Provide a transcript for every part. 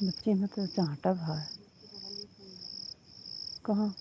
बच्चे में तो चांटा भा है। कहाँ?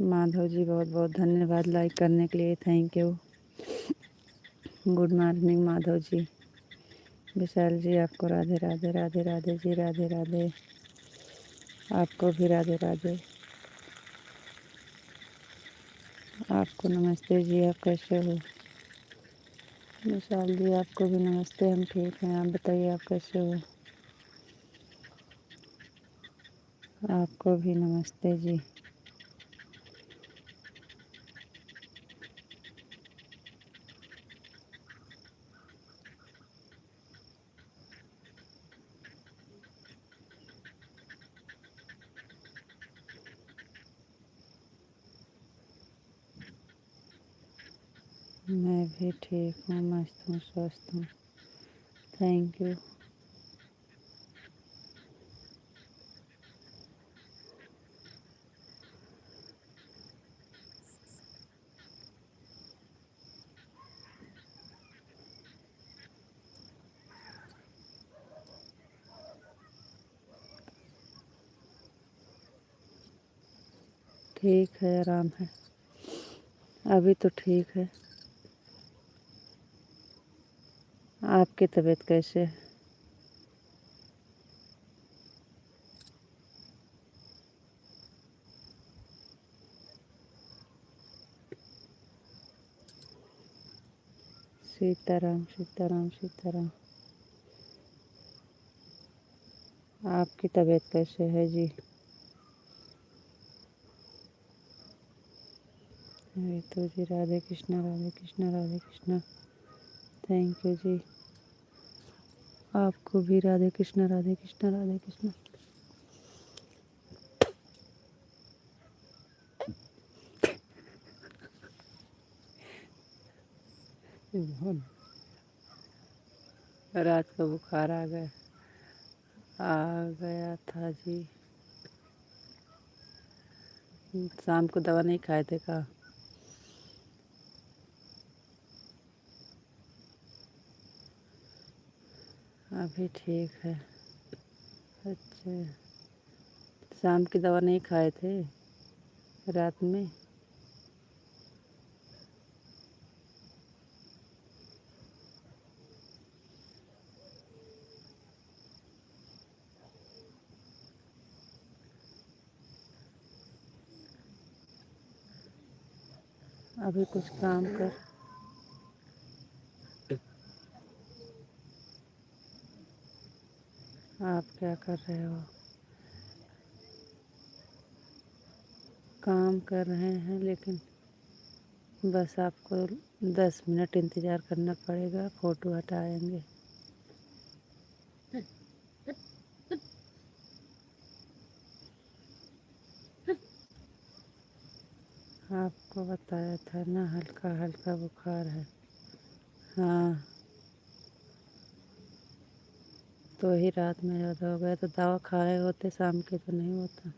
माधव जी बहुत बहुत धन्यवाद लाइक करने के लिए। Thank you. Good morning Madhav ji. Vishal ji आपको राधे राधे। राधे राधे जी। राधे राधे। आपको भी राधे राधे। आपको नमस्ते जी। आप कैसे हो? विशाल जी आपको भी नमस्ते। हम ठीक हैं। आप बताइए आप कैसे हो? आपको भी नमस्ते जी। मैं भी ठीक हूँ, मस्त हूँ, स्वस्थ हूँ। Thank you. ठीक है, आराम है। अभी तो ठीक है। आपकी तबीयत कैसे है? सीताराम सीताराम सीताराम। आपकी तबीयत कैसे है जी? तो जी राधे कृष्णा राधे कृष्णा राधे कृष्णा। थैंक यू जी। आपको भी राधे कृष्णा राधे कृष्णा राधे कृष्णा। रात को बुखार आ गया था जी। शाम को दवा नहीं खाए थे का? अभी ठीक है। अच्छा, शाम की दवा नहीं खाए थे रात में? अभी कुछ काम कर। आप क्या कर रहे हो? काम कर रहे हैं, लेकिन बस आपको 10 मिनट इंतज़ार करना पड़ेगा, फ़ोटो हटाएंगे। आपको बताया था ना, हल्का हल्का बुखार है। हाँ, तो ही रात में ज़्यादा हो गया, तो दवा खाए होते शाम के तो नहीं होता।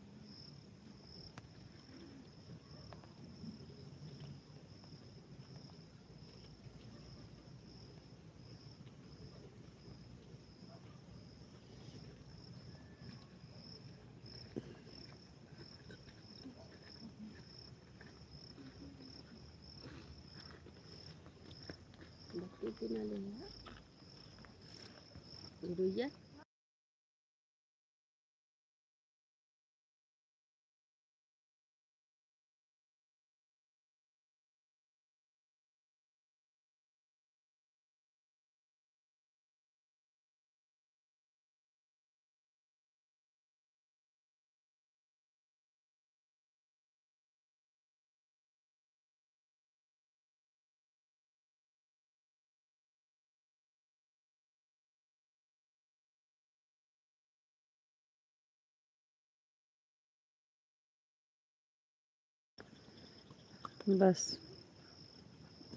बस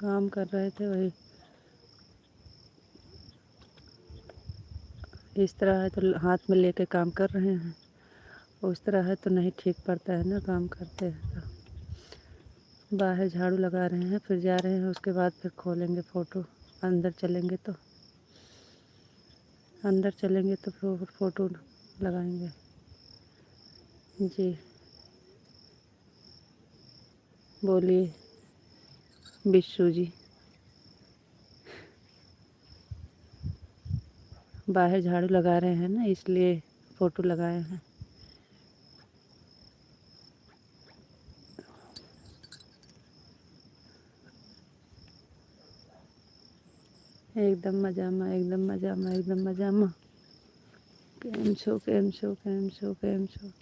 काम कर रहे थे, वही इस तरह है तो हाथ में लेके काम कर रहे हैं, उस तरह है तो नहीं ठीक पड़ता है ना काम करते हैं तो। बाहर झाड़ू लगा रहे हैं, फिर जा रहे हैं, उसके बाद फिर खोलेंगे फ़ोटो। अंदर चलेंगे तो फिर फ़ोटो लगाएंगे। जी बोलिए बिच्छू जी। बाहर झाड़ू लगा रहे हैं ना, इसलिए फ़ोटो लगाए हैं। एकदम मजामा, एकदम मजामा, एकदम मजामा। केम छो, केम छो, केम छो, केम छो।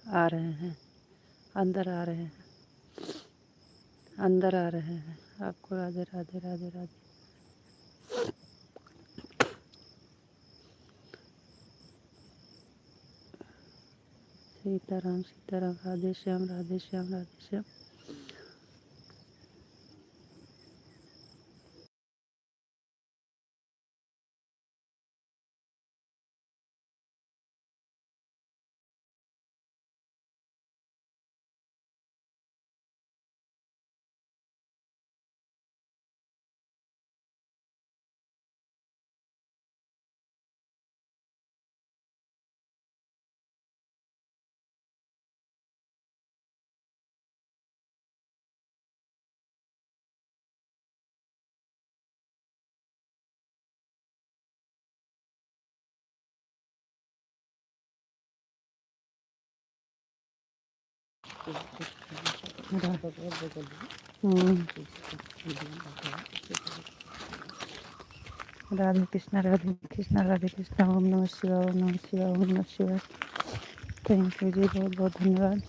आ रहे हैं, अंदर आ रहे हैं, अंदर आ रहे हैं। आपको राधे राधे राधे राधे। सीताराम सीताराम, राधे श्याम राधे श्याम राधे श्याम। राधे कृष्णा राधे कृष्णा राधे कृष्णा। ओम नमः शिवाय, ओम नमः शिवाय, ओम नमः शिवाय। थैंक यू जी, बहुत बहुत धन्यवाद।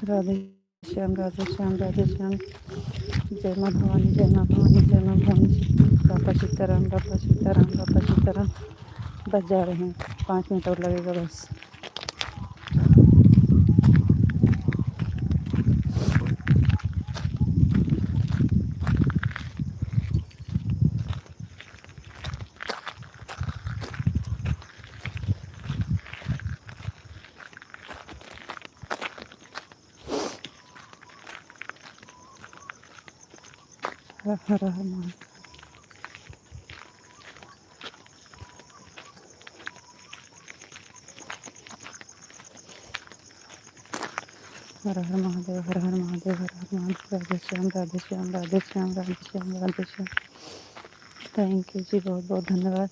राधे श्याम राधे श्याम राधे श्याम। जय माँ भवानी, जय माँ भवानी, जय माँ भवानी। बाबा सीताराम, बाबा सीताराम, बाबा सीताराम। बस जा रहे हैं, 5 मिनट और लगेगा बस। हर हर महादेव। हर हर महादेव, हर हर महादेव, हर हर महादेव। राधे श्याम राधे श्याम राधे श्याम राधे श्याम राधे श्याम। थैंक यू जी, बहुत बहुत धन्यवाद।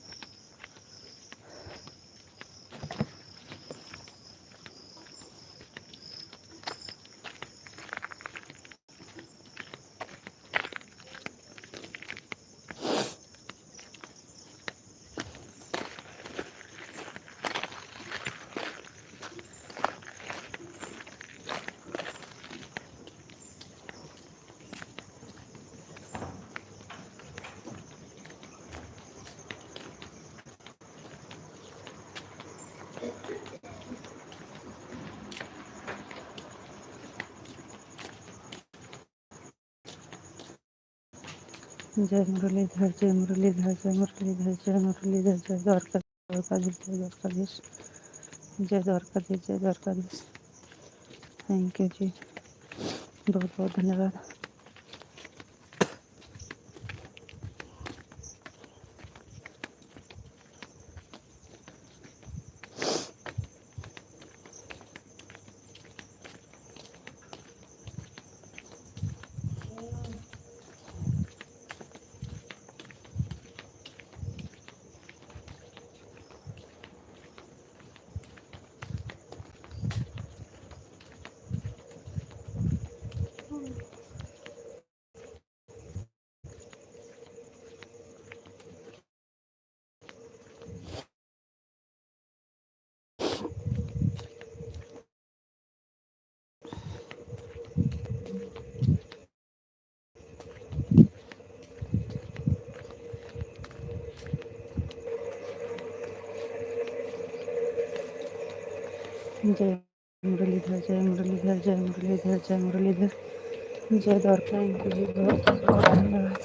जय मुरलीधर, जय मुरलीधर, जय मुरलीधर, जय मुरलीधर, जय द्वारकाधीश, जय द्वारकाधीश, जय द्वारकाधीश, जय द्वारकाधीश। थैंक यू जी, बहुत बहुत धन्यवाद। जय मुरलीधर, जय मुरलीधर, जय मुरलीधर, जय मुरलीधर, जय द्वारका के लिए बहुत बहुत धन्यवाद।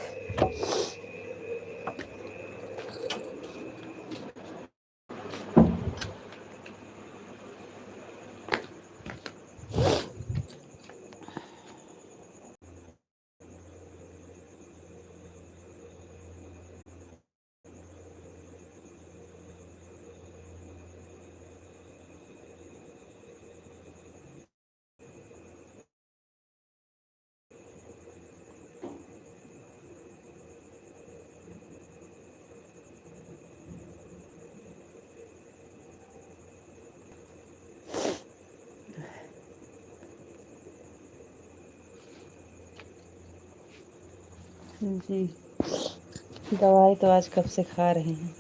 जी, दवाई तो आज कब से खा रहे हैं।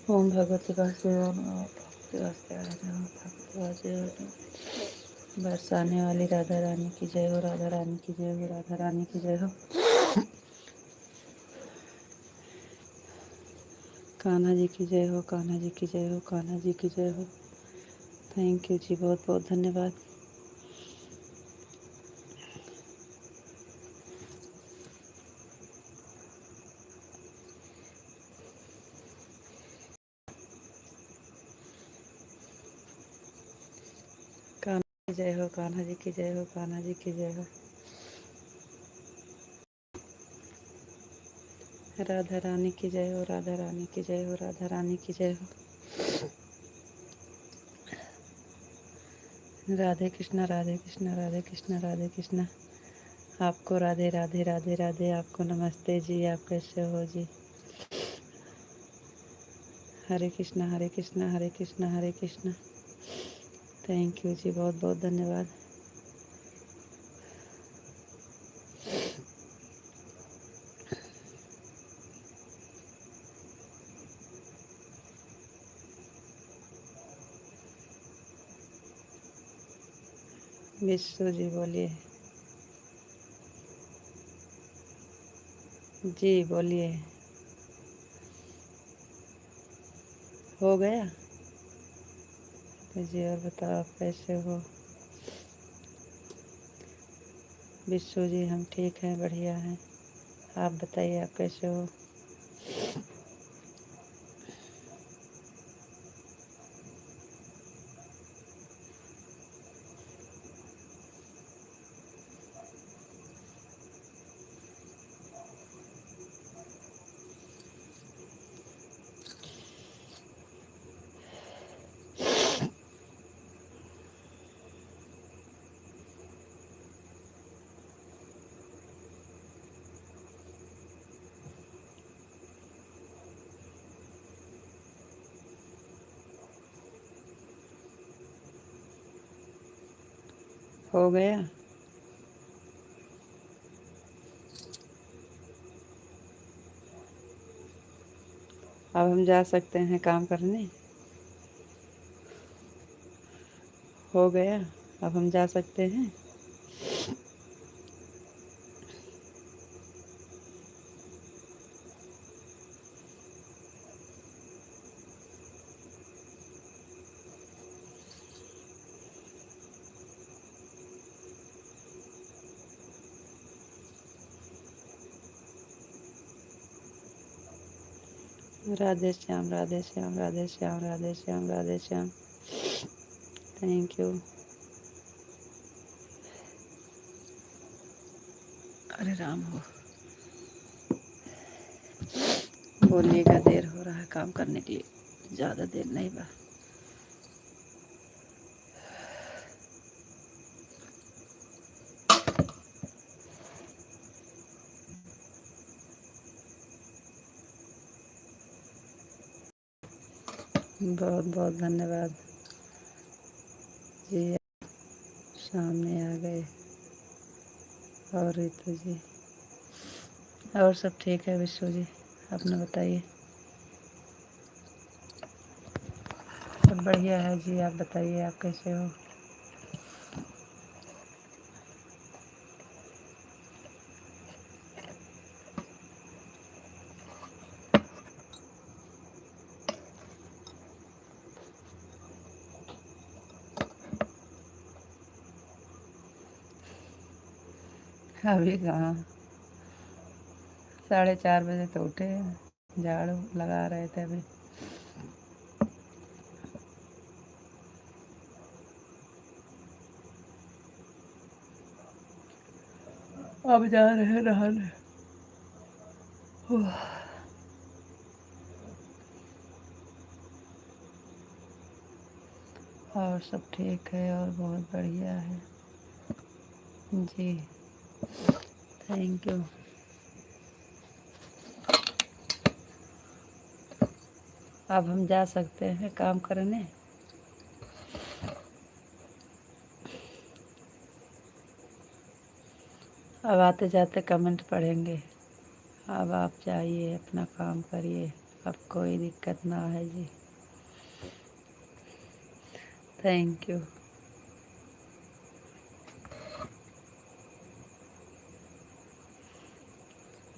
ओम भगवती वासुदेव भगवती वासुदेव, बरसाने वाली राधा रानी की जय हो, राधा रानी की जय हो, राधा रानी की जय हो। कान्हा जी की जय हो, कान्हा जी की जय हो, कान्हा जी की जय हो। थैंक यू जी, बहुत बहुत धन्यवाद। कान्हा की जय हो, कान्हा जी की जय हो, कान्हा जी की जय हो। राधा रानी की जय हो, राधा रानी की जय हो, राधा रानी की जय हो। राधे कृष्णा, राधे कृष्णा, राधे कृष्णा, राधे कृष्णा। आपको राधे राधे राधे राधे, आपको नमस्ते जी, आप कैसे हो जी। हरे कृष्णा, हरे कृष्णा, हरे कृष्णा, हरे कृष्णा। थैंक यू जी, बहुत बहुत धन्यवाद। विश्व जी बोलिए। जी बोलिए। हो गया तो जी, और बताओ आप कैसे हो। विश्व जी हम ठीक हैं, बढ़िया हैं। आप बताइए आप कैसे हो। हो गया। अब हम जा सकते हैं काम करने। हो गया। अब हम जा सकते हैं। राधे श्याम, राधे श्याम, राधे श्याम, राधे श्याम, राधे श्याम। Thank you. अरे राम हो। बोलिएगा, देर हो रहा है काम करने के लिए। ज़्यादा देर नहीं बा। बहुत बहुत धन्यवाद जी। सामने आ गए। और रितु जी, और सब ठीक है विश्व जी, अपना बताइए। सब बढ़िया है जी, आप बताइए आप कैसे हो। अभी कहाँ, 4:30 बजे तो उठे हैं, झाड़ू लगा रहे थे अभी। अब जा रहे हैं नहाने। और सब ठीक है और बहुत बढ़िया है जी। Thank you. अब हम जा सकते हैं काम करने। अब आते जाते कमेंट पढ़ेंगे। अब आप जाइए अपना काम करिए, अब कोई दिक्कत ना है जी। Thank you.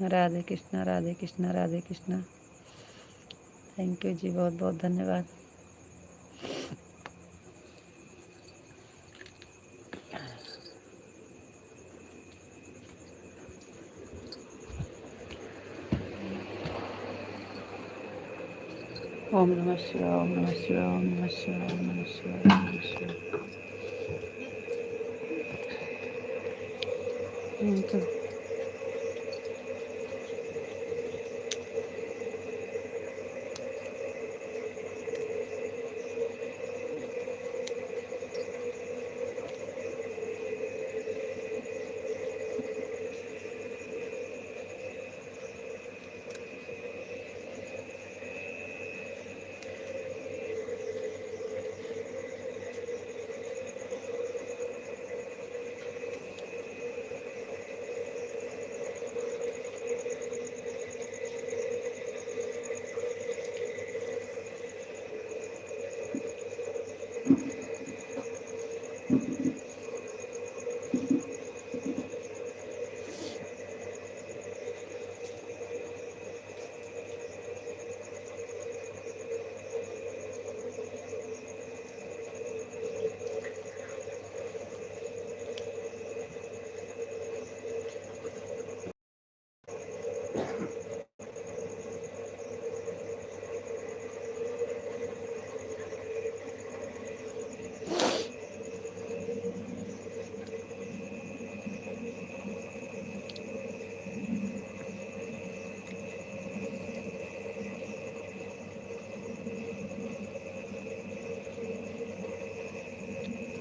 Radhe Krishna, Radhe Krishna, Radhe Krishna. Thank you जी, बहुत बहुत धन्यवाद। ओम नमः शिवाय, ओम नमः शिवाय, ओम नमः शिवाय, ओम नमः शिवाय, ओम नमः शिवाय। Thank you.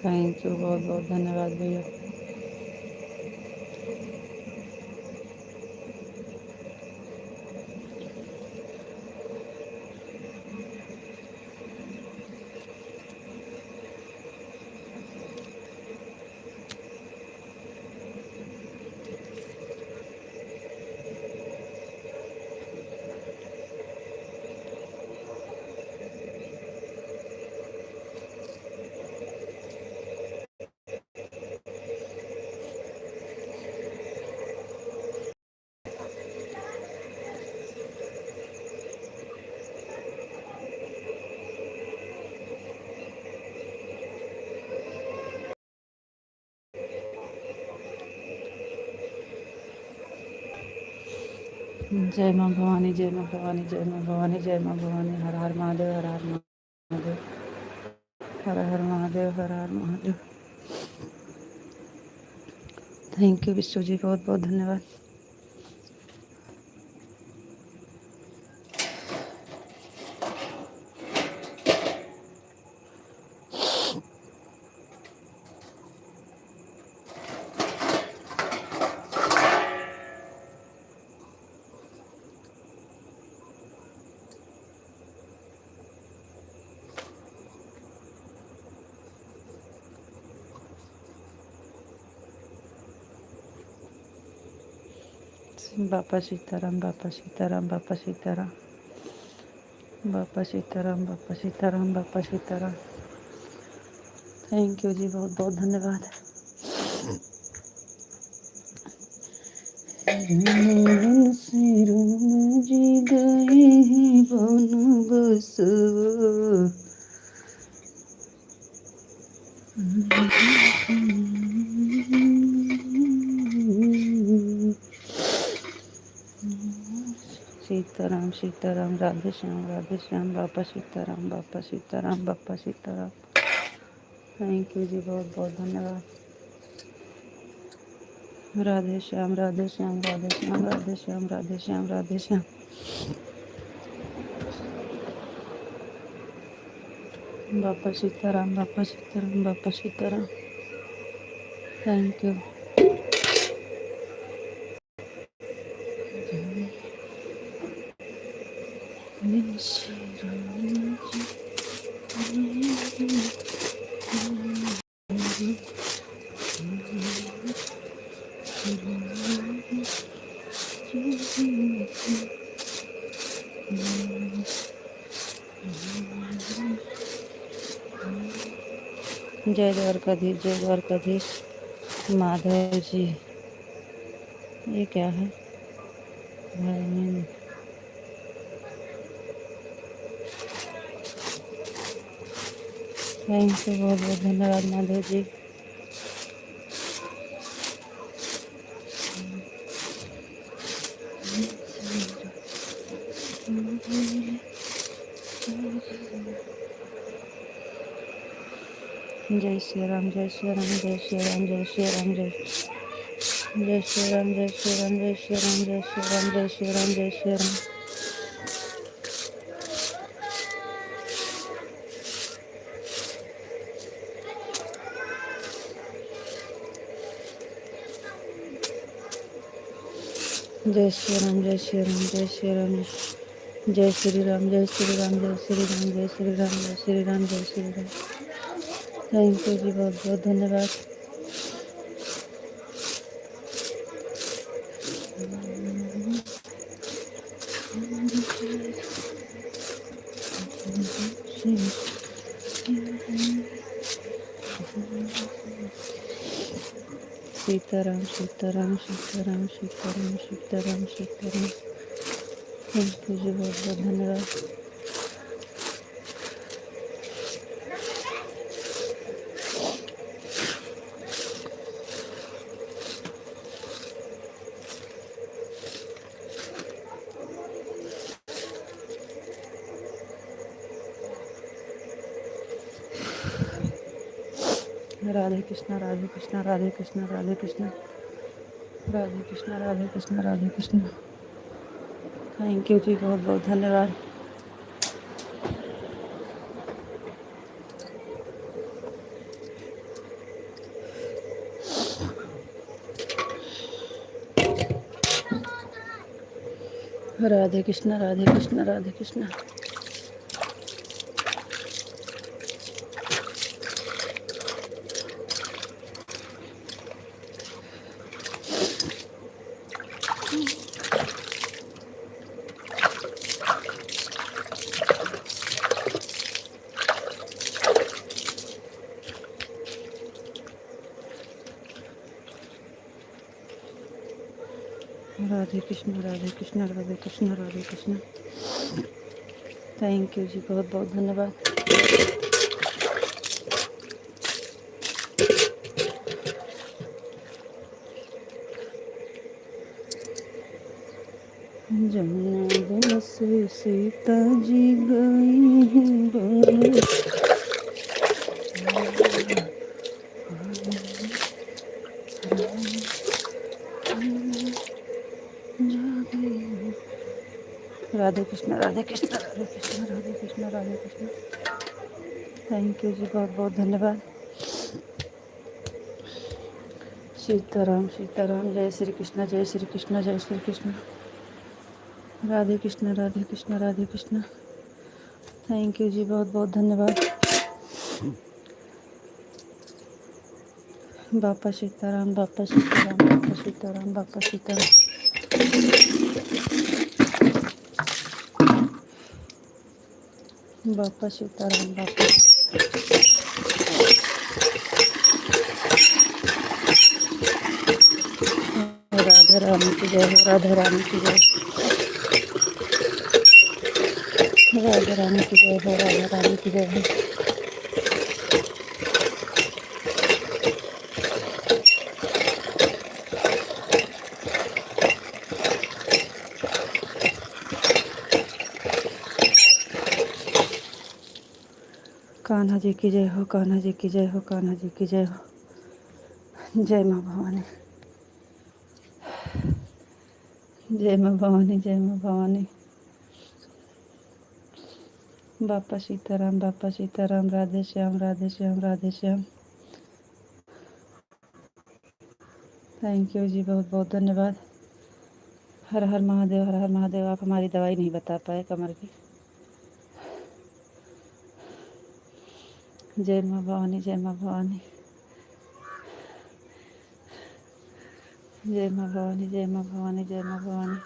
थैंक यू, बहुत बहुत धन्यवाद भैया। जय माँ भवानी, जय माँ भवानी, जय माँ भवानी, जय माँ भवानी। हर हर महादेव, हर हर महादेव, हर हर महादेव, हर हर महादेव। थैंक यू विश्व जी, बहुत बहुत धन्यवाद। बापा सीताराम, बापा सीताराम, बापा सीताराम, बापा सीताराम, बापा सीताराम, बापा सीताराम। थैंक यू जी, बहुत बहुत धन्यवाद। श्री राम जी गए हैं वन बसवा, सीताराम सीताराम, राधे श्याम, बापा सीताराम, बापा सीताराम, बापा सीताराम। थैंक यू जी, बहुत बहुत धन्यवाद। राधे श्याम, राधे श्याम, राधे श्याम, राधे श्याम, राधे श्याम, राधे श्याम। बापा सीताराम, बापा सीताराम, बापा सीताराम। Thank you. जय द्वारकाधीश, जय द्वारकाधीश। माधव जी, ये क्या है? थैंक यू, बहुत बहुत धन्यवाद माधव जी। जय श्री राम, जय श्री राम, जय श्री राम, जय श्री राम, जय श्री राम, जय श्री राम, जय श्री राम, जय श्री राम, जय श्री राम, जय श्री राम। जय श्री राम, जय श्री राम, जय श्री राम, जय श्री राम, जय श्री राम, जय श्री राम, जय श्री राम, जय श्री राम, जय श्री राम। थैंक यू जी, बहुत बहुत धन्यवाद। सीताराम, सीताराम, सीताराम, सीताराम, सीताराम, सीताराम। थैंक यू जी, बहुत बहुत धन्यवाद। राधे कृष्णा, राधे कृष्णा, राधे कृष्णा, राधे कृष्णा, राधे कृष्णा, राधे कृष्णा, राधे कृष्णा। थैंक यू जी, बहुत बहुत धन्यवाद। राधे कृष्णा, राधे कृष्णा, राधे कृष्णा। राधे कृष्णा, राधे कृष्णा, राधे कृष्णा, राधे कृष्णा। थैंक यू जी, बहुत बहुत धन्यवाद। से सीता जी गई हैं one. Radhe Krishna Radhe Krishna Radhe Krishna Radhe Krishna Radhe Krishna. Thank you जी, बहुत बहुत धन्यवाद। सीताराम सीताराम, जय श्री कृष्ण जय श्री कृष्ण जय श्री कृष्ण। राधे कृष्ण राधे कृष्ण राधे कृष्ण। थैंक यू जी, बहुत बहुत धन्यवाद। बापा सीताराम बापा सीताराम बापा सीताराम बापा सीताराम। बापा सीताराम बापा। राधा रानी की जय हो, राधा रानी की जय, राधा रानी की जय हो, राधा रानी की जय हो। कान्हा जी की जय हो, कान्हा जी की जय हो, कान्हा जी की जय हो। जय माँ भवानी, जय माँ भवानी, जय माँ भवानी। बापा सीताराम बापा सीताराम, राधे श्याम राधे श्याम राधे श्याम। थैंक यू जी, बहुत बहुत धन्यवाद। हर हर महादेव, हर हर महादेव। आप हमारी दवाई नहीं बता पाए कमर की। जय माँ भवानी, जय माँ भवानी, जय माँ भवानी, जय माँ भवानी, जय माँ भवानी।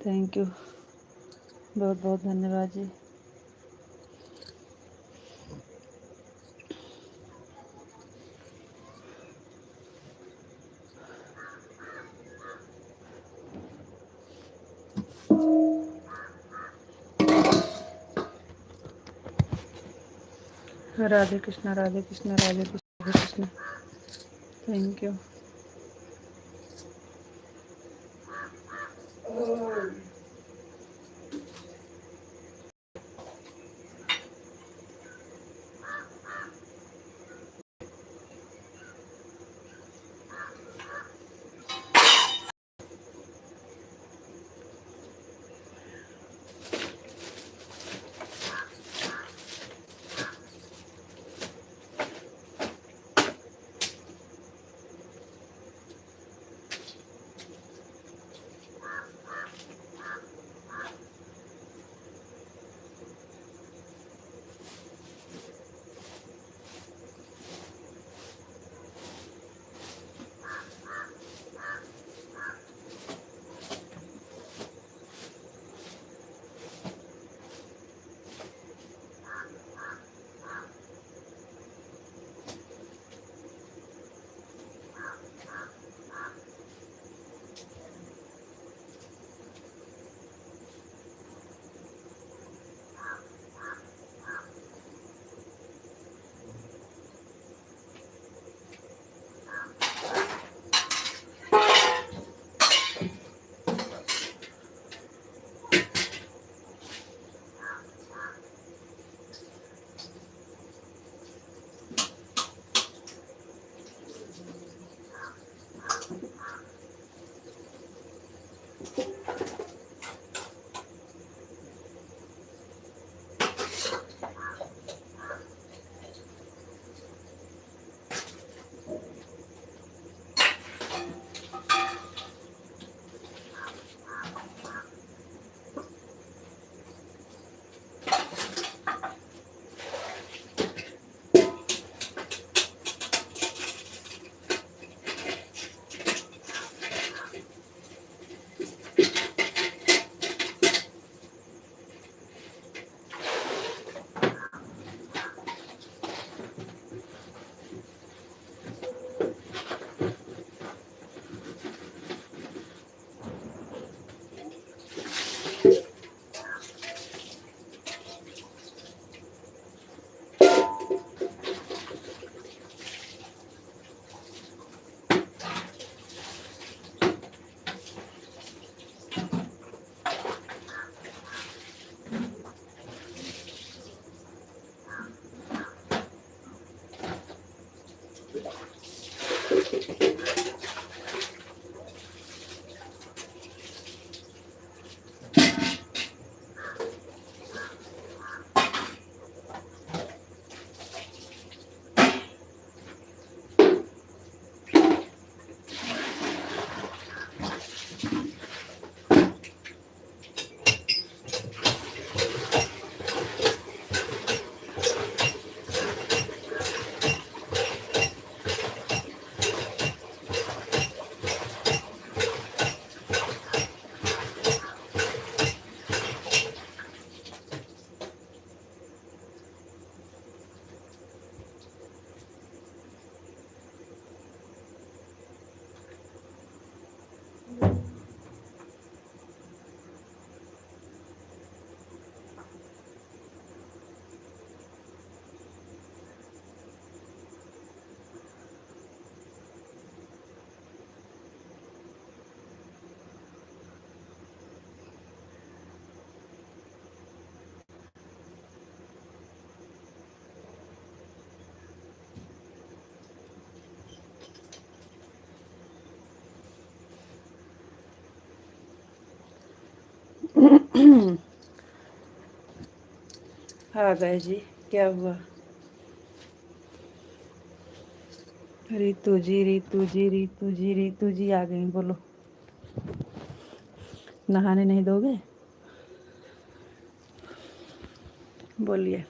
थैंक यू, बहुत बहुत धन्यवाद जी। राधे कृष्ण राधे कृष्ण राधे कृष्ण राधे कृष्ण। Thank you. आ गए जी, क्या हुआ? रितु जी, रितु जी, रितु जी, रितु जी आ गई, बोलो। नहाने नहीं दोगे? बोलिए।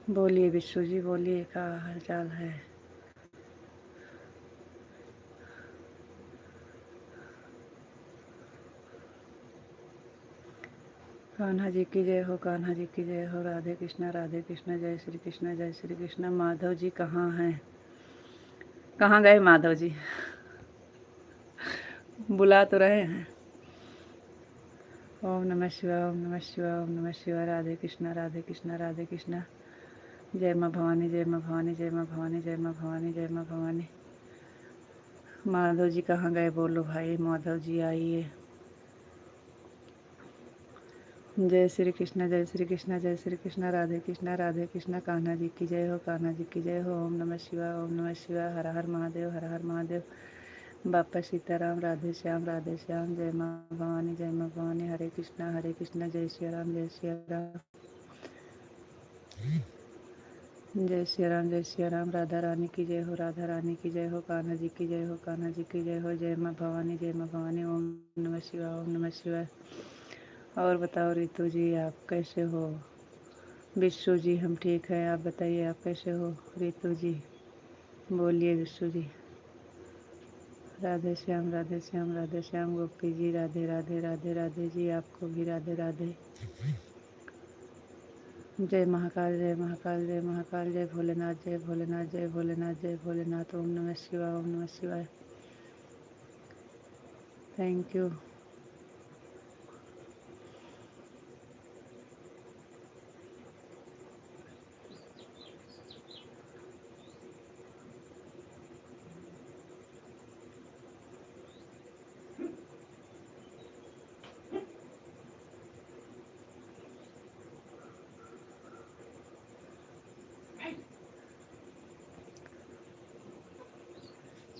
बोलिए विश्व जी, बोलिए, क्या हाल चाल है? कान्हा जी की जय हो, कान्हा जी की जय हो। राधे कृष्णा, राधे कृष्णा, जय श्री कृष्णा, जय श्री कृष्णा। माधव जी कहाँ हैं? कहाँ गए माधव जी? बुला तो रहे हैं। ओम नमः शिवाय, ओम नमः शिवाय, ओम नमः शिवाय। राधे कृष्णा, राधे कृष्णा, राधे कृष्णा। जय माँ भवानी, जय माँ भवानी, जय माँ भवानी, जय माँ भवानी, जय माँ भवानी। माधव जी कहाँ गए? बोलो भाई, माधव जी आइए। जय श्री कृष्णा, जय श्री कृष्णा, जय श्री कृष्णा। राधे कृष्णा, राधे कृष्णा। कान्हा जी की जय हो, कान्हा जी की जय हो। ओम नमः शिवाय, ओम नमः शिवाय। हर हर महादेव, हर हर महादेव। बापा सीताराम, राधे श्याम, राधे श्याम। जय माँ भवानी, जय माँ भवानी। हरे कृष्णा, हरे कृष्णा। जय श्री राम, जय श्री राम। जय श्री राम, जय श्री राम। राधा रानी की जय हो, राधा रानी की जय हो। कान्हा जी की जय हो, कान्हा जी की जय हो। जय माँ भवानी, जय माँ भवानी। ओम नमः शिवाय, ओम नमः शिवाय। और बताओ रितु जी, आप कैसे हो? विश्व जी, हम ठीक हैं, आप बताइए, आप कैसे हो? रितु जी बोलिए, विश्व जी। राधे श्याम, राधे श्याम, राधे श्याम। गोपी जी राधे राधे, राधे राधे जी, आपको भी राधे राधे। जय महाकाल, जय महाकाल, जय महाकाल। जय भोलेनाथ, जय भोलेनाथ, जय भोलेनाथ, जय भोलेनाथ। ओम नमः शिवाय, ओम नमः शिवाय। Thank you.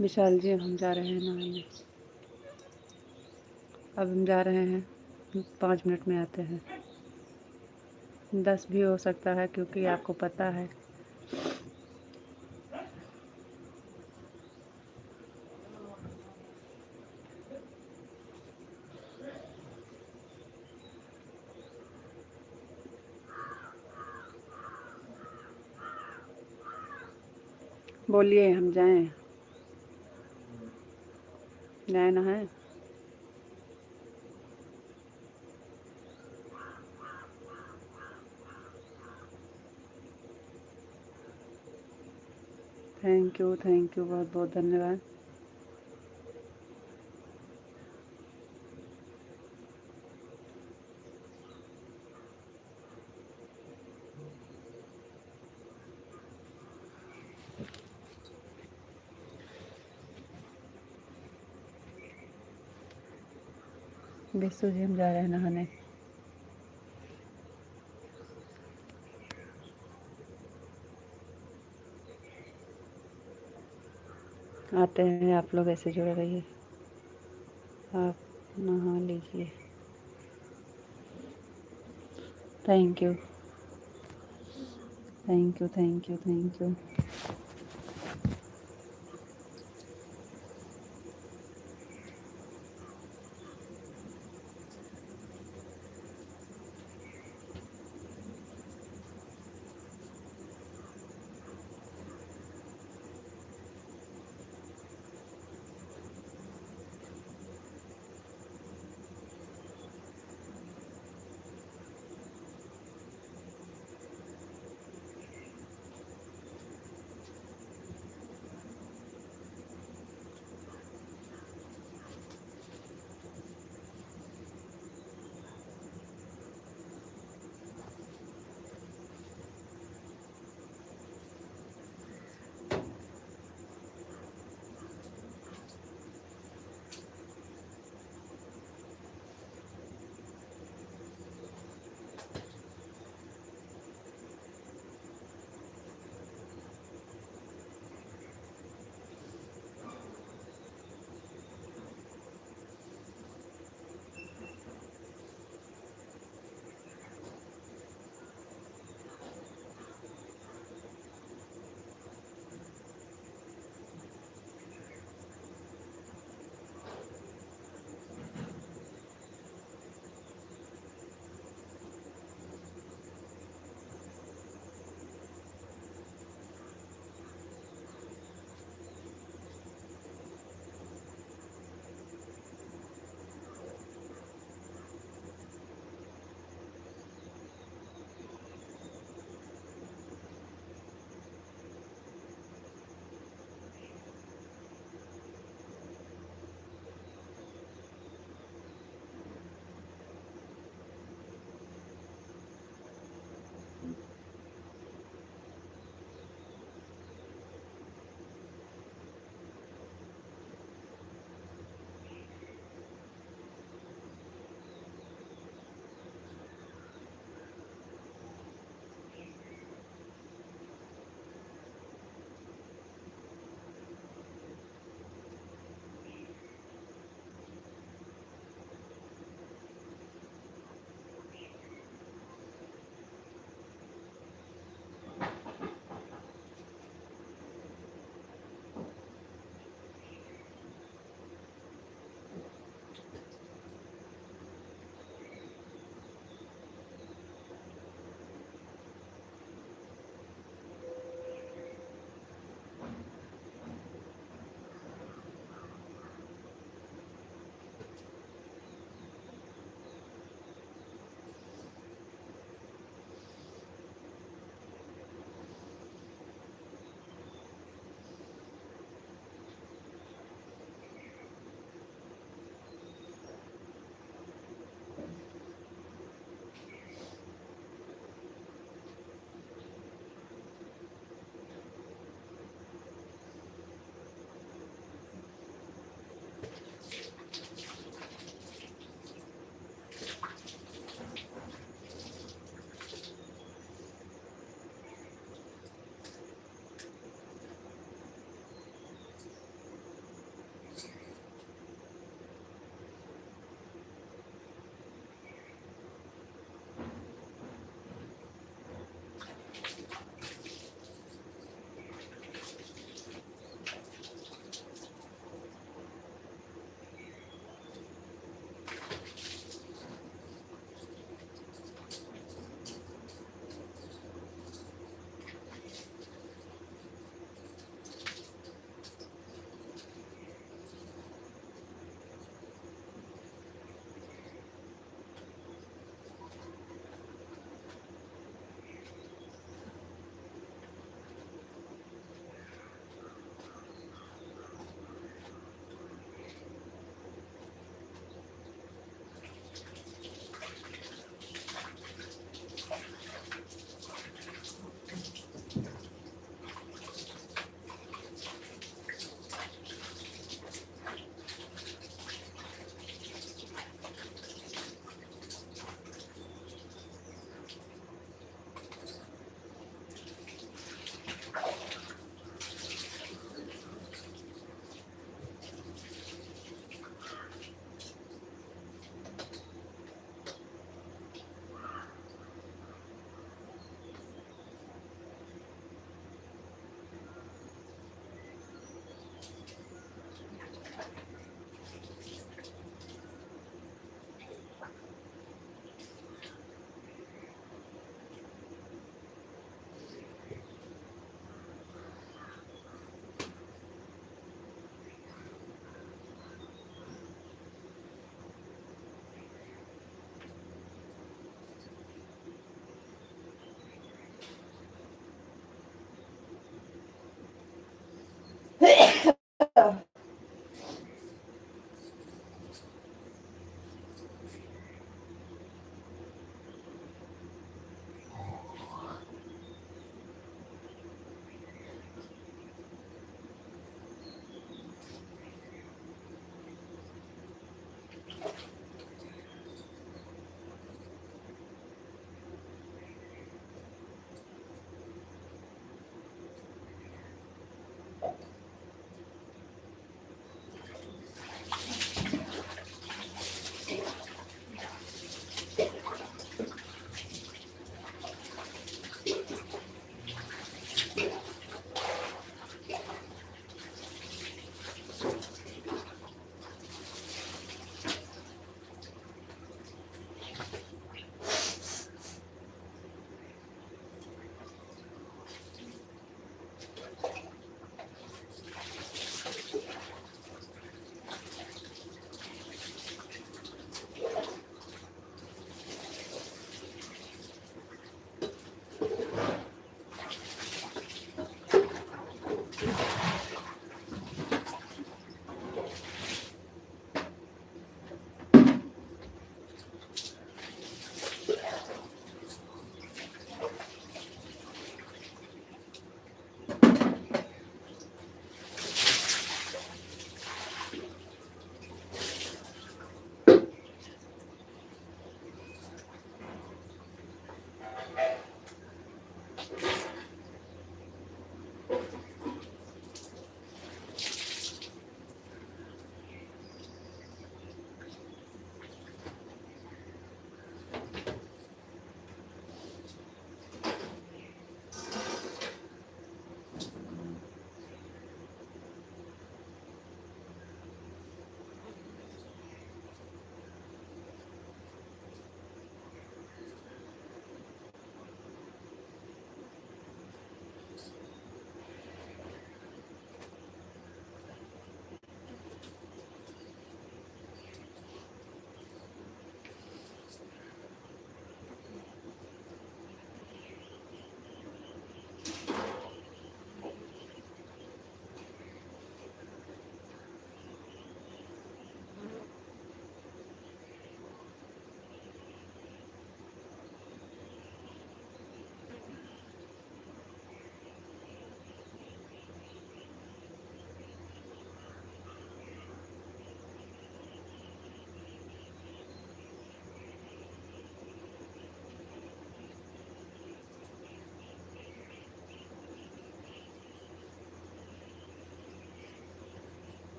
विशाल जी, हम जा रहे हैं नहाने। अब हम जा रहे हैं, 5 मिनट में आते हैं। 10 भी हो सकता है, क्योंकि आपको पता है। बोलिए, हम जाएं? जाए नहाए? थैंक यू, थैंक यू, बहुत बहुत धन्यवाद। विश्व जी, हम जा रहे हैं नहाने। आते हैं, आप लोग ऐसे जुड़े रहिए। आप नहा लीजिए। Thank you, thank you, thank you, thank you.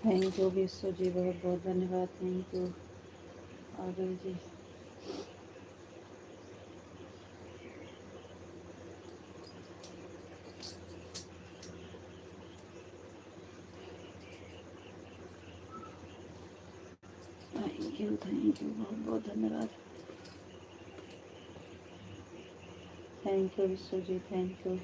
Thank you Vishwa ji, बहुत बहुत धन्यवाद। Thank you Adil ji. Thank you बहुत बहुत धन्यवाद। Thank you Vishwa ji, thank you.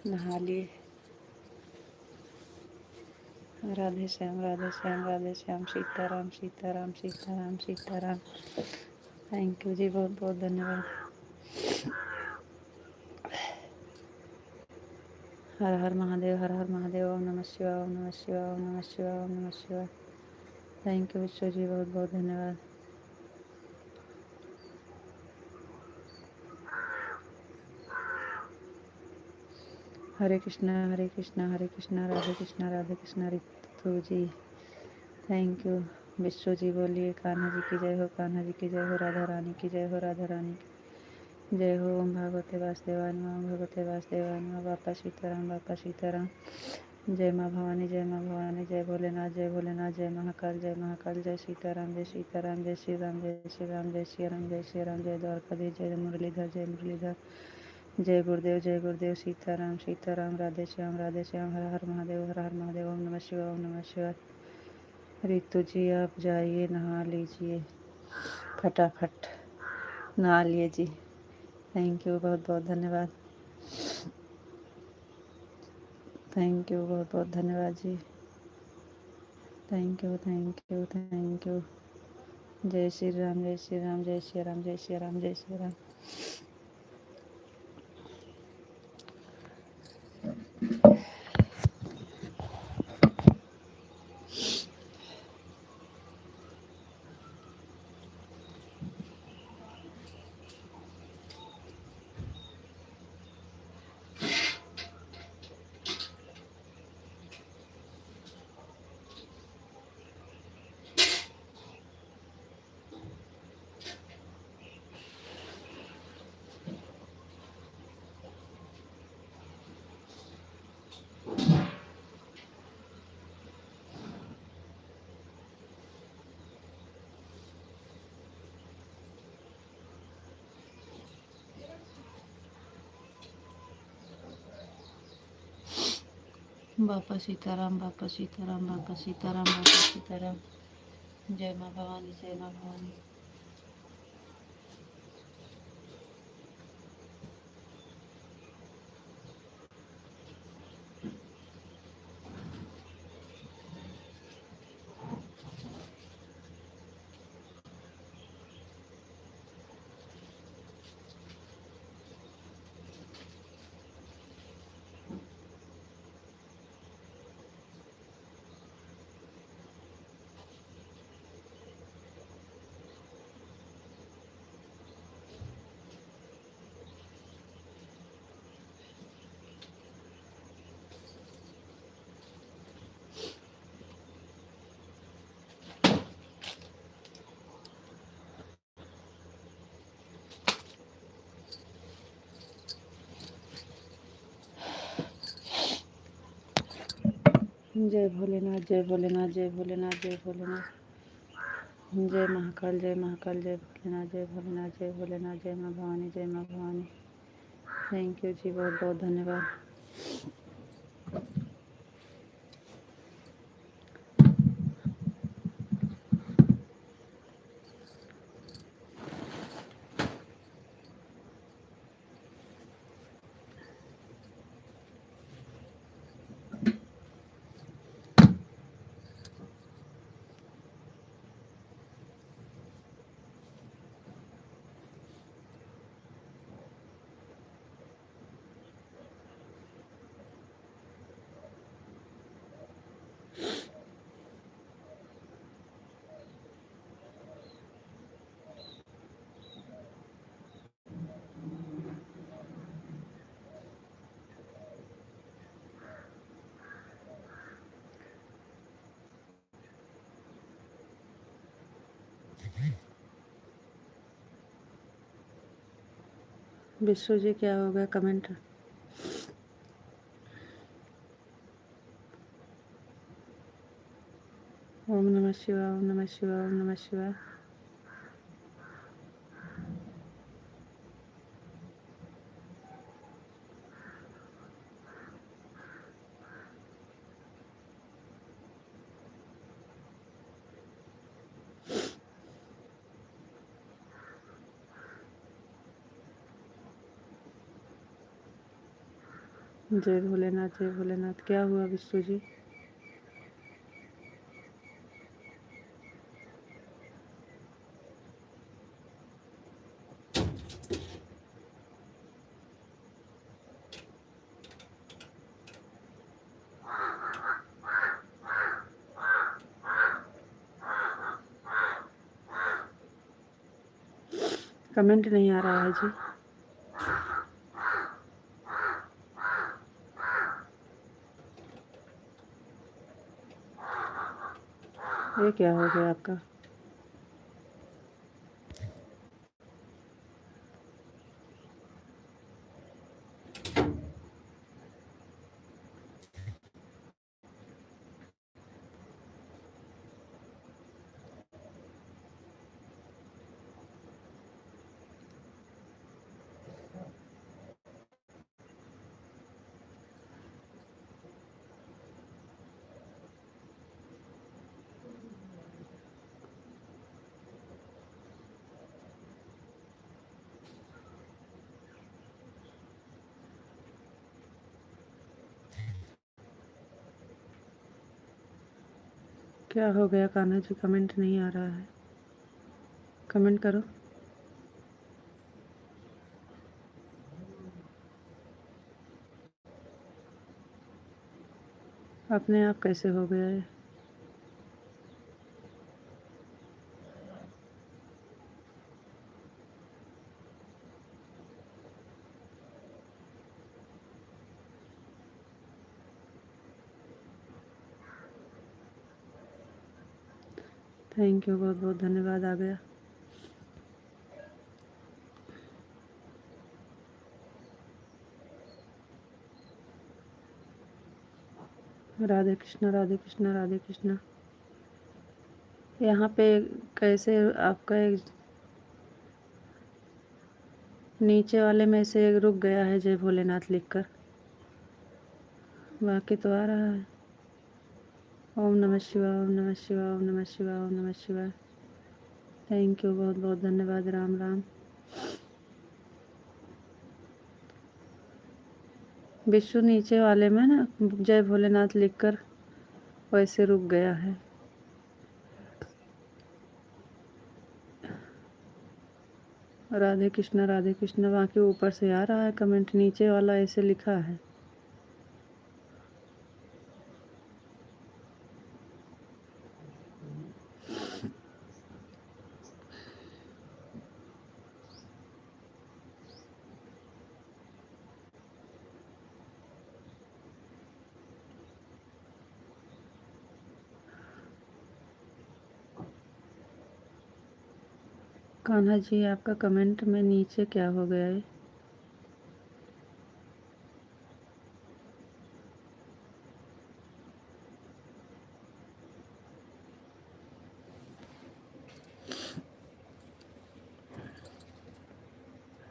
नहा लिए। राधे श्याम, राधे श्याम, राधे श्याम। सीताराम, सीताराम, सीताराम, सीताराम। थैंक यू जी, बहुत बहुत धन्यवाद। हर हर महादेव, हर हर महादेव। ओम नमः शिवाय, ओम नमः शिवाय, ओम नमः शिवाय, ओम नमः शिवाय। थैंक यू विश्व जी, बहुत बहुत धन्यवाद। हरे कृष्णा, हरे कृष्णा, हरे कृष्णा, राधे कृष्णा रितु जी। थैंक यू विश्व जी। बोलिए कान्हा जी की जय हो, कान्हा जी की जय हो, राधा रानी की जय हो, राधा रानी की जय हो। ओम भगवते वासुदेवाय नमः, ओम भगवते वासुदेवाय नमः। बापा सीताराम, बापा सीताराम। जय माँ भवानी, जय माँ भवानी। जय भोलेनाथ, जय भोलेनाथ। जय महाकाल, जय महाकाल। जय सीताराम, जय सीताराम। जय श्री राम, जय श्री राम। जय श्री राम, जय श्री राम। जय द्वारकाधीश, जय मुरलीधर, जय मुरलीधर। जय गुरुदेव, जय गुरुदेव। सीताराम, सीताराम। राधे श्याम, राधे श्याम। हर हर महादेव, हर हर महादेव। ओम नमः शिवाय, ओम नमः शिवाय। रितु जी आप जाइए, नहा लीजिए फटाफट। नहा लिए जी। थैंक यू, बहुत बहुत धन्यवाद। थैंक यू, बहुत बहुत धन्यवाद जी। Thank you, thank you, thank you. जय श्री राम, जय श्री राम, जय श्री राम, जय श्री राम, जय श्री राम। बापा सीताराम, बापा सीताराम, बापा सीताराम, बापा सीताराम। जय माँ भवानी, जय माँ भवानी। जय भोलेनाथ, जय भोलेनाथ, जय भोलेनाथ, जय भोलेनाथ। जय महाकाल, जय महाकाल, जय भोलेनाथ, जय भोलेनाथ, जय भोलेनाथ, जय माँ भवानी, जय माँ भवानी। थैंक यू जी, बहुत बहुत धन्यवाद। विश्व जी, क्या हो गया? कमेंट। ओम नमः शिवाय, ओम नमः शिवाय, ओम नमः शिवाय। जय भोलेनाथ, जय भोलेनाथ। क्या हुआ विश्व जी? कमेंट नहीं आ रहा है जी। ये क्या हो गया आपका? क्या हो गया कान्हा जी? कमेंट नहीं आ रहा है। कमेंट करो। अपने आप कैसे हो गया है? थैंक यू, बहुत बहुत धन्यवाद। आ गया। राधे कृष्णा, राधे कृष्णा, राधे कृष्णा। यहाँ पे कैसे आपका एक नीचे वाले में से एक रुक गया है जय भोलेनाथ लिखकर। बाकी तो आ रहा है। ओम नमः शिवाय, ओम नमः शिवाय, ओम नमः शिवाय, ओम नमः शिवाय। थैंक यू, बहुत बहुत धन्यवाद। राम राम। विश्व नीचे वाले में ना जय भोलेनाथ लिखकर वैसे रुक गया है। राधे कृष्णा, राधे कृष्णा। बाकी ऊपर से आ रहा है कमेंट, नीचे वाला ऐसे लिखा है। कान्हा जी, आपका कमेंट में नीचे क्या हो गया है?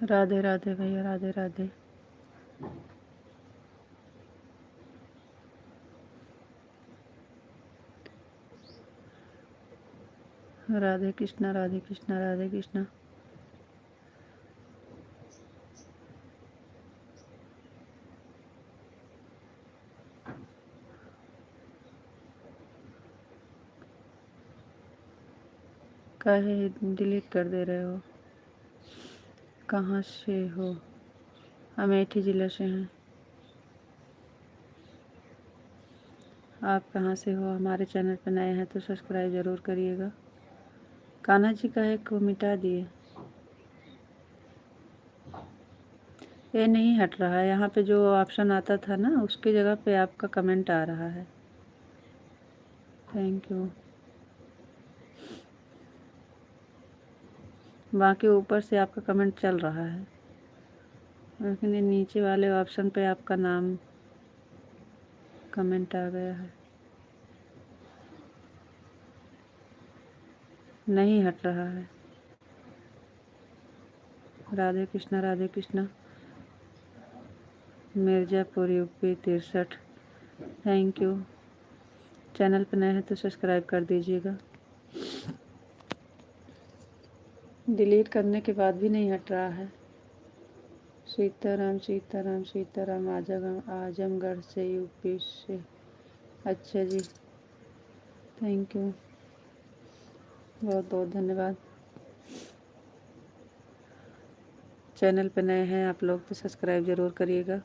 राधे राधे भैया, राधे राधे। राधे कृष्णा, राधे कृष्णा, राधे कृष्णा। काहे डिलीट कर दे रहे हो? कहाँ से हो? अमेठी ज़िले से हैं। आप कहाँ से हो? हमारे चैनल पर नए हैं तो सब्सक्राइब ज़रूर करिएगा। कान्हा जी का एक को मिटा दिए। ये नहीं हट रहा है। यहाँ पे जो ऑप्शन आता था ना, उसकी जगह पे आपका कमेंट आ रहा है। Thank you. बाकी ऊपर से आपका कमेंट चल रहा है, लेकिन ये नीचे वाले ऑप्शन पे आपका नाम कमेंट आ गया है। नहीं हट रहा है। Radhe Krishna, Radhe Krishna. Mirzapur UP 63। Thank you. Channel पर नए हैं तो सब्सक्राइब कर दीजिएगा। डिलीट करने के बाद भी नहीं हट रहा है। सीताराम, सीताराम, सीताराम। आजमगढ़ से, यूपी से। अच्छा जी, थैंक यू, बहुत बहुत धन्यवाद। चैनल पे नए हैं आप लोग तो सब्सक्राइब ज़रूर करिएगा।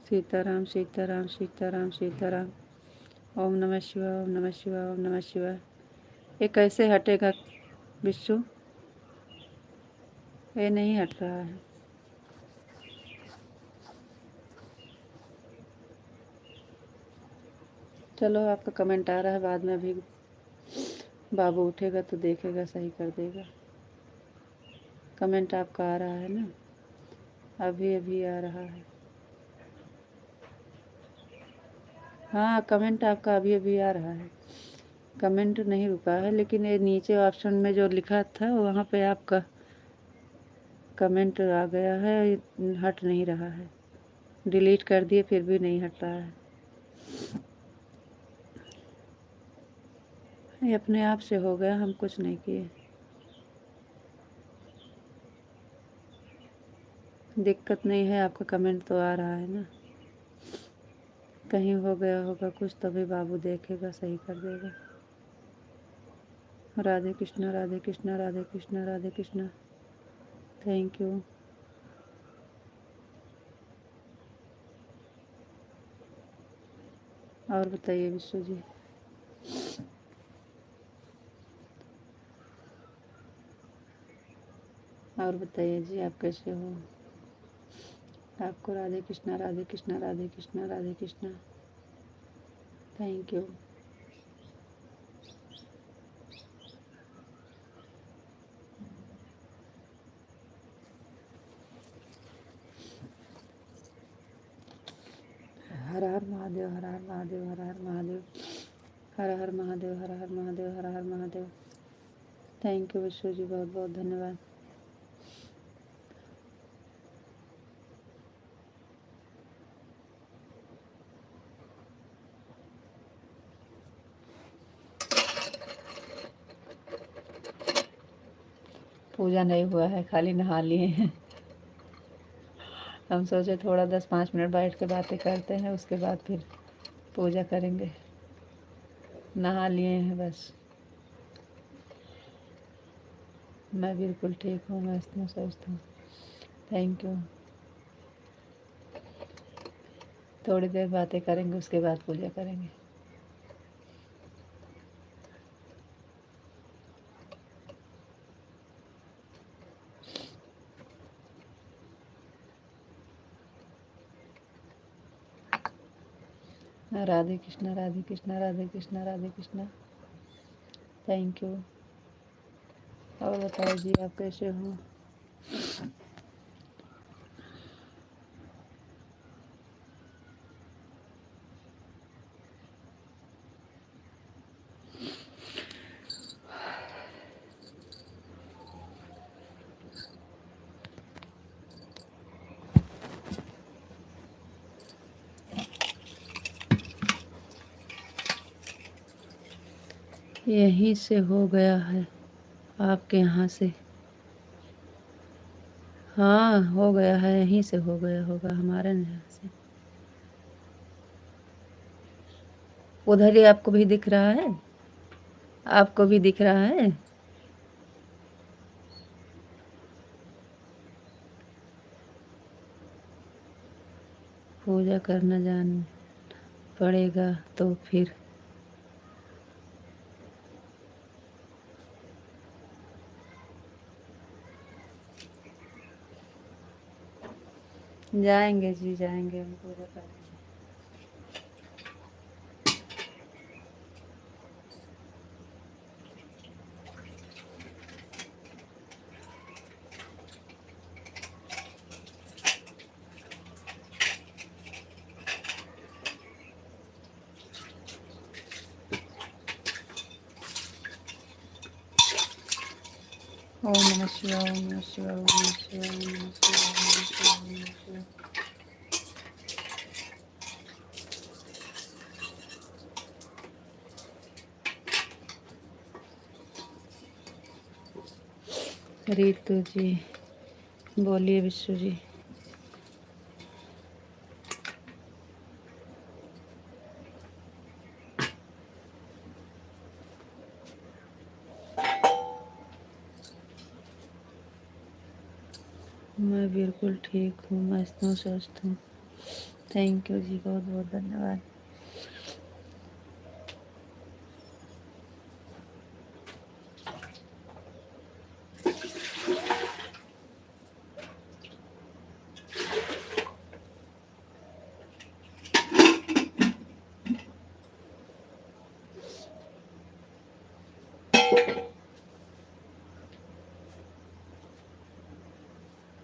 सीताराम, सीताराम, सीताराम, सीताराम। ओम नमः शिवाय, ओम नमः शिवाय, ओम नमः शिवाय। ये कैसे हटेगा विश्व? ये नहीं हट रहा है। चलो, आपका कमेंट आ रहा है, बाद में अभी बाबू उठेगा तो देखेगा, सही कर देगा। कमेंट आपका आ रहा है ना, अभी अभी आ रहा है। हाँ, कमेंट आपका अभी अभी आ रहा है। कमेंट नहीं रुका है, लेकिन ये नीचे ऑप्शन में जो लिखा था वहाँ पे आपका कमेंट आ गया है, हट नहीं रहा है। डिलीट कर दिए फिर भी नहीं हट रहा है। ये अपने आप से हो गया, हम कुछ नहीं किए। दिक्कत नहीं है, आपका कमेंट तो आ रहा है ना। कहीं हो गया होगा कुछ, तभी बाबू देखेगा, सही कर देगा। राधे कृष्णा, राधे कृष्णा, राधे कृष्णा, राधे कृष्णा। Thank you. और बताइए विश्व जी। और बताइए जी, आप कैसे हो? आपको राधे कृष्णा, राधे कृष्णा, राधे कृष्णा, राधे कृष्णा। Thank you. हर हर महादेव, हर हर महादेव, हर हर महादेव, हर हर महादेव, हर हर महादेव, हर हर महादेव। थैंक यू विश्व जी, बहुत बहुत धन्यवाद। पूजा नहीं हुआ है, खाली नहा लिए हैं। हम सोचे थोड़ा 10-5 मिनट बैठ के बातें करते हैं, उसके बाद फिर पूजा करेंगे। नहा लिए हैं बस। मैं बिल्कुल ठीक हूँ, मस्त हूँ, स्वस्थ हूँ। Thank you. थोड़ी देर बातें करेंगे, उसके बाद पूजा करेंगे। राधे कृष्णा, राधे कृष्णा, राधे कृष्णा, राधे कृष्णा। Thank you. और बताओ जी, आप कैसे हो? यहीं से हो गया है आपके यहाँ से। हाँ हो गया है, यहीं से हो गया होगा हमारे यहाँ से। उधर ही आपको भी दिख रहा है, आपको भी दिख रहा है। पूजा करना जान पड़ेगा तो फिर जाएंगे जी, जाएंगे हम पूजा करने। ओम नमः शिवाय, ओम नमः शिवाय, ओम नमः शिवाय, ओम नमः शिवाय, ओम नमः शिवाय, ओम नमः शिवाय। रितु जी बोलिए, विश्व जी। मैं बिल्कुल ठीक हूँ, मस्त हूँ, स्वस्थ हूँ। थैंक यू जी, बहुत बहुत धन्यवाद।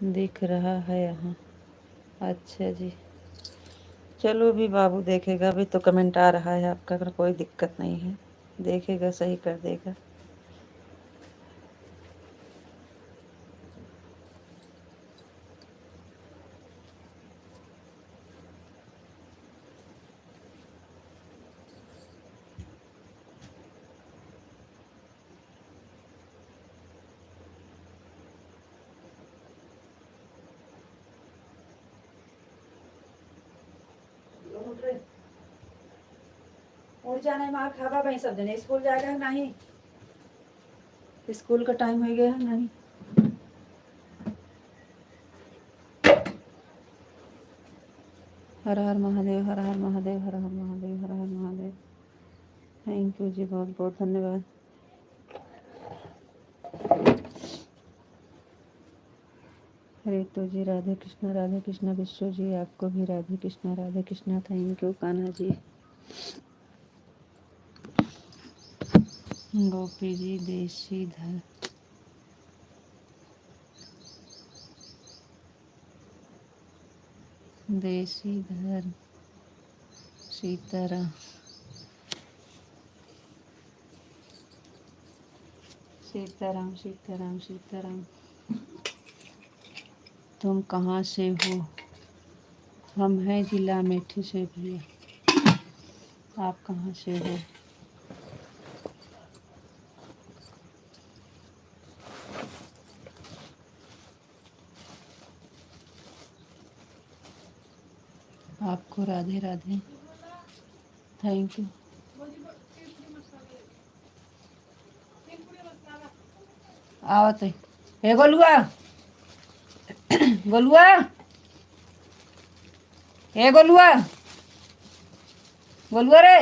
दिख रहा है यहाँ। अच्छा जी, चलो अभी बाबू देखेगा, अभी तो कमेंट आ रहा है आपका, अगर कोई दिक्कत नहीं है, देखेगा सही कर देगा। उठ जाना, मार खाबा भाई, सब जने स्कूल जाएगा नहीं, स्कूल का टाइम हो गया है नहीं। हर हर महादेव, हर हर महादेव, हर हर महादेव, हर हर महादेव। थैंक यू जी, बहुत बहुत धन्यवाद। रितु जी राधे कृष्णा, राधे कृष्णा। विश्व जी आपको भी राधे कृष्णा, राधे कृष्णा। Thank you Kanha ji. गोपी जी देशी धर, देशी धर, सीताराम, सीताराम, सीताराम, सीताराम। तुम कहाँ से हो? हम हैं जिला मेठी से भैया, आप कहाँ से हो? आपको राधे राधे। Thank you. आवत है। हे गोलुआ, गोलुआ, हे गोलुआ, गोलुआ रे।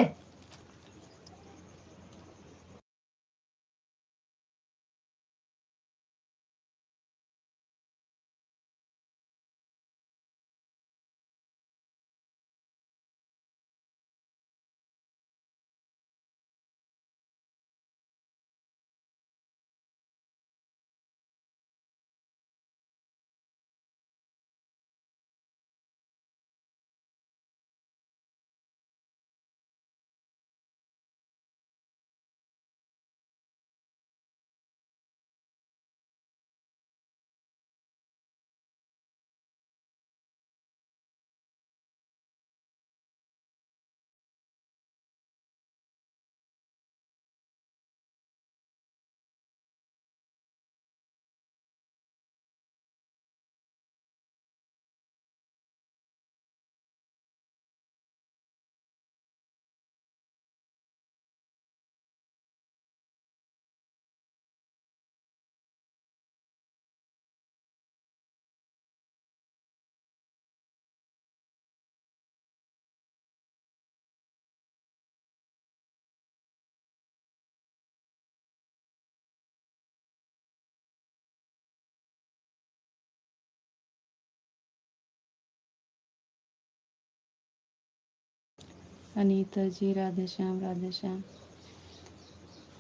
अनीता जी राधे श्याम राधे श्याम।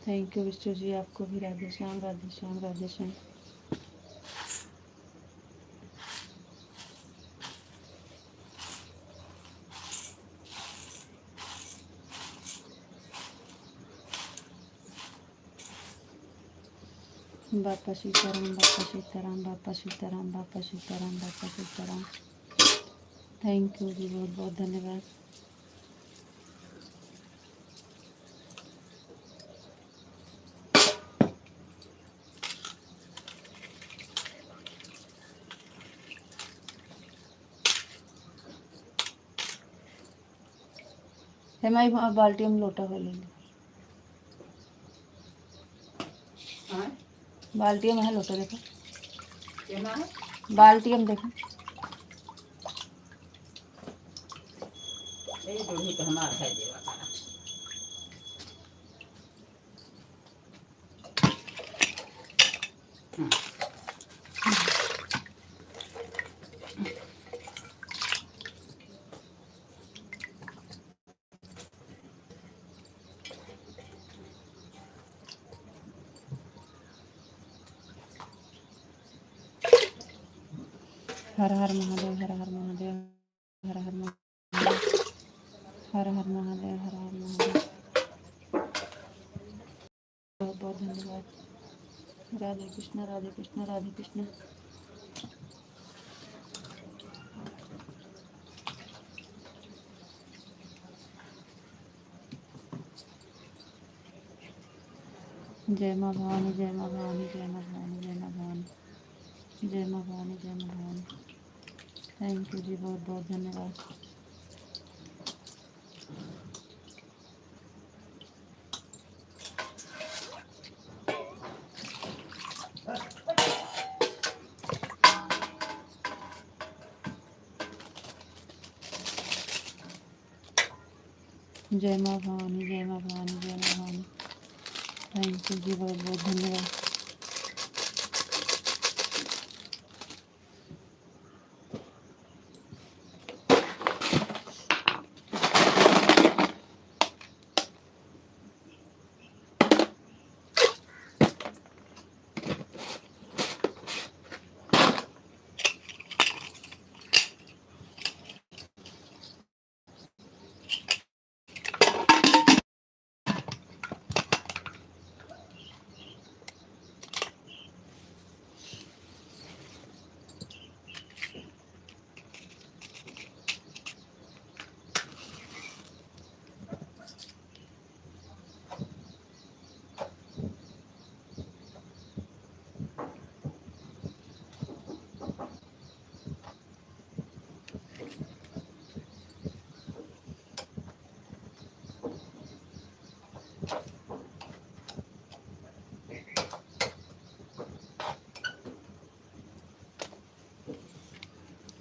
थैंक यू विष्णु जी, आपको भी राधे श्याम राधे श्याम राधे श्याम। बापा सीताराम बापा सीताराम बापा सीताराम बापा सीताराम बापा सीताराम। थैंक यू जी, बहुत बहुत धन्यवाद। हमारी बाल्टी में लोटा हो लेंगे। बाल्टी में है लोटा, देखो बाल्टी में देखो। हर हर महादेव हर हर महादेव हर हर महादेव हर हर महादेव हर हर महादेव। बहुत बहुत धन्यवाद। राधे कृष्ण राधे कृष्ण राधे कृष्ण। जय माँ भवानी जय माँ भवानी जय माँ भवानी जय माँ भवानी जय माँ भवानी जय माँ भवानी। थैंक यू जी, बहुत बहुत धन्यवाद। जय माँ भवानी जय माँ भवानी जय माँ भवानी। थैंक यू जी, बहुत बहुत धन्यवाद।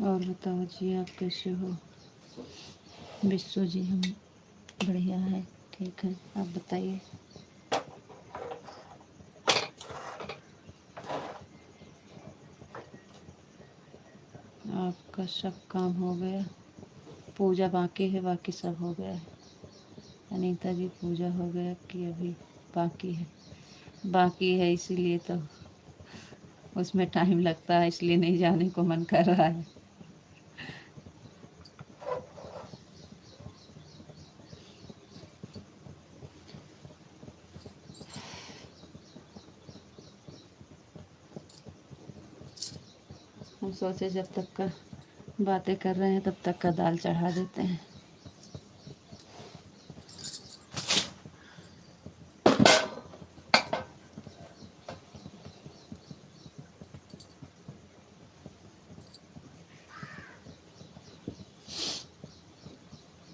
और बताओ जी, आप कैसे हो? विश्व जी, हम बढ़िया है, ठीक है, आप बताइए। आपका सब काम हो गया? पूजा बाकी है? बाकी सब हो गया है? अनीता जी, पूजा हो गया कि अभी बाकी है? बाकी है, इसीलिए तो उसमें टाइम लगता है, इसलिए नहीं जाने को मन कर रहा है। हम सोचे जब तक का बातें कर रहे हैं तब तक का दाल चढ़ा देते हैं।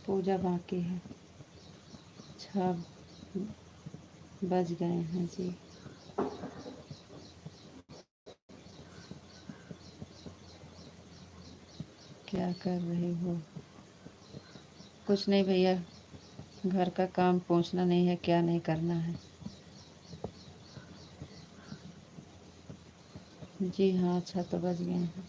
पूजा बाकी है, 6 बज गए हैं जी। क्या कर रहे हो? कुछ नहीं भैया, घर का काम पूछना नहीं है, क्या नहीं करना है। जी हाँ, 6 तो बज गए हैं।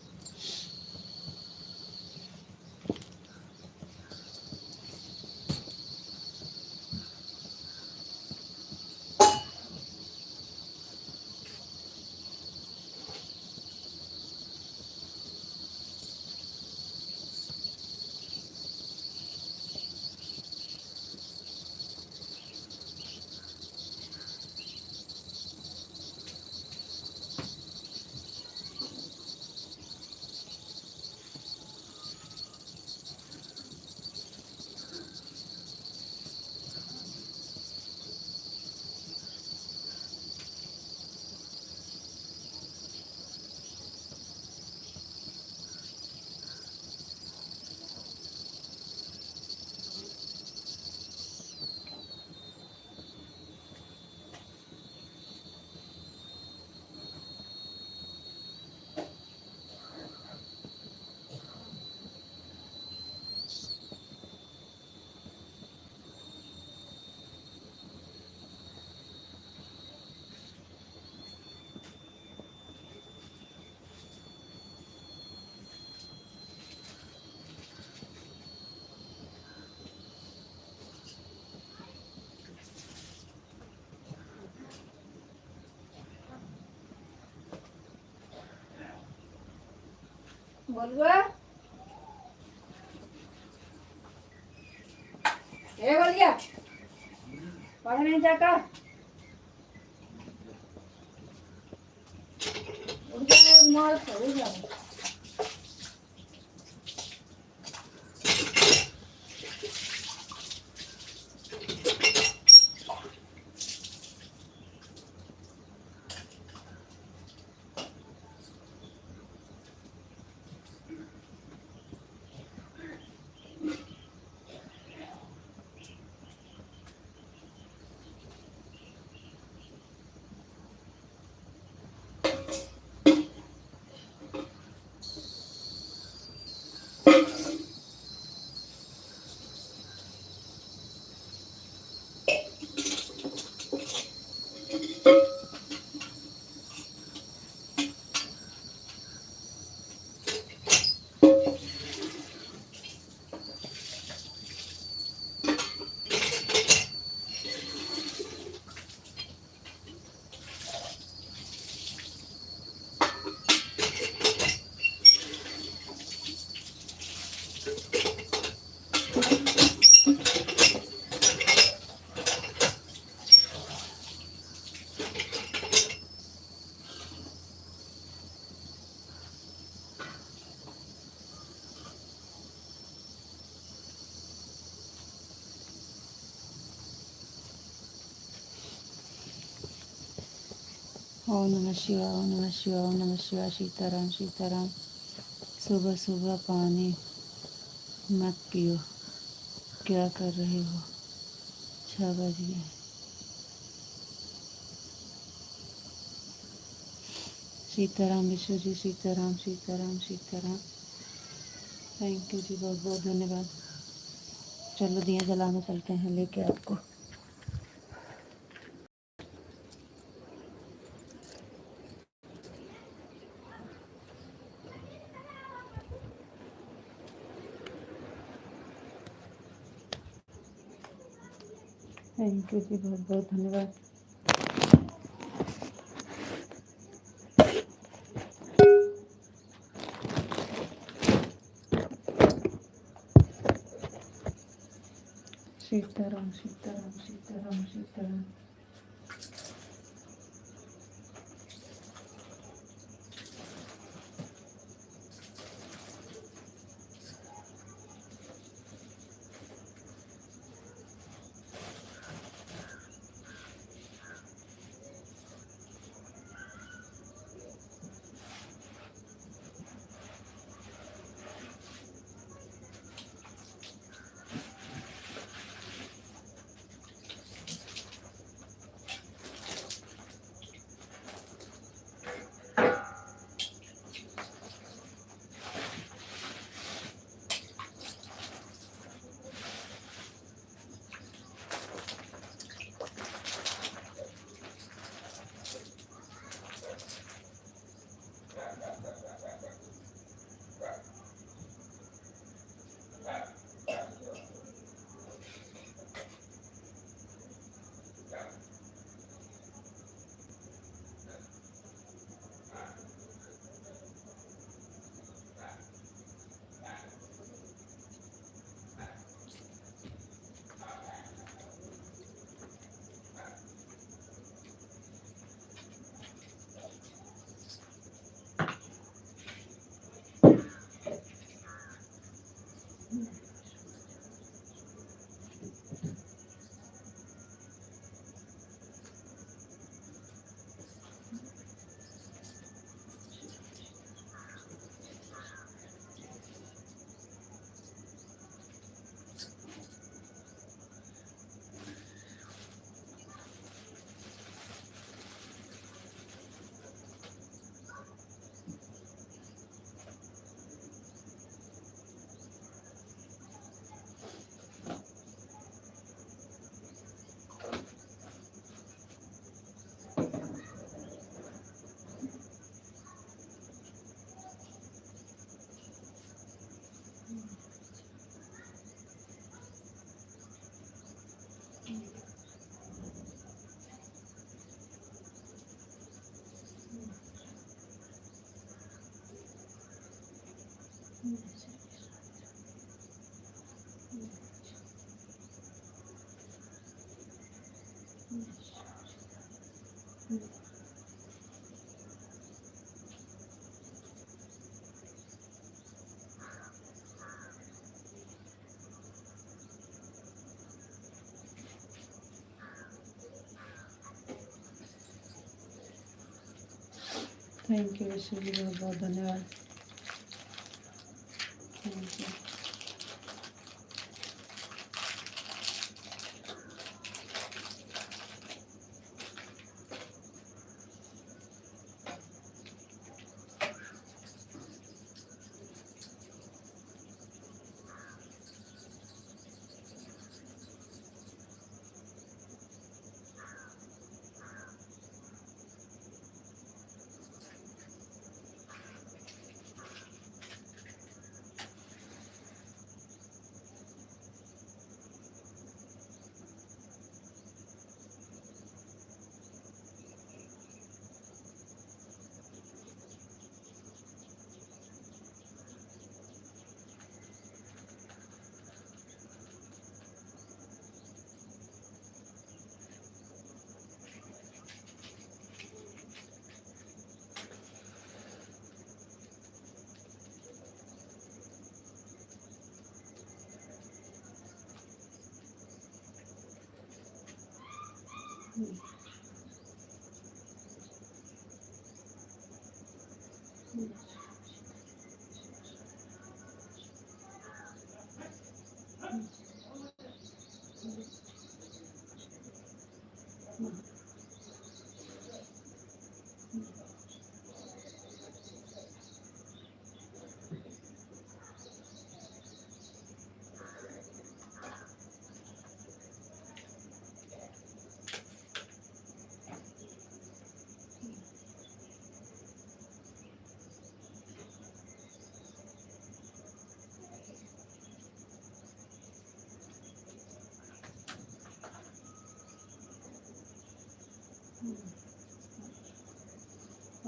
बोल गो ए बोलिया पढ़ नहीं जाता उठ जा मार उठ जा ओम नमः शिवाय ओम नमः शिवाय ओम नमः शिवाय सीताराम सीताराम सुबह सुबह पानी मत पियो क्या कर रहे हो 6 बज गए सीताराम विश्व जी सीताराम सीताराम सीताराम थैंक यू जी बहुत बहुत धन्यवाद चलो दिया जलाने चलते हैं लेके आपको थैंक यू जी बहुत बहुत धन्यवाद सीताराम सीताराम सीताराम सीताराम थैंक यू विशु जी, बहुत बहुत धन्यवाद। Thank you.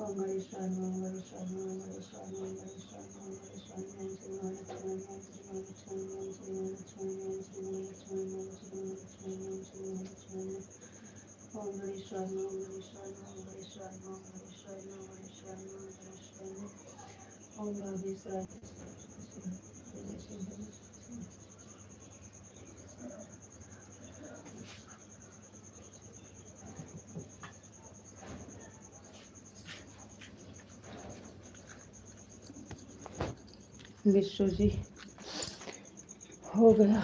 ओम हरीश्वर ओम हरीश्वर ओम हरीश्वर ओम हरीश्वर ओम हरीश्वर ओम श्री महालक्ष्मी ओम श्री महालक्ष्मी ओम श्री महालक्ष्मी ओम श्री महालक्ष्मी ओम श्री महालक्ष्मी ओम श्री महालक्ष्मी ओम हरीश्वर ओम हरीश्वर ओम हरीश्वर ओम हरीश्वर ओम हरीश्वर ओम हरीश्वर ओम राधेश्वर। विश्व जी हो गया।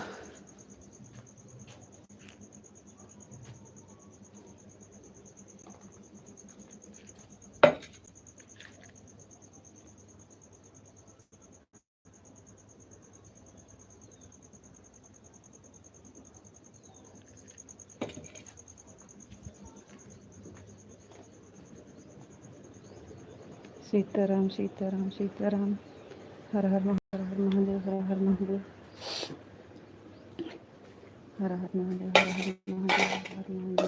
सीताराम सीताराम सीताराम। हर हर महादेव हर हर महादेव हर हर महादेव हर हर महादेव हर हर महादेव।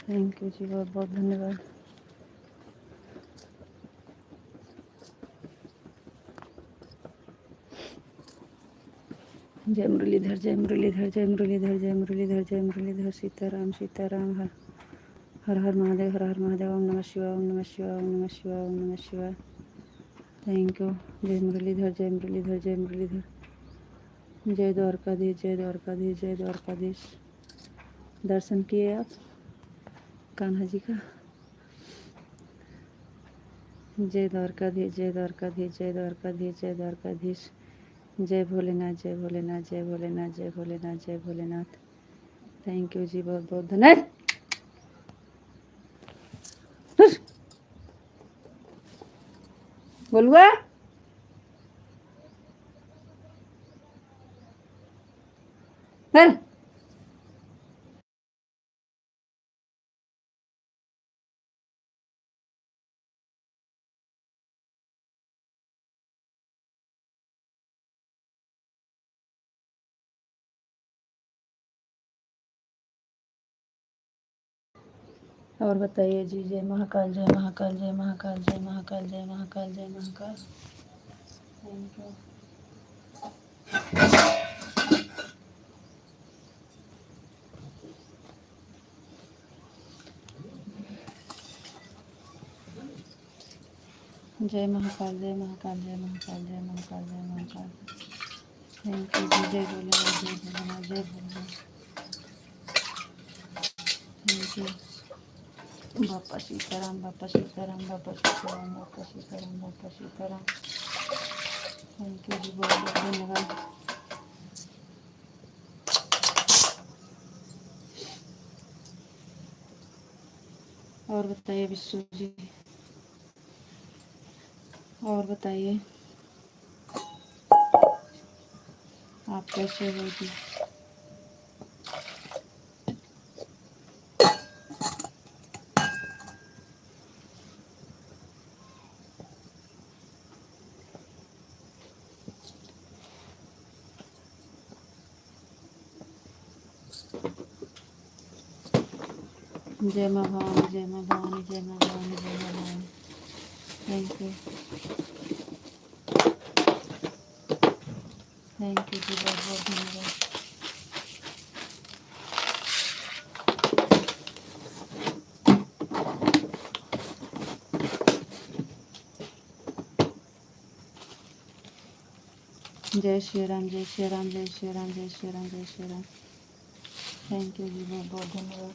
थैंक यू जी, बहुत बहुत धन्यवाद। जय मुरलीधर जय मुरलीधर जय मुरलीधर जय मुरलीधर जय मुरलीधर। सीताराम सीताराम। हर हर हर महादेव हर हर महादेव। ओम नमः शिवाय ओम नमः शिवाय ओम नमः शिवाय ओम नमः शिवाय। Thank you. जय मुरलीधर जय मुरलीधर जय मुरलीधर। जय द्वारकाधीश जय द्वारकाधीश जय द्वारकाधीश। दर्शन किए आप कान्हा जी का? जय द्वारकाधीश जय द्वारकाधीश जय द्वारकाधीश जय द्वारकाधीश। जय भोलेनाथ जय भोलेनाथ जय भोलेनाथ जय भोलेनाथ जय भोलेनाथ। थैंक यू जी, बहुत बहुत धन्यवाद। बोलुआ और बताइए जी। जय महाकाल जय महाकाल जय महाकाल जय महाकाल जय महाकाल जय महाकाल। Thank you. जय महाकाल, जय महाकाल, जय महाकाल, जय महाकाल, जय महाकाल। थैंक यू जी। जय भोलेनाथ, जय भोलेनाथ, जय भोलेनाथ। Thank you. बापा सीताराम, बापा सीताराम, बापा सीताराम, बापा सीताराम, बापा सीताराम। थैंक यू जी, बहुत बहुत धन्यवाद। और बताइए विश्व जी, और बताइए आप कैसे हो जी। जय माँ भवानी, जय माँ भवानी, जय माँ भवानी, जय माँ Bhavani. Thank you, thank you जी, बहुत बहुत धन्यवाद। जय श्री राम, जय श्री राम, जय श्री राम, जय श्री राम, जय श्री राम। थैंक यू जी, बहुत बहुत धन्यवाद।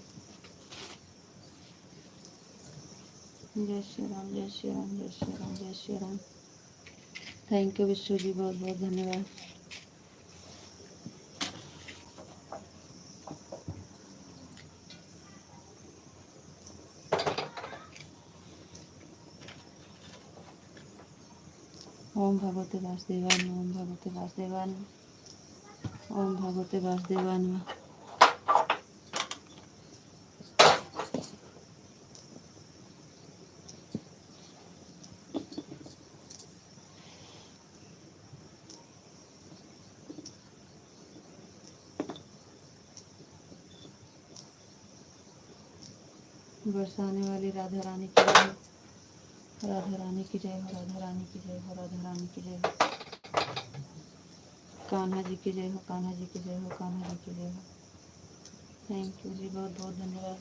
जय श्री राम, जय श्री राम, जय श्री राम, जय श्री राम। थैंक यू विश्व जी, बहुत बहुत धन्यवाद। ओम भगवते वासुदेवाय नमः, ओम भगवते वासुदेवाय नमः, ओम भगवते वासुदेवाय नमः। बरसाने वाली राधा रानी की जय हो, राधा रानी की जय हो, राधा रानी की जय हो, राधा रानी की जय हो। कान्हा जी की जय हो, कान्हा जी की जय हो, कान्हा जी की जय हो। थैंक यू जी, बहुत बहुत धन्यवाद।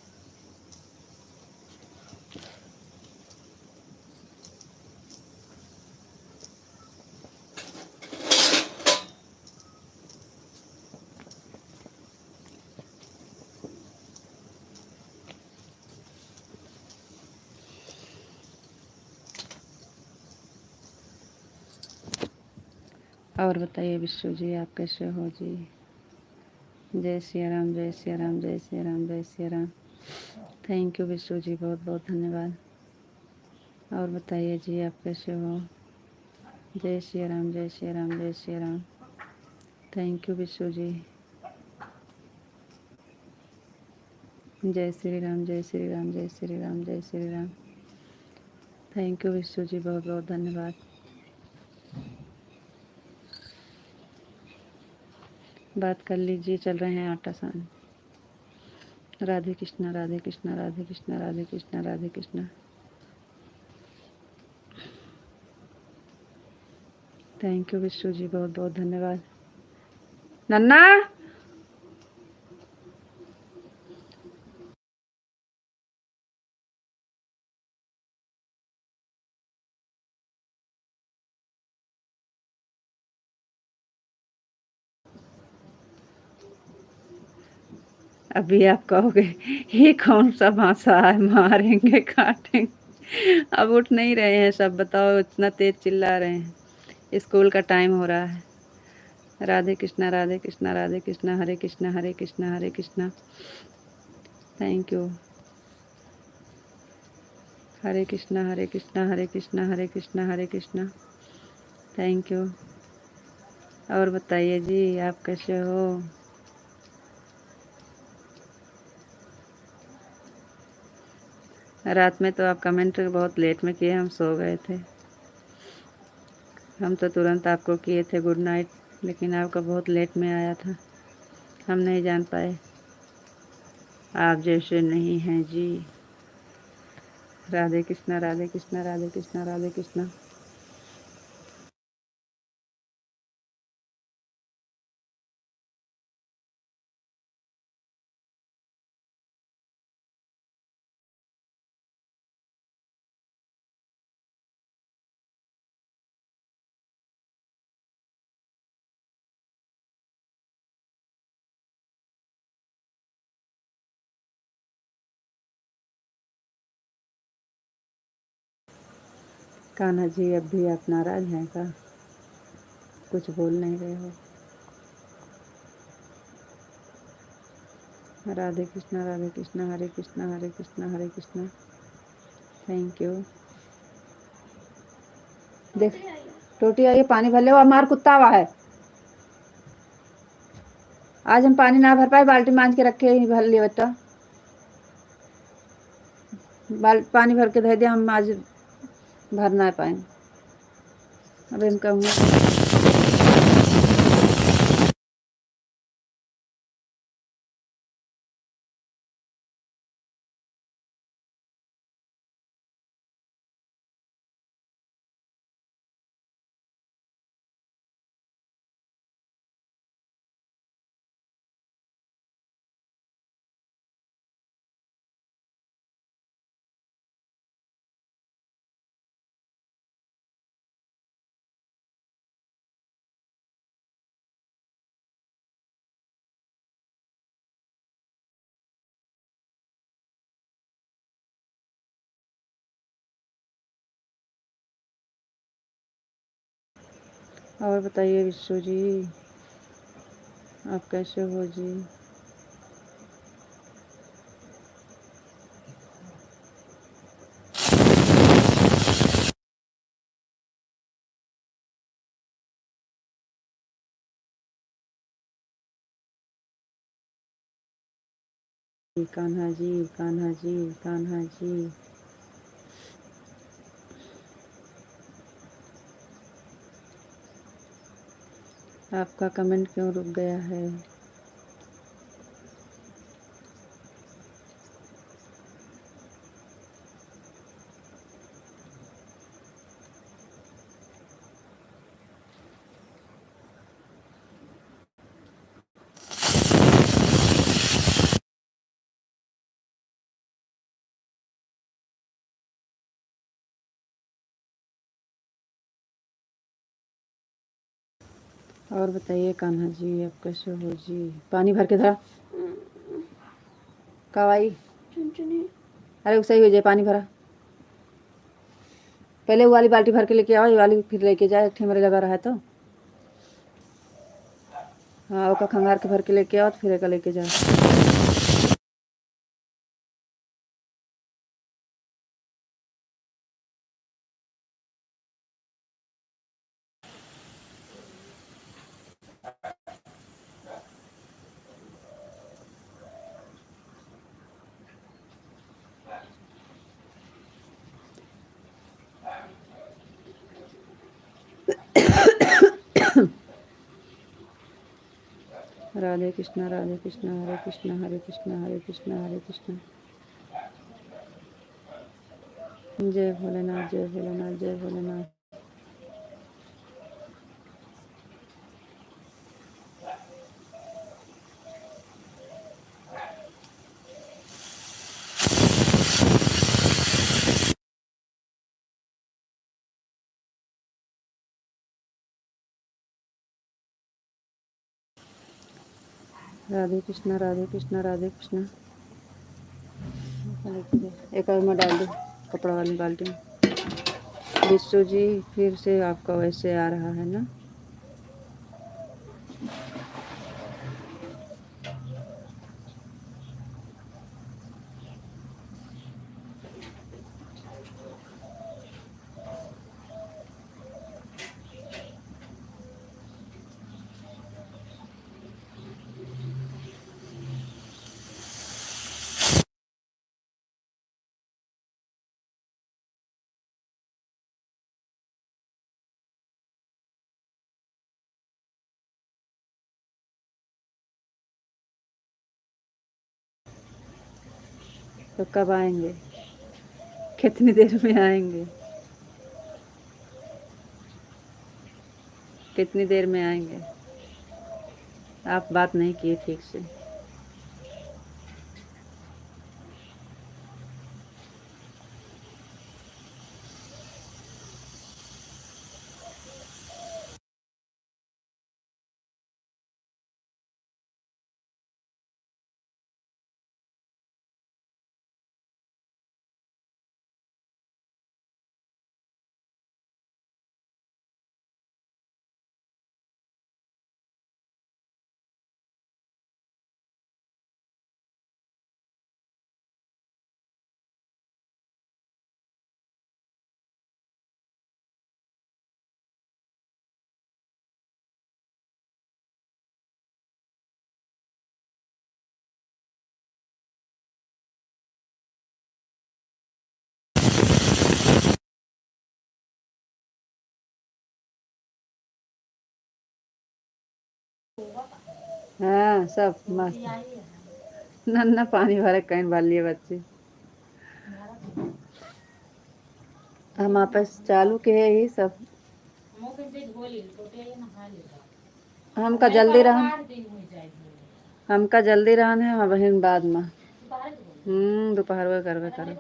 और बताइए विश्व जी, आप कैसे हो जी। जय श्री राम, जय श्री राम, जय श्री राम, जय श्री राम। थैंक यू विश्व जी, बहुत बहुत धन्यवाद। और बताइए जी, आप कैसे हो। जय श्री राम, जय श्री राम, जय श्री राम। थैंक यू विश्व जी। जय श्री राम, जय श्री राम, जय श्री राम, जय श्री राम। थैंक यू विश्व जी, बहुत बहुत धन्यवाद। बात कर लीजिए, चल रहे हैं आटा सान। राधे कृष्णा, राधे कृष्णा, राधे कृष्णा, राधे कृष्णा, राधे कृष्णा। थैंक यू विश्व जी, बहुत बहुत धन्यवाद। नन्ना, अभी आप कहोगे ये कौन सा भाषा है, मारेंगे काटेंगे। अब उठ नहीं रहे हैं सब, बताओ इतना तेज चिल्ला रहे हैं। स्कूल का टाइम हो रहा है। Radhe Krishna, Radhe Krishna, Radhe Krishna, Hare Krishna, Hare Krishna, Hare Krishna. Thank you. Hare Krishna, Hare Krishna, Hare Krishna, Hare Krishna, Hare Krishna. Thank you. और बताइए जी, आप कैसे हो। रात में तो आप कमेंट बहुत लेट में किए, हम सो गए थे। हम तो तुरंत आपको किए थे गुड नाइट, लेकिन आपका बहुत लेट में आया था, हम नहीं जान पाए। आप जैसे नहीं हैं जी। राधे कृष्णा, राधे कृष्णा, राधे कृष्णा, राधे कृष्णा। कान्हा जी अब भी आप नाराज हैं का? कुछ बोल नहीं रहे हो। राधे कृष्णा हरे कृष्णा हरे कृष्णा हरे कृष्णा। Thank you. देख टोटी आई है, पानी भर ले। वो हमार कुत्ता हुआ है। आज हम पानी ना भर पाए, बाल्टी मांझ के रखे ही भर लिए बेटा। पानी भर के दे दिया, हम आज भर ना पाए। अब हम कहूँगा और बताइए विश्व जी, आप कैसे हो जी? कान्हा जी कान्हा जी कान्हा जी। आपका कमेंट क्यों रुक गया है? और बताइए कान्हा जी, आप कैसे हो जी? पानी भर के धरा कवाई। अरे सही हो जाए, पानी भरा। पहले वो वाली बाल्टी भर के लेके आओ, ये वाली फिर लेके जाए। ठेमरे लगा रहा है तो हाँ, ओका खंगार के भर के लेके आओ, तो फिर एक लेके जाओ। राधे कृष्णा हरे कृष्णा हरे कृष्णा हरे कृष्णा हरे कृष्णा हरे कृष्णा। जय भोलेनाथ जय भोलेनाथ जय भोलेनाथ। राधे कृष्णा राधे कृष्णा राधे कृष्णा। एक और में डाल दो कपड़ा वाली बाल्टी में। विश्व जी फिर से आपका वैसे आ रहा है ना? तो कब आएंगे? कितनी देर में आएंगे? कितनी देर में आएंगे? आप बात नहीं किए ठीक से। हाँ सब मस्त। नन्ना पानी भरे कहीं भर लिए बच्चे। हम आपस चालू के है ही सब। हमका जल्दी रहन, हमका जल्दी रहन है बहन बाद में। दोपहर में करवे करो।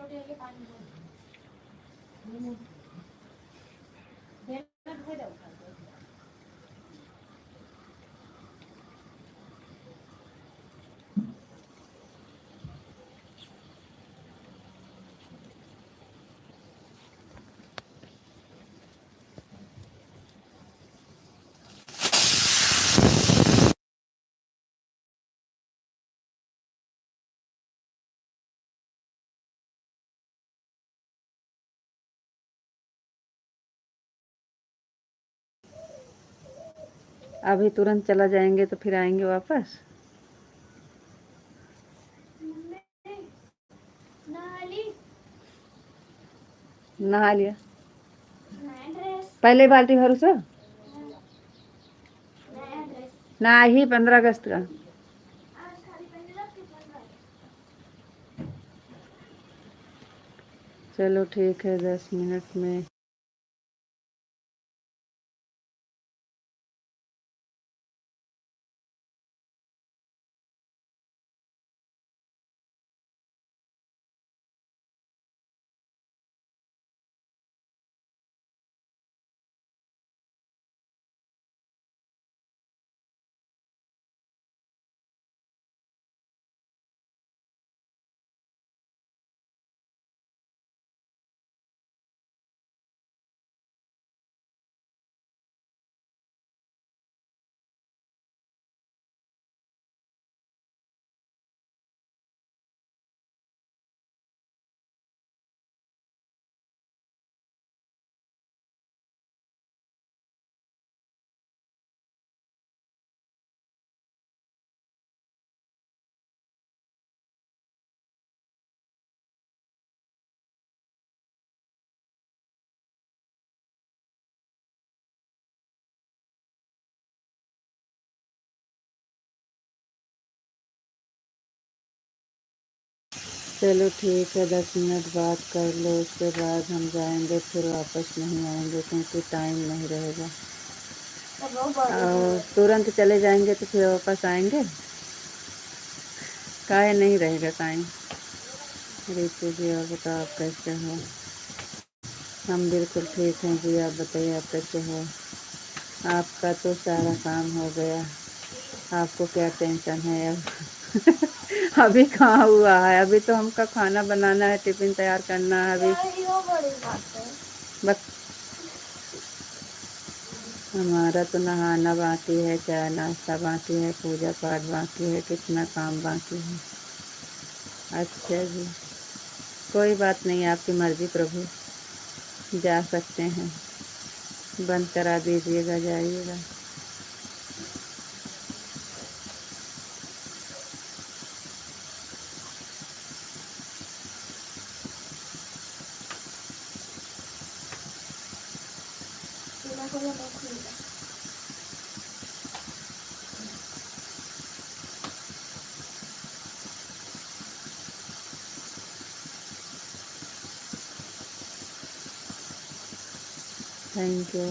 अभी तुरंत चला जाएंगे तो फिर आएंगे वापस। नहा लिया पहले बाल्टी भर उसे ना ही 15 अगस्त का। चलो ठीक है 10 मिनट में। चलो ठीक है 10 मिनट बात कर लो, उसके बाद हम जाएंगे, फिर वापस नहीं आएंगे क्योंकि टाइम नहीं रहेगा। और तुरंत चले जाएंगे तो फिर वापस आएंगे, काहे नहीं रहेगा टाइम। रीतू जी और बताओ आप कैसे हो। हम बिल्कुल ठीक हैं जी, आप बताइए आप कैसे हो। आपका तो सारा काम हो गया, आपको क्या टेंशन है अब। अभी कहाँ हुआ है, अभी तो हमका खाना बनाना है, टिफिन तैयार करना है अभी। बस हमारा तो नहाना बाकी है, चाय नाश्ता बाकी है, पूजा पाठ बाकी है, कितना काम बाकी है। अच्छा जी, कोई बात नहीं, आपकी मर्जी प्रभु, जा सकते हैं। बंद करा दीजिएगा, जाइएगा। Thank you.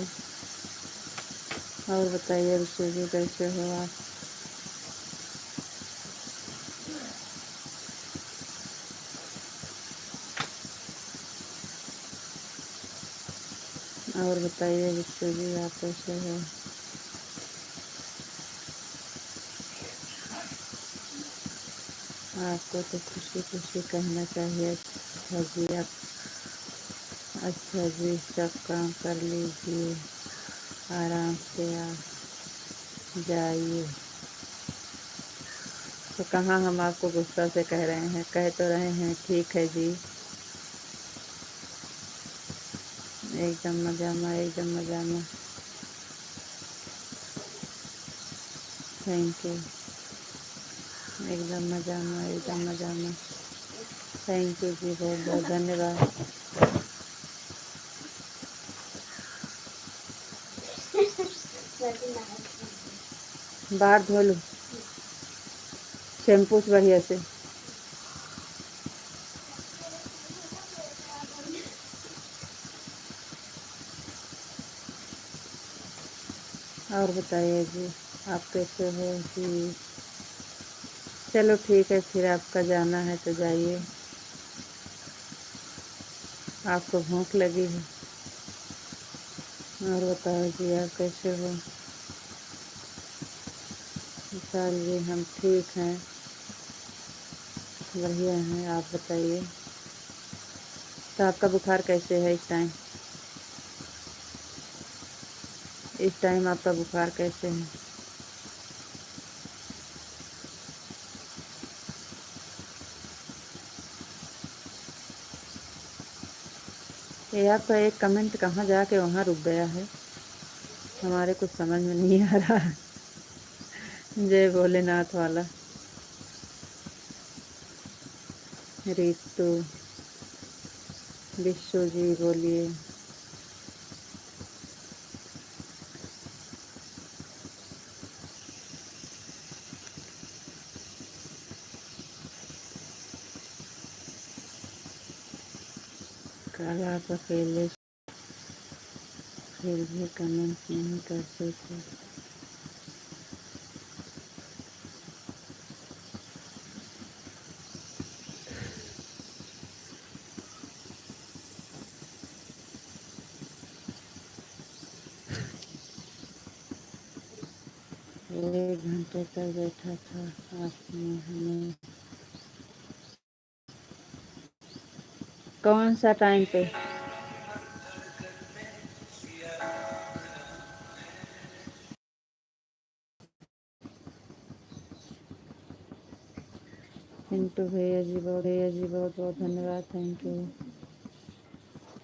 और बताइए ऋषि जी कैसे हो आप। और बताइए ऋषि जी आप कैसे हो। आपको तो खुशी खुशी कहना चाहिए। अच्छा जी आप, अच्छा जी सब काम कर लीजिए, आराम से आप जाइए। तो कहाँ हम आपको गुस्सा से कह रहे हैं, कह तो रहे हैं ठीक है जी। एकदम मजा में, एकदम मजा में। Thank you. एकदम मजा में, एकदम मजा में। थैंक यू जी, बहुत बहुत धन्यवाद। बाहर धो लो शैम्पू से बढ़िया से। और बताइए जी आप कैसे हो जी। चलो ठीक है, फिर आपका जाना है तो जाइए, आपको भूख लगी है। और बताओ जी आप कैसे हो। विशाल जी हम ठीक हैं, बढ़िया हैं, आप बताइए। तो आपका बुखार कैसे है इस टाइम? इस टाइम आपका बुखार कैसे है? ये आपका एक कमेंट कहाँ जाके वहाँ रुक गया है, हमारे कुछ समझ में नहीं आ रहा है। जय भोलेनाथ वाला। रितु विश्व जी बोलिए। कल आप अकेले फिर भी कमेंट नहीं करते थे। एक घंटे तक बैठा था, आपने हमें कौन सा टाइम पे? पिंटू भैया जी बहुत बहुत धन्यवाद, थैंक यू।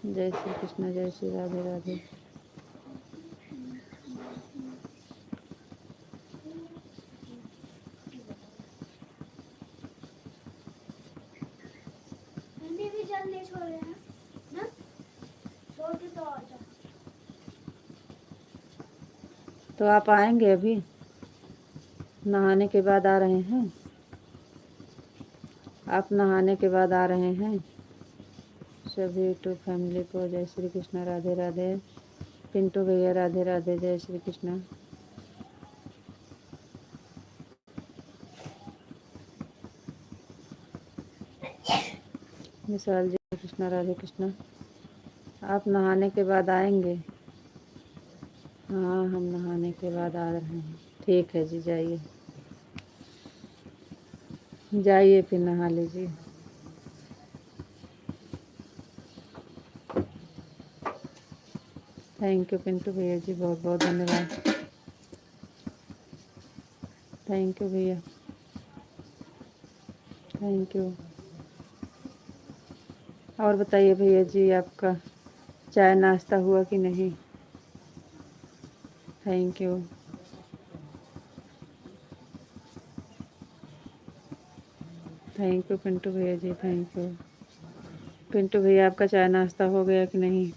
जय श्री कृष्ण, जय श्री राधे राधे। तो आप आएंगे अभी? नहाने के बाद आ रहे हैं? आप नहाने के बाद आ रहे हैं? सभी यूट्यूब फैमिली को जय श्री कृष्ण, राधे राधे। पिंटू भैया राधे राधे, जय श्री कृष्ण। विशाल जी कृष्ण राधे कृष्ण। आप नहाने के बाद आएंगे? हाँ हम नहाने के बाद आ रहे हैं। ठीक है जी, जाइए जाइए फिर नहा लीजिए। थैंक यू पिंटू भैया जी, बहुत बहुत धन्यवाद। थैंक यू भैया, थैंक यू। और बताइए भैया जी आपका चाय नाश्ता हुआ कि नहीं? Thank you. Thank you Pintu भैया जी, थैंक यू। पिंटू भैया आपका चाय नाश्ता हो गया कि नहीं?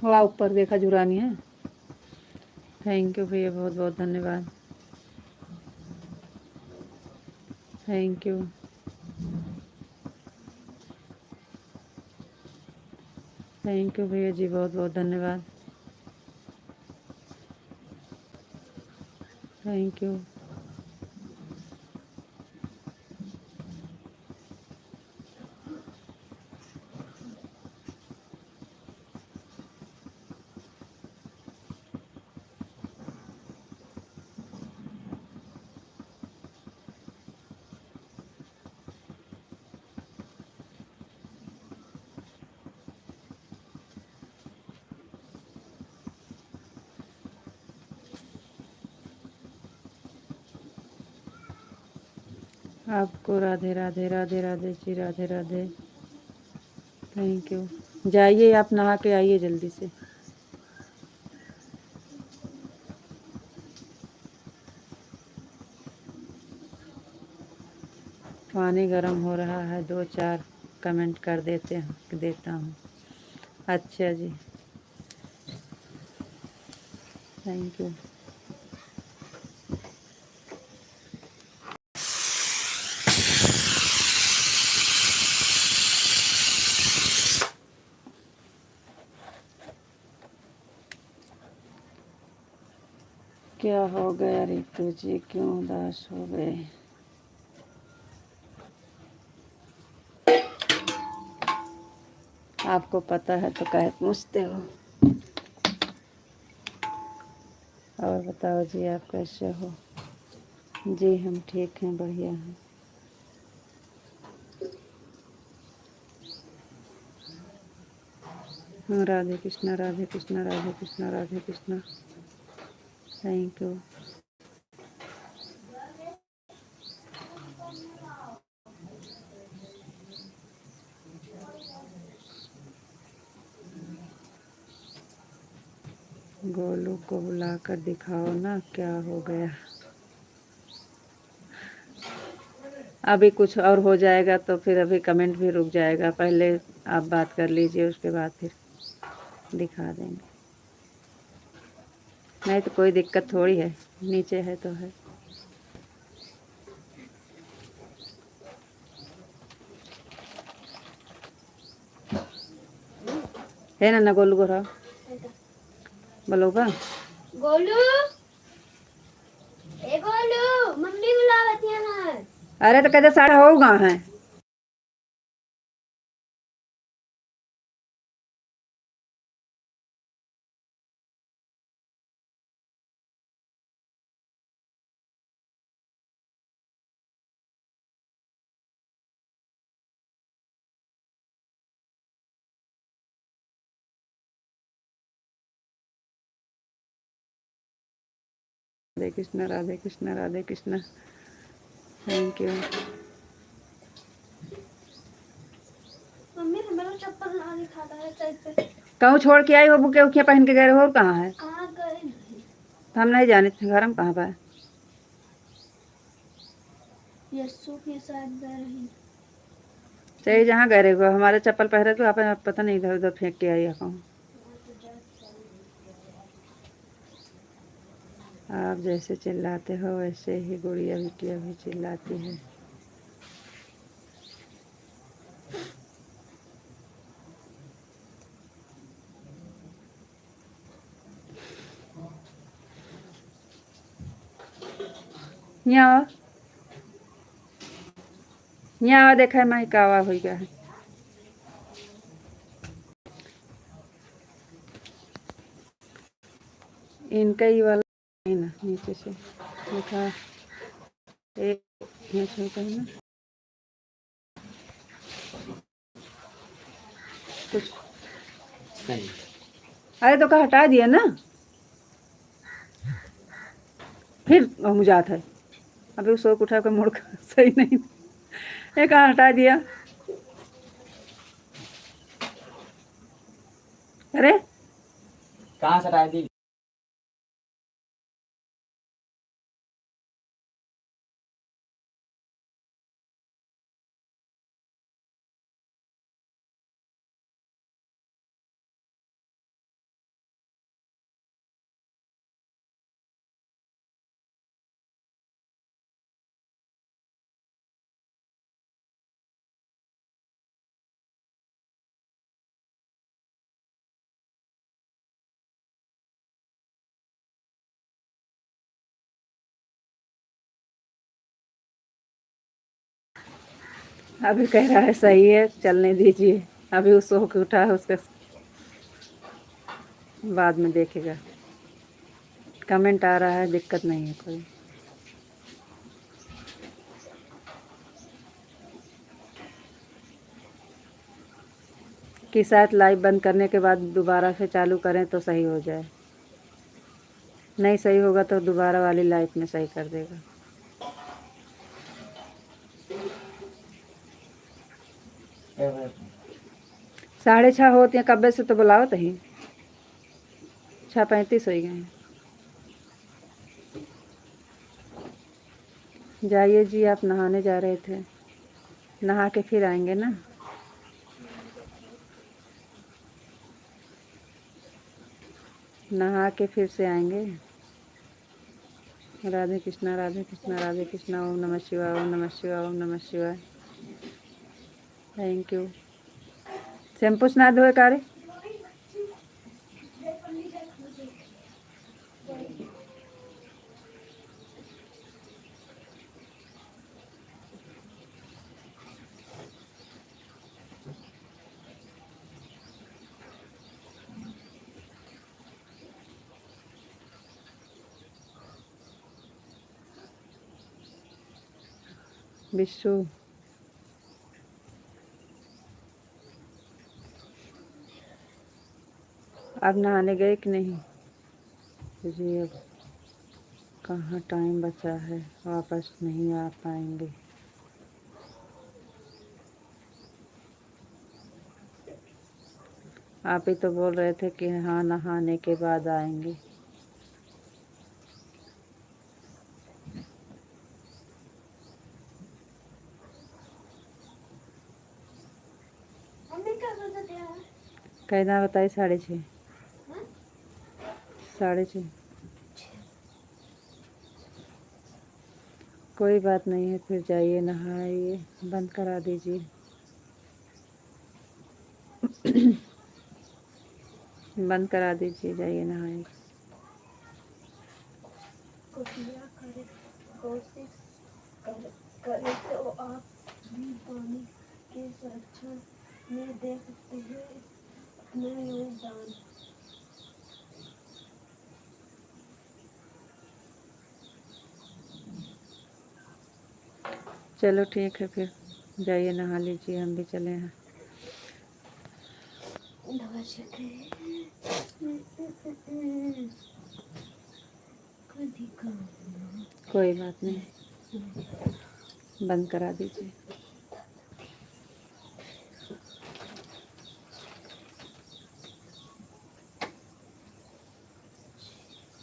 वहाँ ऊपर देखा जुरानी है। थैंक यू भैया, बहुत बहुत धन्यवाद। Thank you. थैंक यू भैया जी, बहुत बहुत धन्यवाद। Thank you. आपको राधे राधे, राधे राधे जी, राधे राधे। Thank you. जाइए आप नहा के आइए जल्दी से। पानी गर्म हो रहा है, 2-4 कमेंट कर देता हूँ। अच्छा जी, थैंक यू। क्या हो गया रितु जी, क्यों उदास हो गए? आपको पता है तो काहे पूछते हो? और बताओ जी, आप कैसे हो? जी हम ठीक हैं, बढ़िया हैं। हाँ, राधे कृष्णा, राधे कृष्णा, राधे कृष्णा, राधे कृष्णा, थैंक यू। गोलू को बुलाकर दिखाओ ना, क्या हो गया? अभी कुछ और हो जाएगा तो फिर अभी कमेंट भी रुक जाएगा। पहले आप बात कर लीजिए, उसके बाद फिर दिखा देंगे। नहीं तो कोई दिक्कत थोड़ी है, नीचे है तो है ना गोलू को रहा बोलोगा। गोलू, ए गोलू, मम्मी बुलावत है ना। अरे तो कहते साढ़े होगा है। Radhe Krishna, Radhe Krishna, Radhe Krishna, thank you. Mummy ने मेरा चप्पल ना दिखाता है साइड पे। कहूँ छोड़ के आई हो, बुके उकिया पहन के गए हो, और कहाँ है? कहाँ गए नहीं, हम नहीं जाने थे, घर में कहाँ पर? यस्सु के साथ गए रही। सही जहाँ गए रहे हो, हमारे चप्पल पहरे तो आप पता नहीं इधर उधर फेंक के आई है कहूँ। आप जैसे चिल्लाते हो वैसे ही गुड़िया बिटिया भी चिल्लाती है। यहाँ यहाँ देखा मैं कावा हो गया है। इनका ही वाला है ना, नीचे से देखा एक छोटा है ना कुछ। अरे तो का हटा दिया ना, फिर मुझात है। अभी उस उठा कर मुड़ कर सही नहीं, एक हटा दिया। अरे कहाँ से हटा दी? अभी कह रहा है सही है, चलने दीजिए। अभी उस सो के उठा है, उसके बाद में देखेगा। कमेंट आ रहा है, दिक्कत नहीं है कोई। कि शायद लाइव बंद करने के बाद दोबारा से चालू करें तो सही हो जाए। नहीं सही होगा तो दोबारा वाली लाइव में सही कर देगा। 6:30 होती हैं, कब्बे से तो बुलाओ तही 6:35 हो गए हैं। जाइए जी, आप नहाने जा रहे थे। नहा के फिर आएंगे ना। नहा के फिर से आएंगे। राधे कृष्णा राधे कृष्णा राधे कृष्णा। ओम नमः शिवाय ओम नमः शिवाय ओम नमः शिवाय। Thank you. शैम्पू ना धोए कारे। विशु अब नहाने गए कि नहीं? जी अब कहाँ टाइम बचा है, वापस नहीं आ पाएंगे। आप ही तो बोल रहे थे कि हाँ नहाने के बाद आएंगे। कहना बताइए 6:30। 6:30। कोई बात नहीं है, फिर जाइए नहाइए, बंद करा दीजिए। बंद करा दीजिए, जाइए नहाइए। करे तो आप भी पानी के संरक्षण में दे सकते हैं अपना योगदान। चलो ठीक है, फिर जाइए नहा लीजिए, हम भी चले हैं। कोई बात नहीं, बंद करा दीजिए।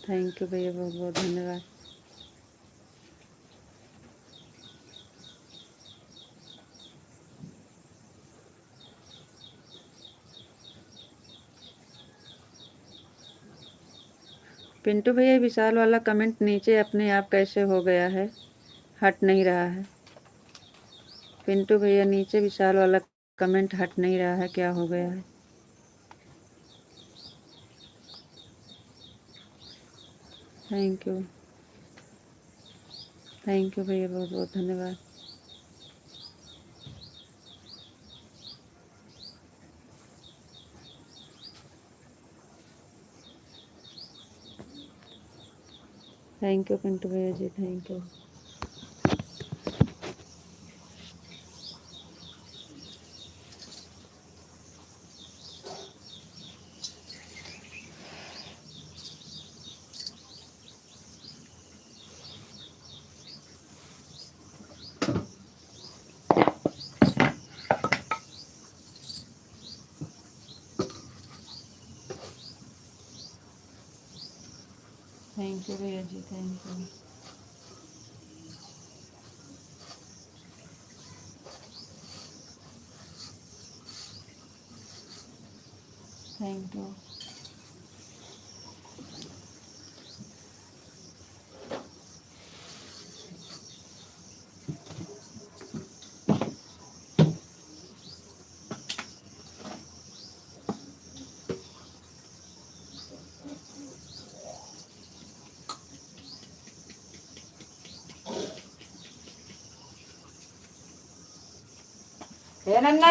थैंक यू भैया, बहुत बहुत धन्यवाद। पिंटू भैया, विशाल वाला कमेंट नीचे अपने आप कैसे हो गया है, हट नहीं रहा है। पिंटू भैया नीचे विशाल वाला कमेंट हट नहीं रहा है, क्या हो गया है? Thank you. थैंक यू भैया, बहुत बहुत धन्यवाद। थैंक यू पिंटू भैया जी, थैंक यू। थैंक यू भैया जी, थैंक यू। Thank you. हे नन्ना,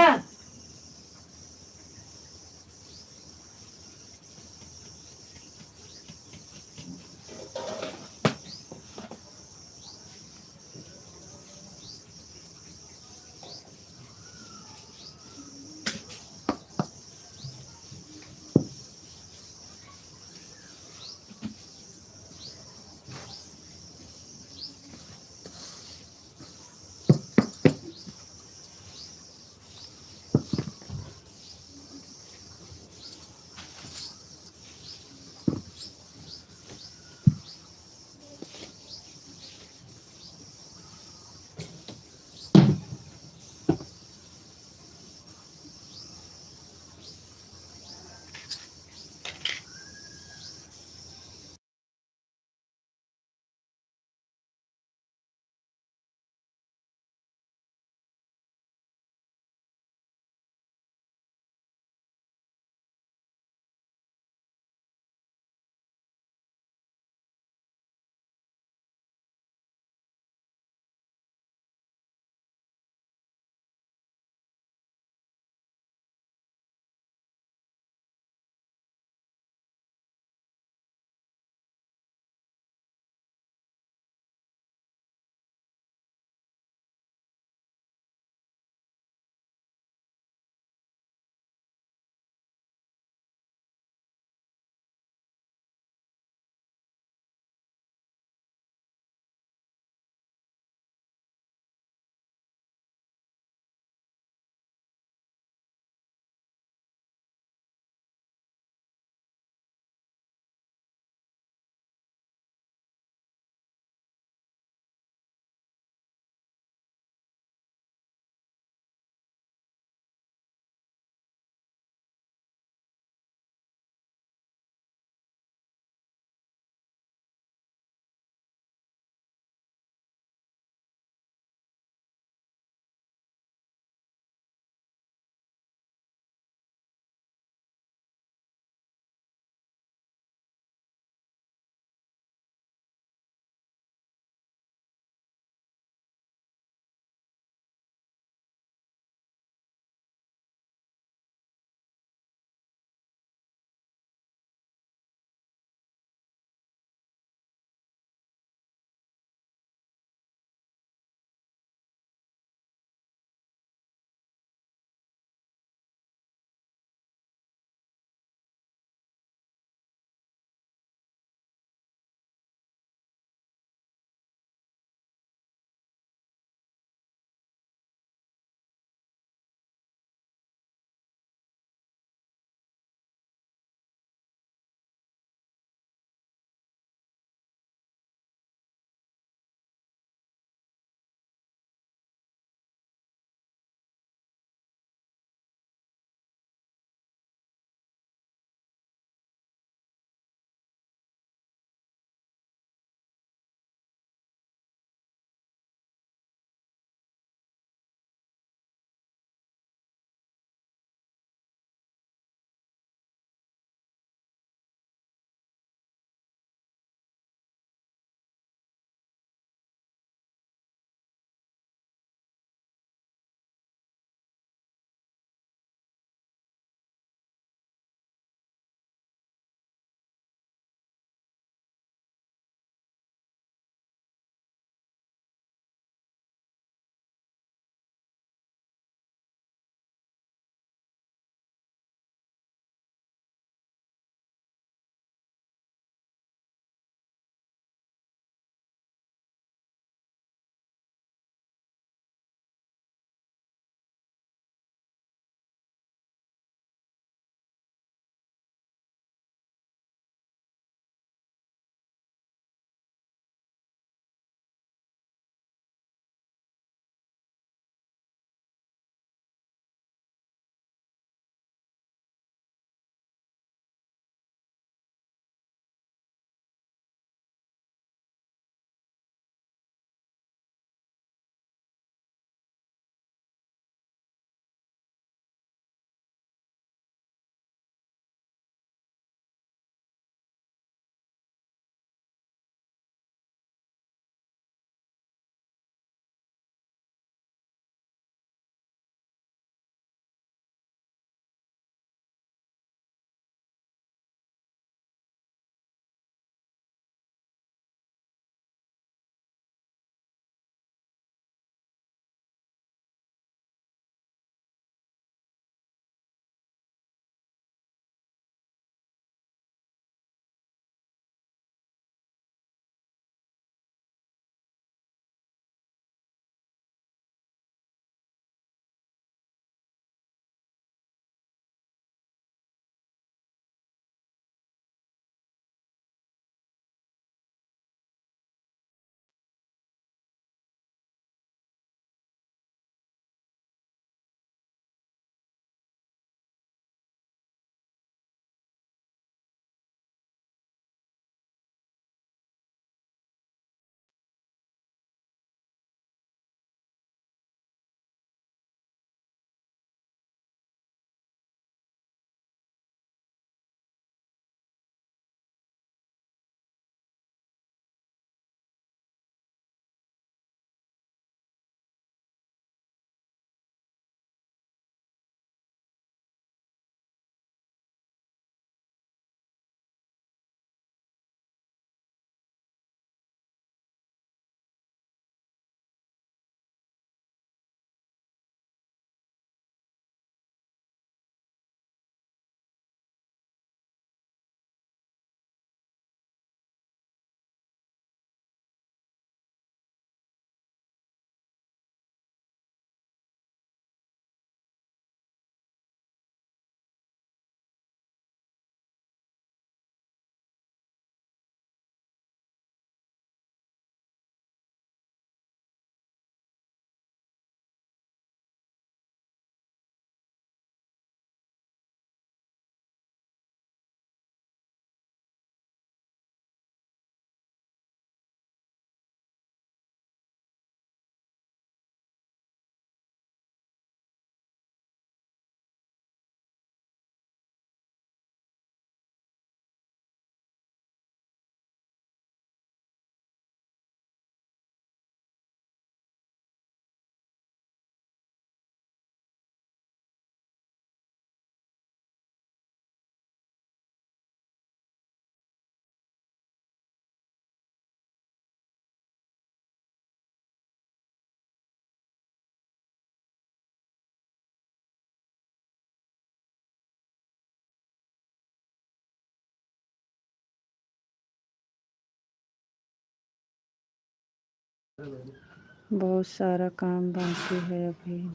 बहुत सारा काम बाकी है, अभी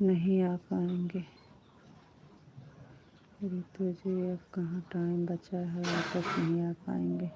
नहीं आ पाएंगे। रितु जी अब कहाँ टाइम बचा है, वापस नहीं आ पाएंगे।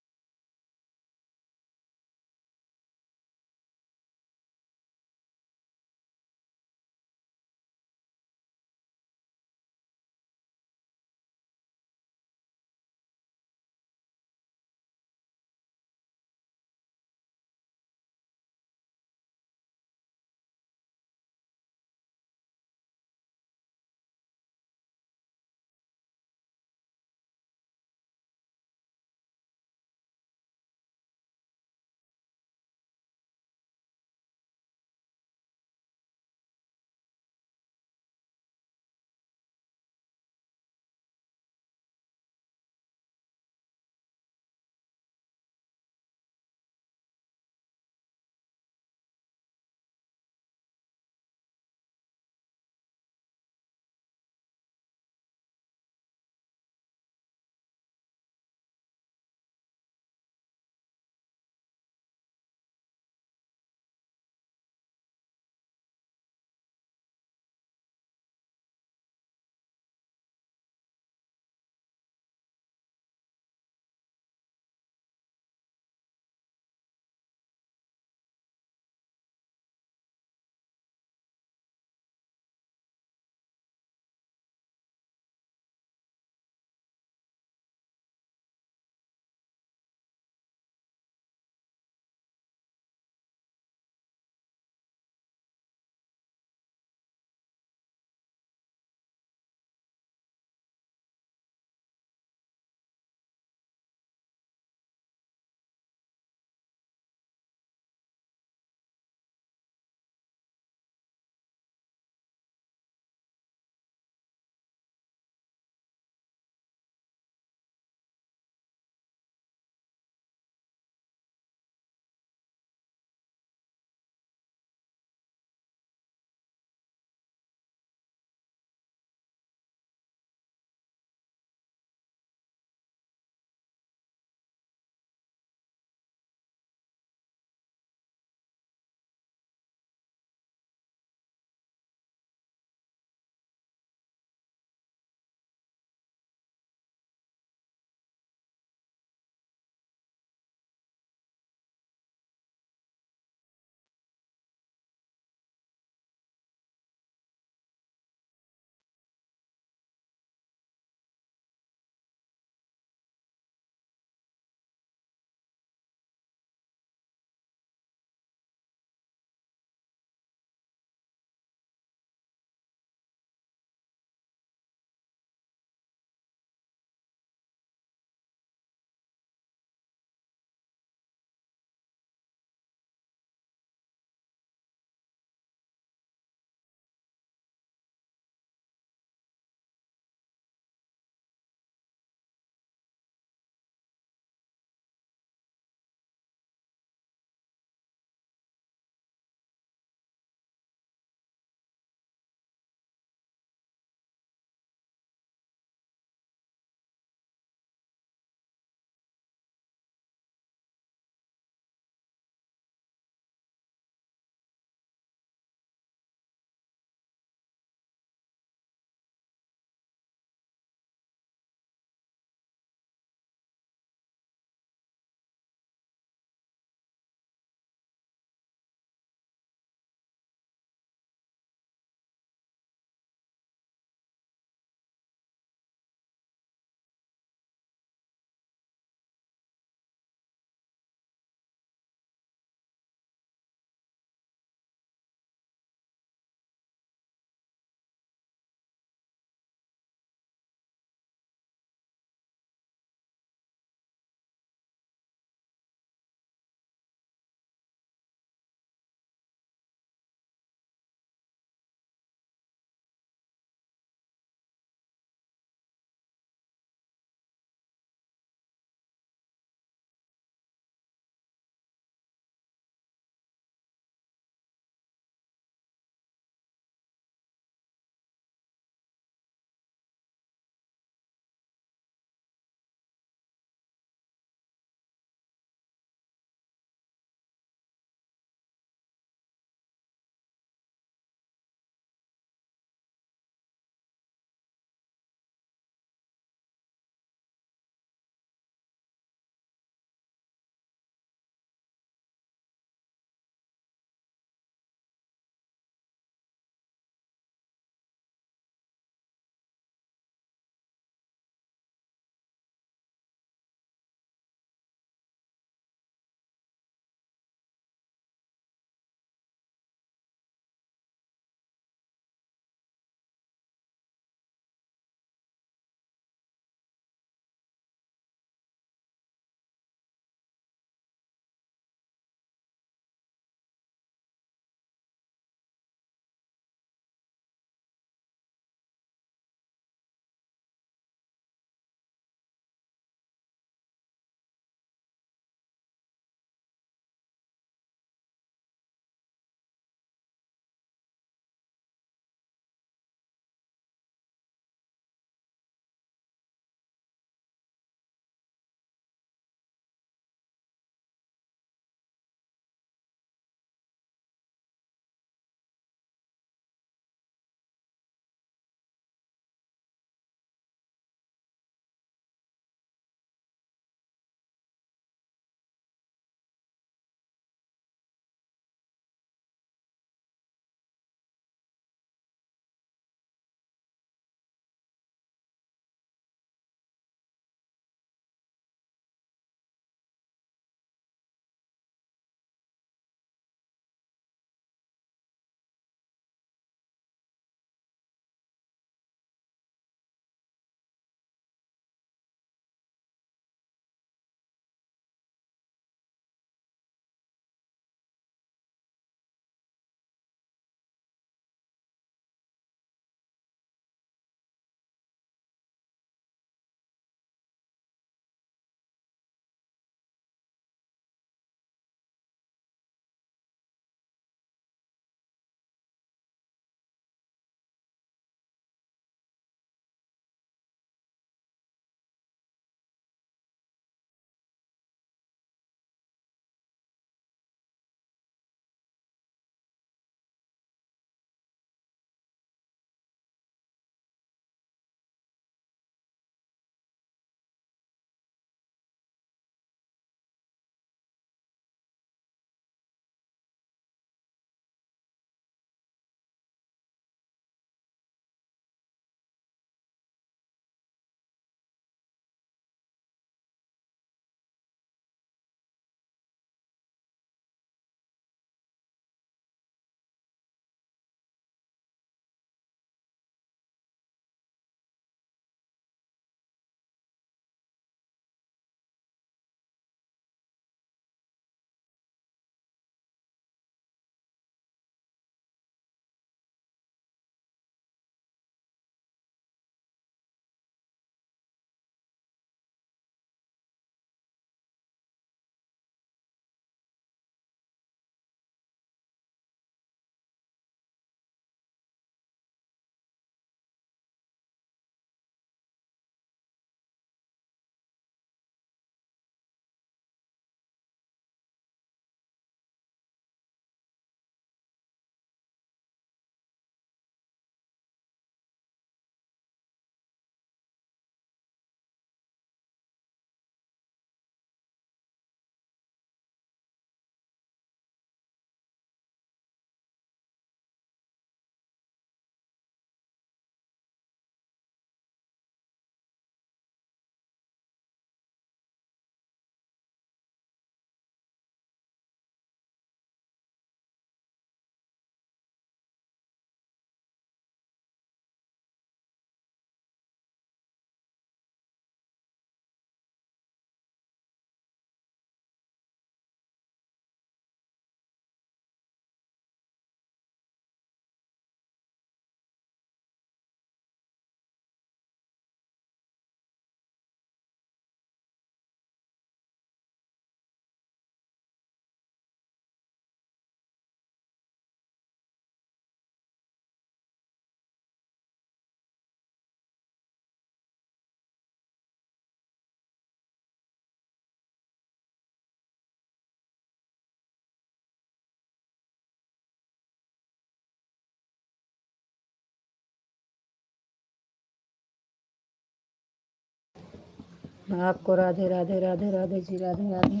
आपको राधे राधे राधे राधे जी, राधे राधे।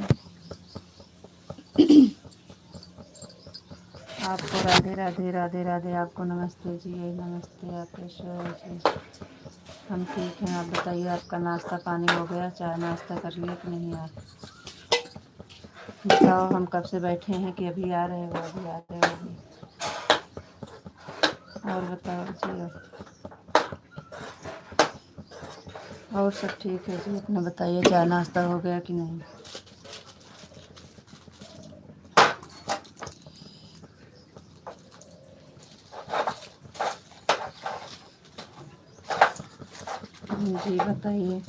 आपको राधे राधे राधे राधे। आपको नमस्ते जी, नमस्ते आपके जी। हम ठीक हैं, आप बताइए आपका नाश्ता पानी हो गया? चाय नाश्ता कर लिया कि नहीं आप? बताओ, हम कब से बैठे हैं कि अभी आ रहे हो, अभी आ रहे हो अभी। और बताओ जी, और सब ठीक है जी, अपना बताइए चाय नाश्ता हो गया कि नहीं? जी बताइए।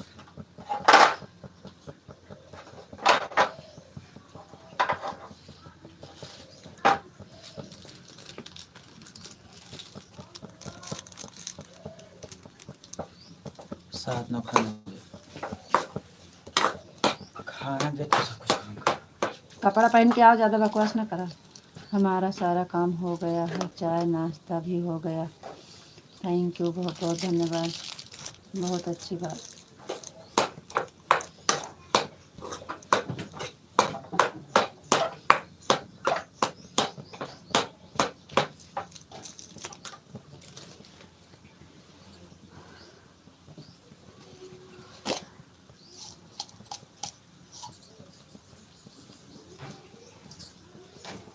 साथ ना खाना दे तो सब कुछ। कपड़ा पहन के आओ, ज़्यादा बकवास ना करा। हमारा सारा काम हो गया है, चाय नाश्ता भी हो गया। थैंक यू, बहुत बहुत धन्यवाद, बहुत अच्छी बात।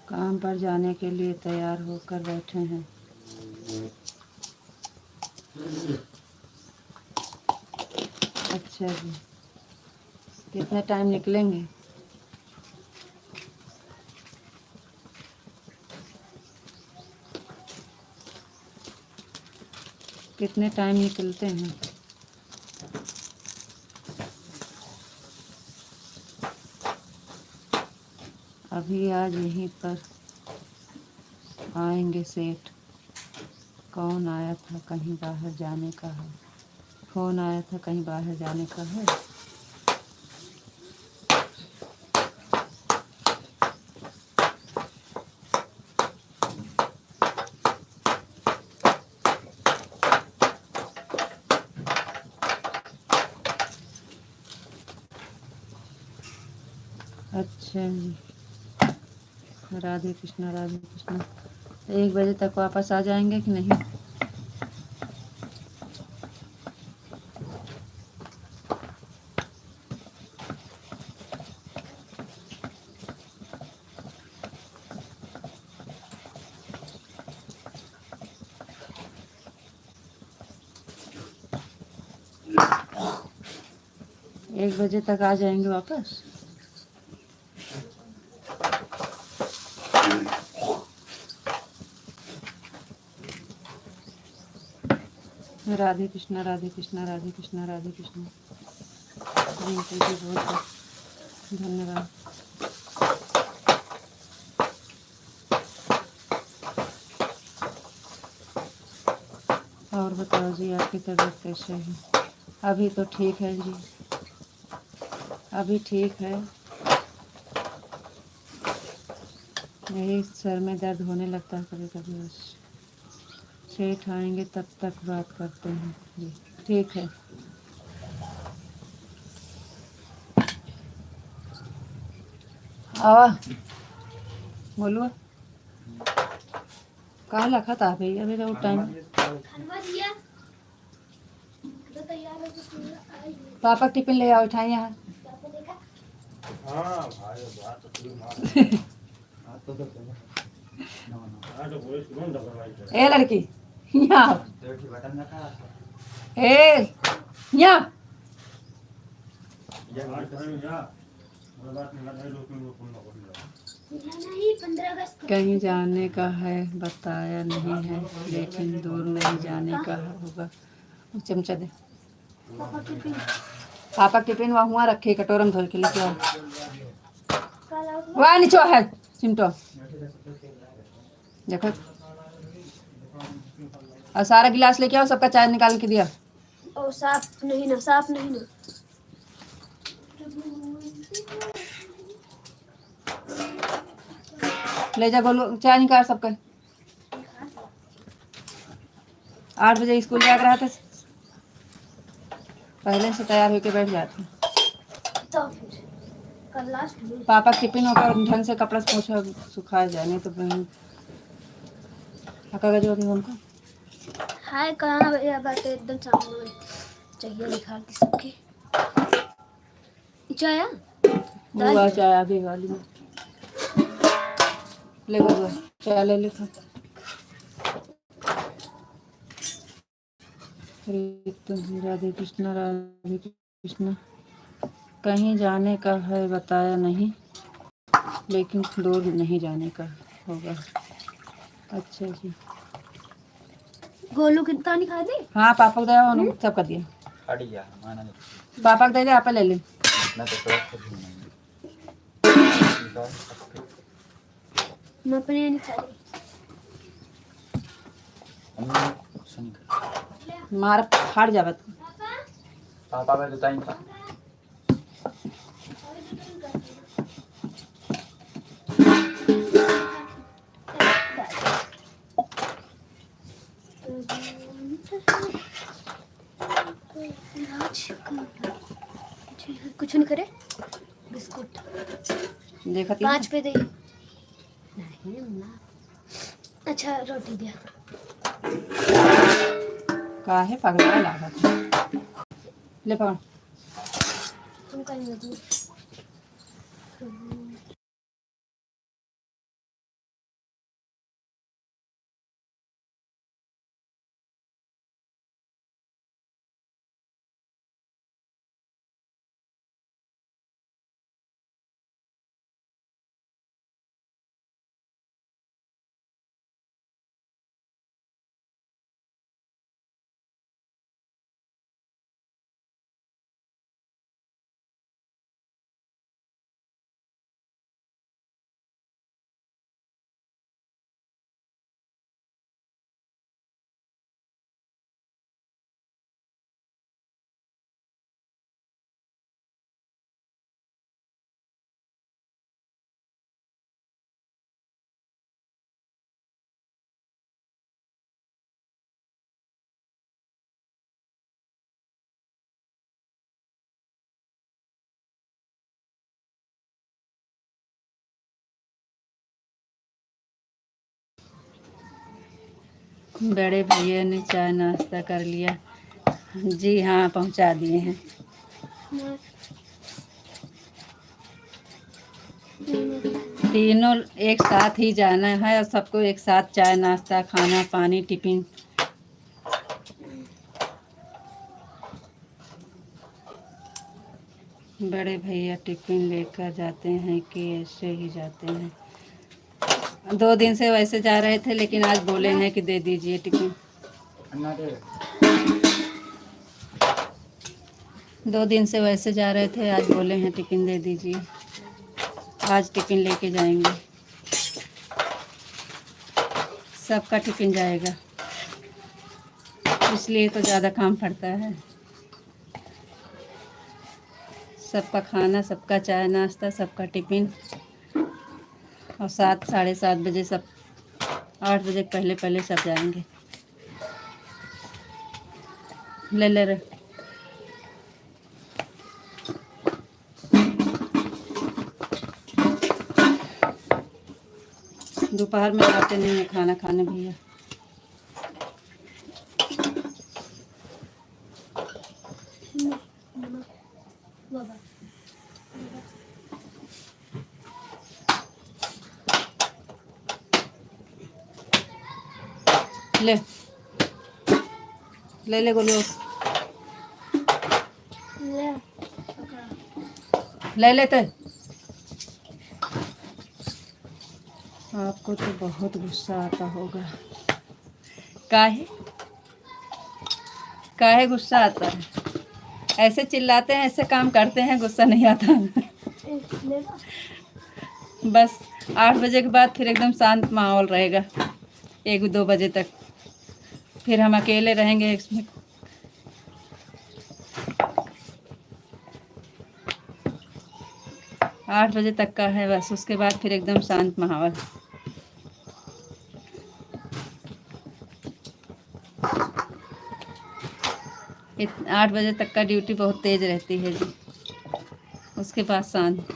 काम पर जाने के लिए तैयार होकर बैठे हैं। अच्छा जी, कितने टाइम निकलेंगे? कितने टाइम निकलते हैं? अभी आज यहीं पर आएंगे सेठ। कौन आया था, कहीं बाहर जाने का है? फ़ोन आया था, कहीं बाहर जाने का है? अच्छा जी, राधे कृष्णा राधे कृष्णा। 1 बजे तक वापस आ जाएंगे कि नहीं? एक बजे तक आ जाएंगे वापस। राधे कृष्णा राधे कृष्णा राधे कृष्णा राधे कृष्णा। थैंक यू जी, बहुत बहुत धन्यवाद। और बताओ जी, आपकी तबीयत कैसे है? अभी तो ठीक है जी, अभी ठीक है। यही सर में दर्द होने लगता है कभी कभी बस। सेठ आएंगे तब तक बात करते हैं जी, ठीक है। आवा बोलो, कहाँ लखा था भैया? अभी तो टाइम। पापा टिफिन ले आओ, उठाए यहाँ। ए लड़की, यहाँ ए यहाँ। कहीं जाने का है बताया नहीं है, लेकिन दूर नहीं जाने का होगा। चमचा दे। पापा टिफिन वहाँ हुआ रखे, कटोरम धो के लेके आओ। वहाँ नीचे है चिमटो, देखो। और सारा गिलास लेके आओ, सबका चाय निकाल के दिया। ओ साफ नहीं ना, साफ नहीं ना। ले जा गोलू, चाय निकाल सबका। 8 बजे स्कूल जाकर रहा था, पहले से तैयार होके बैठ जाते। तो फिर कल लास्ट में पापा टिफिन होकर ढंग से कपड़ा पोछा सुखाया जाए, नहीं तो बहन हका जो उनको हाय कहाँ भैया बात एकदम सामने में चाहिए निकाल दी सबकी चाय आ? वो आ चाय आगे वाली में ले गो चाय ले लिखा राधे कृष्ण कहीं जाने का है बताया नहीं, लेकिन दूर नहीं जाने का होगा। अच्छा जी, गोलू कितना नहीं खा दी? हाँ पापा को दिया उन्होंने सब कर दिया। अड़ी जा माना नहीं पापा को दे दे, आप ले ले। ना तो थोड़ा कुछ नहीं मैं अपने नहीं खा रही। हम सुन कर मार फाड़ जावत पापा का तो टाइम था। कुछ नहीं करे बिस्कुट देखा 5 पे दे नहीं ना। अच्छा रोटी दिया का है पगला लागत ले पकड़ तुम कहीं दो बड़े भैया ने चाय नाश्ता कर लिया। जी हाँ पहुंचा दिए हैं। तीनों एक साथ ही जाना है और सबको एक साथ चाय नाश्ता खाना पानी टिफिन। बड़े भैया टिफिन लेकर जाते हैं कि ऐसे ही जाते हैं? 2 दिन से वैसे जा रहे थे, लेकिन आज बोले हैं कि दे दीजिए टिफिन। 2 दिन से वैसे जा रहे थे, आज बोले हैं टिफिन दे दीजिए। आज टिफिन लेके जाएंगे, सबका टिफिन जाएगा, इसलिए तो ज़्यादा काम पड़ता है। सबका खाना, सबका चाय नाश्ता, सबका टिफिन, और 7 साढ़े 7 बजे सब 8 बजे पहले पहले सब जाएंगे। ले ले रे दोपहर में आते नहीं है खाना खाने भैया। बाबा ले ले ले गोलू ले ले लेते। आपको तो बहुत गुस्सा आता होगा। काहे काहे गुस्सा आता है? ऐसे चिल्लाते हैं, ऐसे काम करते हैं, गुस्सा नहीं आता। बस 8 बजे के बाद फिर एकदम शांत माहौल रहेगा, 1-2 बजे तक। फिर हम अकेले रहेंगे इसमें। आठ बजे तक का है बस, उसके बाद फिर एकदम शांत माहौल। 8 बजे तक का ड्यूटी बहुत तेज़ रहती है जी, उसके बाद शांत।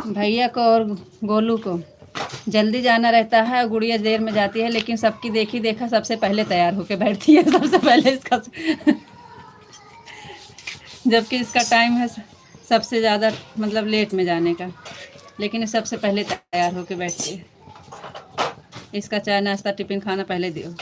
भैया को और गोलू को जल्दी जाना रहता है और गुड़िया देर में जाती है, लेकिन सबकी देखी देखा सबसे पहले तैयार होके बैठती है, सबसे पहले इसका जबकि इसका टाइम है सबसे ज़्यादा मतलब लेट में जाने का, लेकिन ये सबसे पहले तैयार होके बैठती है। इसका चाय नाश्ता टिफिन खाना पहले दियो।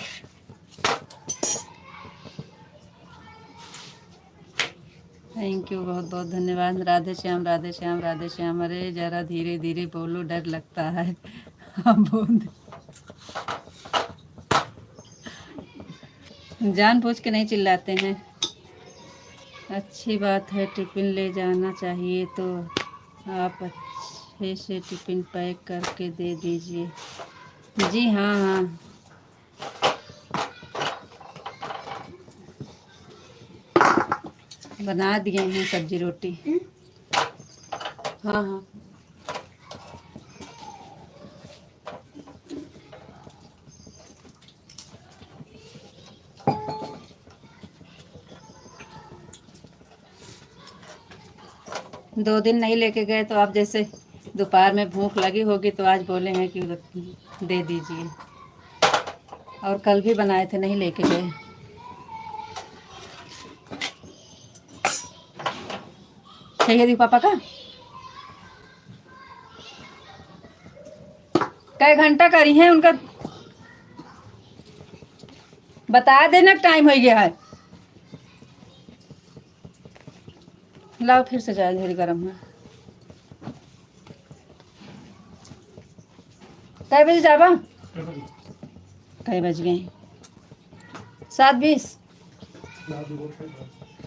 थैंक यू, बहुत बहुत धन्यवाद। राधे श्याम राधे श्याम राधे श्याम। अरे ज़रा धीरे धीरे बोलो, डर लगता है। हम बोल जानबूझ के नहीं चिल्लाते हैं। अच्छी बात है, टिफ़िन ले जाना चाहिए तो आप अच्छे से टिफ़िन पैक करके दे दीजिए। जी हाँ हाँ, बना दिए हैं सब्जी रोटी। हाँ हाँ, 2 दिन नहीं लेके गए तो आप जैसे दोपहर में भूख लगी होगी तो आज बोले हैं कि दे दीजिए, और कल भी बनाए थे, नहीं लेके गए। चाहिए दी पापा का कई घंटा करी है उनका, बता देना टाइम हो गया है। लाओ फिर से जाए, धीरे गर्म है। कै बजे जाबा? कई बज गए? 7:20।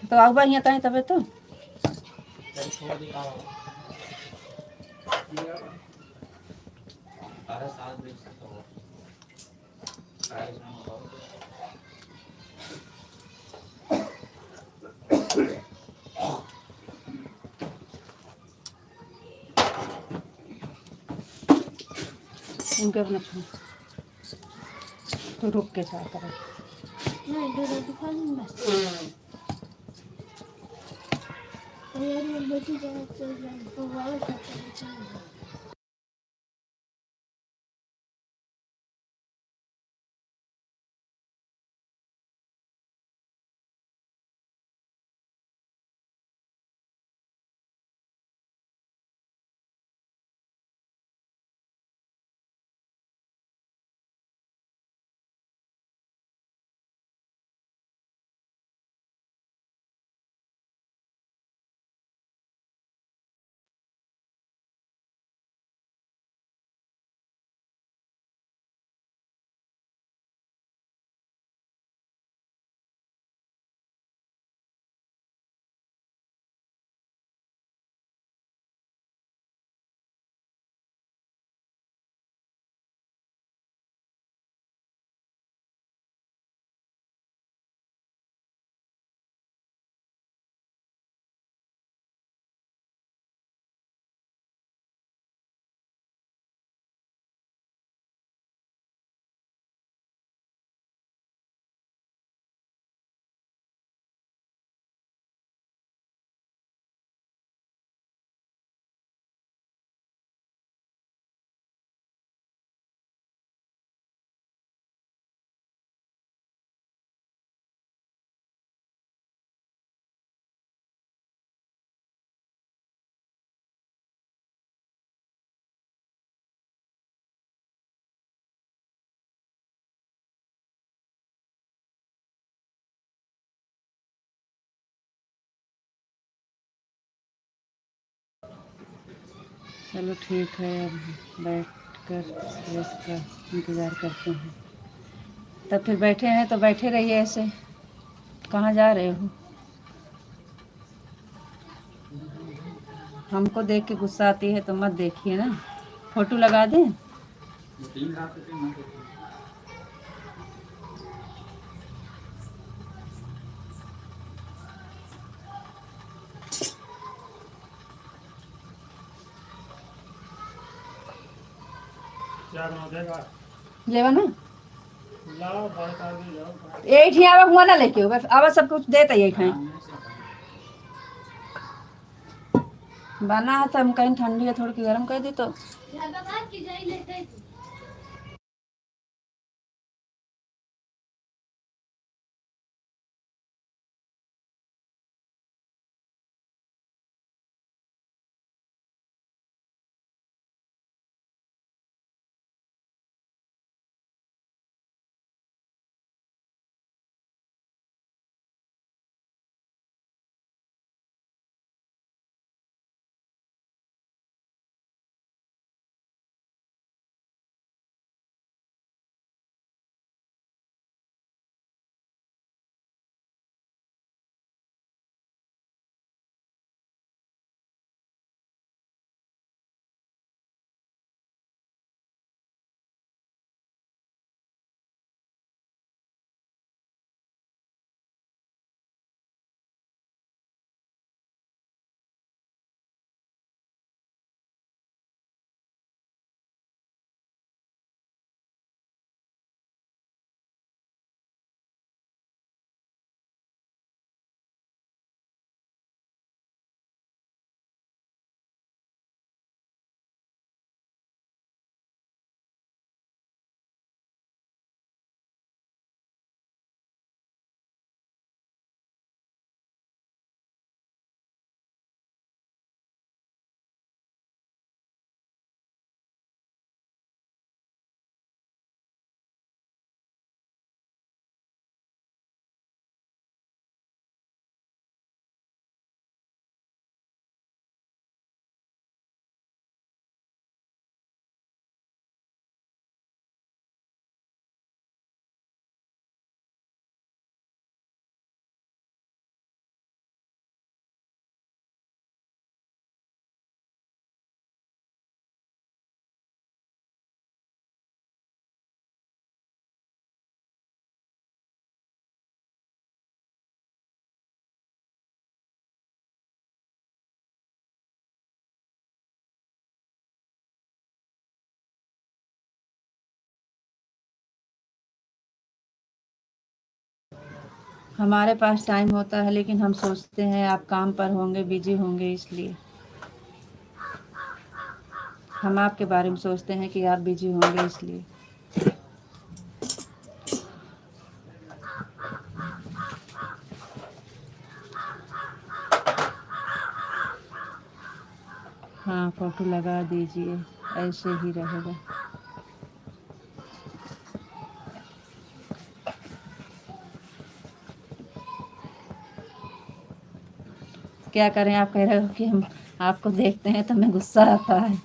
तो आओ बा यहाँ कहीं तबे तो उनके अपना तो रुक के चाह करो। नहीं दो रोटी खा लूँ बस। यार ये बेटी जगह चल जाए तो वाला खाता है। चलो ठीक है, अब बैठ कर इसका इंतज़ार करते हैं। तब फिर बैठे हैं तो बैठे रहिए ऐसे। कहाँ जा रहे हो? हमको देख के गुस्सा आती है तो मत देखिए ना। फोटो लगा दें? लेवा ना यही ठीक आवा हुआ ना लेके बस आवा सब कुछ देता यही खाए बना है तो हम कहीं ठंडी है थोड़ी गर्म कर दी तो हमारे पास टाइम होता है लेकिन हम सोचते हैं आप काम पर होंगे बिजी होंगे इसलिए हम आपके बारे में सोचते हैं कि आप बिजी होंगे इसलिए हाँ फोटो लगा दीजिए ऐसे ही रहेगा क्या करें आप कह रहे हो कि हम आपको देखते हैं तो हमें गुस्सा आता है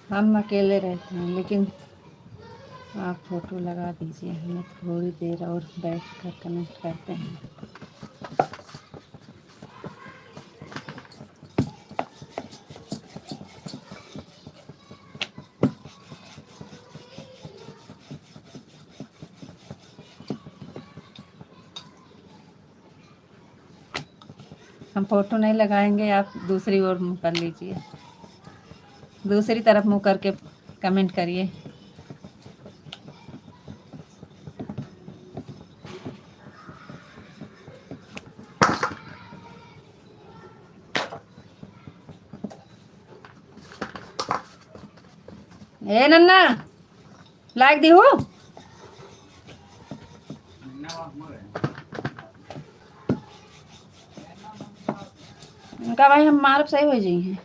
हम अकेले रहते हैं लेकिन आप फोटो लगा दीजिए हमें थोड़ी देर और बैठ कर कनेक्ट करते हैं हम फोटो नहीं लगाएंगे आप दूसरी ओर मुँह कर लीजिए दूसरी तरफ मुँह करके कमेंट करिए ए नन्ना लाइक दी हूँ उनका भाई हम मारब सही हो जाइए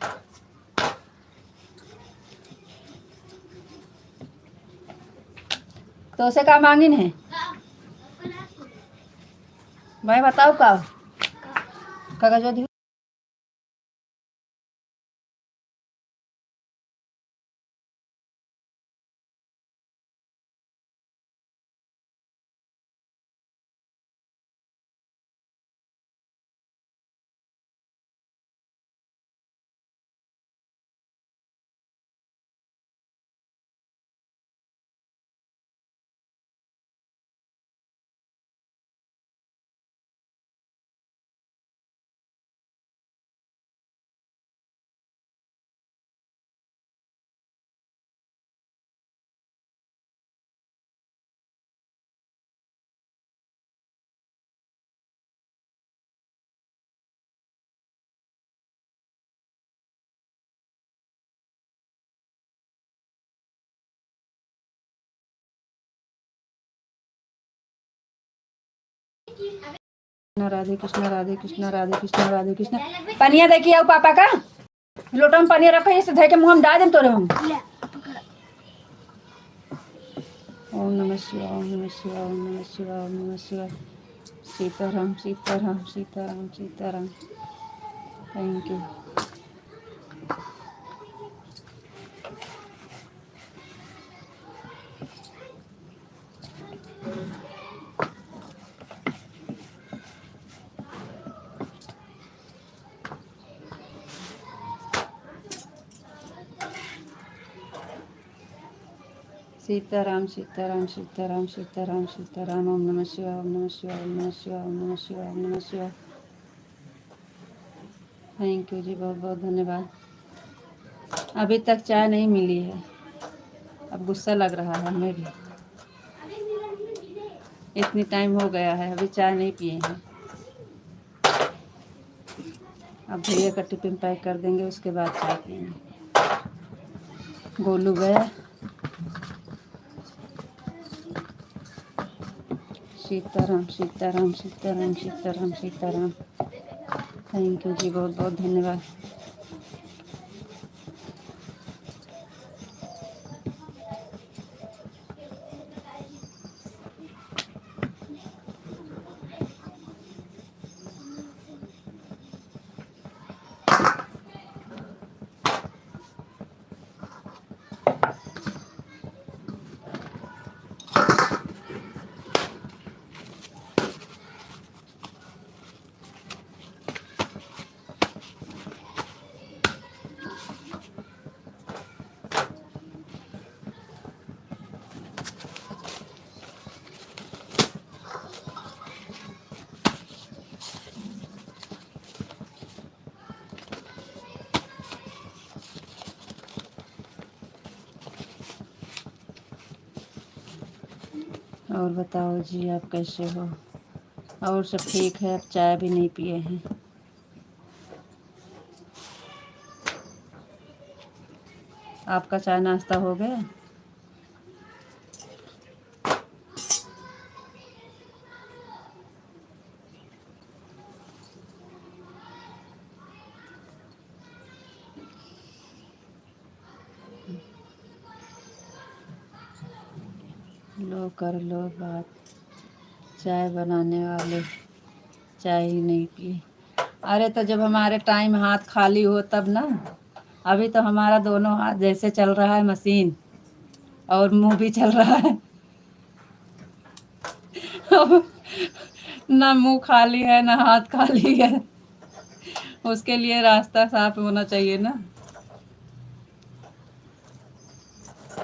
तो उसे का मांगिन है भाई बताओ का कागज राधे कृष्णा राधे कृष्णा राधे कृष्णा राधे कृष्णा। पनिया देखिए आओ पापा का लोटा में पनिया रखो, इसे धो के मुँह में डाल दें तोरे हम। ओम नमः शिवाय ओम नमः शिवाय ओम नमः शिवाय ओम नमः शिवाय। सीताराम सीताराम सीताराम सीताराम। Thank you. सीताराम सीताराम सीताराम सीताराम सीताराम। ओम नमः शिवाय ओम नमः शिवाय ओम नमः शिवाय ओम नमः शिवाय ओम नमः शिवाय। थैंक यू जी, बहुत बहुत धन्यवाद। अभी तक चाय नहीं मिली है, अब गुस्सा लग रहा है हमें भी। इतनी टाइम हो गया है अभी चाय नहीं पिए हैं। अब भैया का टिफिन पैक कर देंगे, उसके बाद चाय पिएंगे। गोलू गया। सीताराम सीताराम सीताराम सीताराम सीताराम। थैंक यू जी, बहुत बहुत धन्यवाद। और बताओ जी, आप कैसे हो? और सब ठीक है। अब चाय भी नहीं पिए हैं। आपका चाय नाश्ता हो गया? लो कर लो बात, चाय बनाने वाले चाय ही नहीं पिए। अरे तो जब हमारे टाइम हाथ खाली हो तब ना। अभी तो हमारा दोनों हाथ जैसे चल रहा है मशीन, और मुंह भी चल रहा है। ना मुंह खाली है ना हाथ खाली है। उसके लिए रास्ता साफ होना चाहिए ना।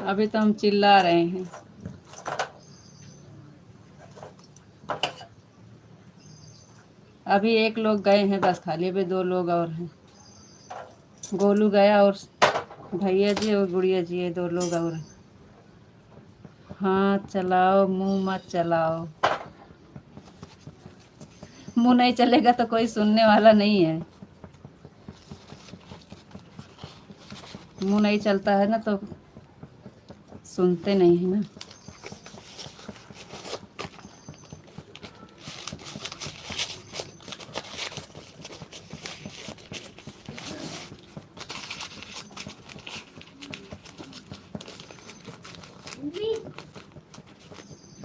अभी तो हम चिल्ला रहे हैं। अभी एक लोग गए हैं बस, खाली अभी 2 लोग और हैं। गोलू गया और भैया जी और गुड़िया जी, ये 2 लोग और हैं। हाथ चलाओ, मुंह मत चलाओ। मुंह नहीं चलेगा तो कोई सुनने वाला नहीं है। मुंह नहीं चलता है ना तो सुनते नहीं है ना।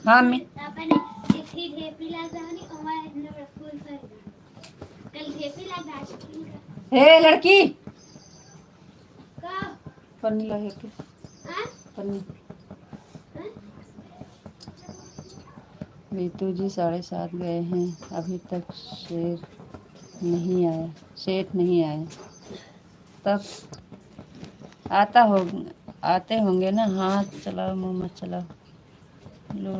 हाँ मैं हे लड़की पन्नी लगे के पन्नी। रीतू जी 7:30 गए हैं, अभी तक शेर नहीं आया, सेठ नहीं आया। तब आते होंगे ना। हाथ चलाओ मुंह मत चलाओ। लो,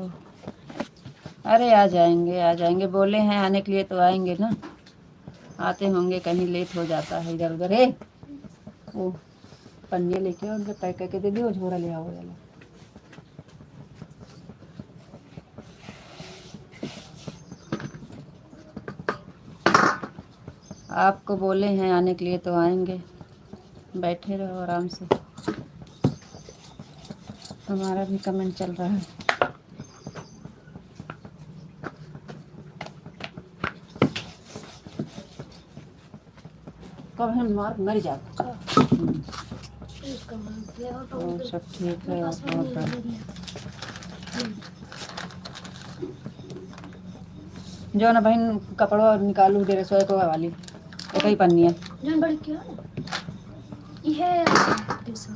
अरे आ जाएंगे, बोले हैं आने के लिए तो आएंगे ना। आते होंगे, कहीं लेट हो जाता है इधर उधर। है वो पन्नियाँ लेके उनके पैक करके दे दियो, झोरा ले आओ वाला। आपको बोले हैं आने के लिए तो आएंगे। बैठे रहो आराम से। हमारा भी कमेंट चल रहा है। कब हम मर जाते। इसका मन फ्लेवर तो और सब ठीक है और बहुत जो ना बहन कपड़ा निकालू दे रसोई को वाली एक ही पन्नी है जान बड़ी क्यों ये दिस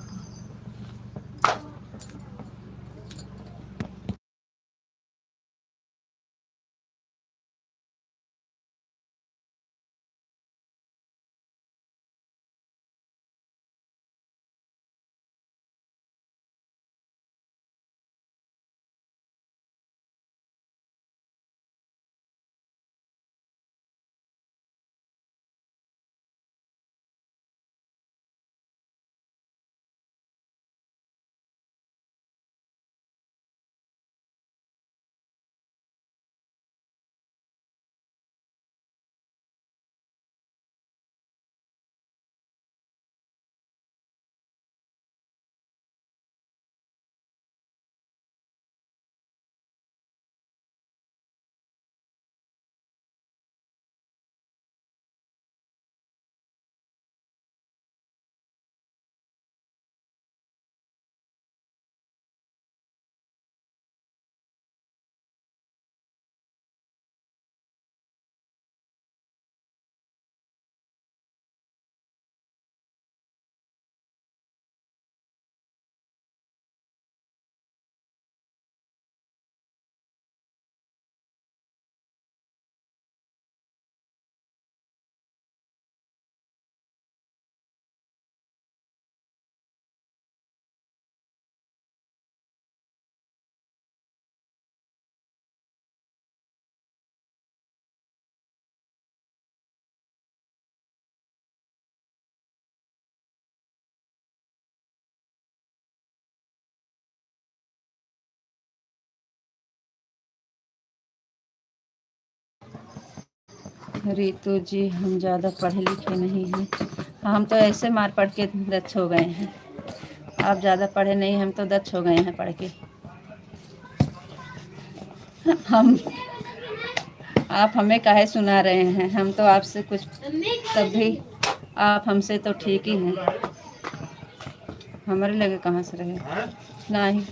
रितु जी हम ज़्यादा पढ़े लिखे नहीं हैं। हम तो ऐसे मार पढ़ के दक्ष हो गए हैं। आप ज़्यादा पढ़े नहीं, हम तो दक्ष हो गए हैं पढ़ के। हम आप हमें काहे सुना रहे हैं, हम तो आपसे कुछ तब भी आप हमसे तो ठीक ही हैं। हमारे लगे कहाँ से रहे नहीं।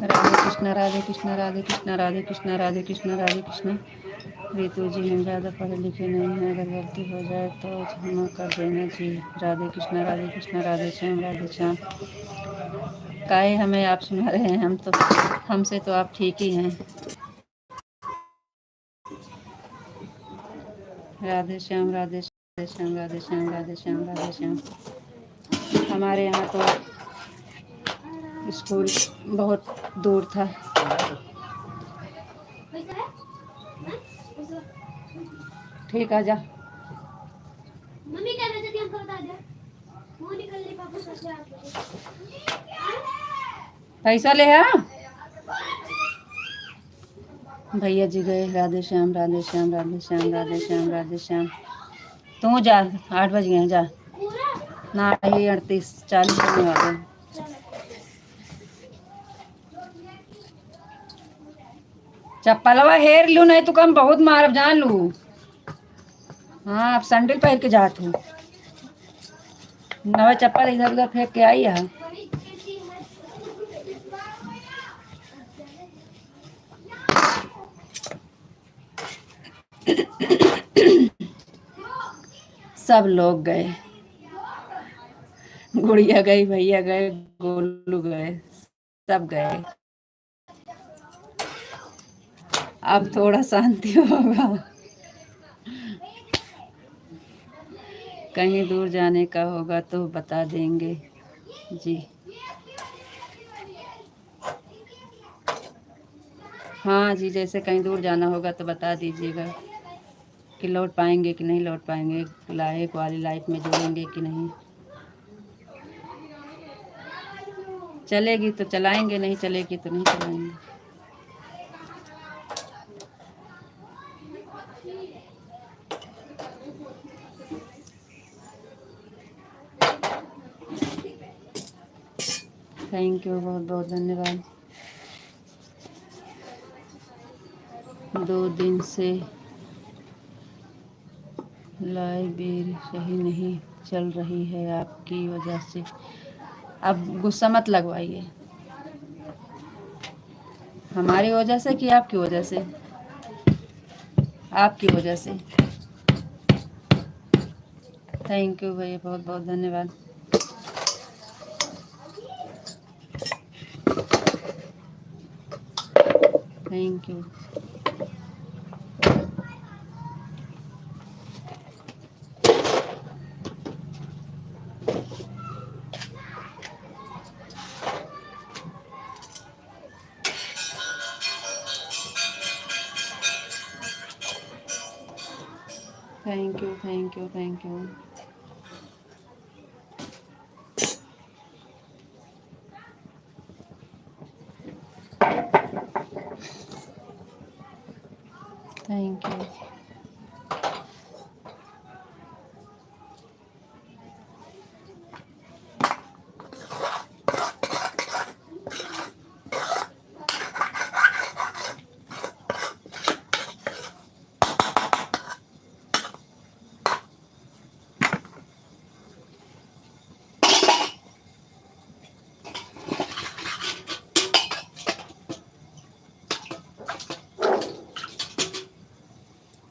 राधे कृष्णा राधे कृष्णा राधे कृष्णा राधे कृष्णा राधे कृष्णा राधे कृष्णा। रितु जी हम ज़्यादा पढ़े लिखे नहीं हैं, अगर गलती हो जाए तो क्षमा कर देना जी। राधे कृष्णा राधे श्याम। काहे हमें आप सुना रहे हैं, हम तो हमसे तो आप ठीक ही हैं। राधे श्याम राधे श्याम राधे श्याम राधे श्याम राधे श्याम। हमारे यहाँ तो स्कूल बहुत दूर था। ठीक है जा। मम्मी कह रही थी हमको बता दे वो निकल ले पापा साथ में पैसा ले आ भैया जी गए। राधे श्याम राधे श्याम राधे श्याम राधे श्याम राधे श्याम। तू जा 8 बज गए हैं जा ना। 38-40 होने वाले। चप्पलवा हेर लू नहीं तो कम बहुत मारब जान लू। हाँ अब सैंडल पहन के जात हूँ। नवा चप्पल इधर उधर फेंक के आई है। सब लोग गए, गुड़िया गई, भैया गए, गोलू गए, सब गए। अब थोड़ा शांति होगा। कहीं दूर जाने का होगा तो बता देंगे जी। हाँ जी, जैसे कहीं दूर जाना होगा तो बता दीजिएगा कि लौट पाएंगे कि नहीं लौट पाएंगे, लाइफ वाली लाइफ में जुड़ेंगे कि नहीं। चलेगी तो चलाएंगे, नहीं चलेगी तो नहीं चलाएंगे। थैंक यू, बहुत बहुत धन्यवाद। 2 दिन से लाइव भी सही नहीं चल रही है आपकी वजह से। अब गुस्सा मत लगवाइए, हमारी वजह से कि आपकी वजह से? आपकी वजह से। थैंक यू भैया, बहुत बहुत धन्यवाद। Thank you. Thank you, thank you, thank you. Thank you.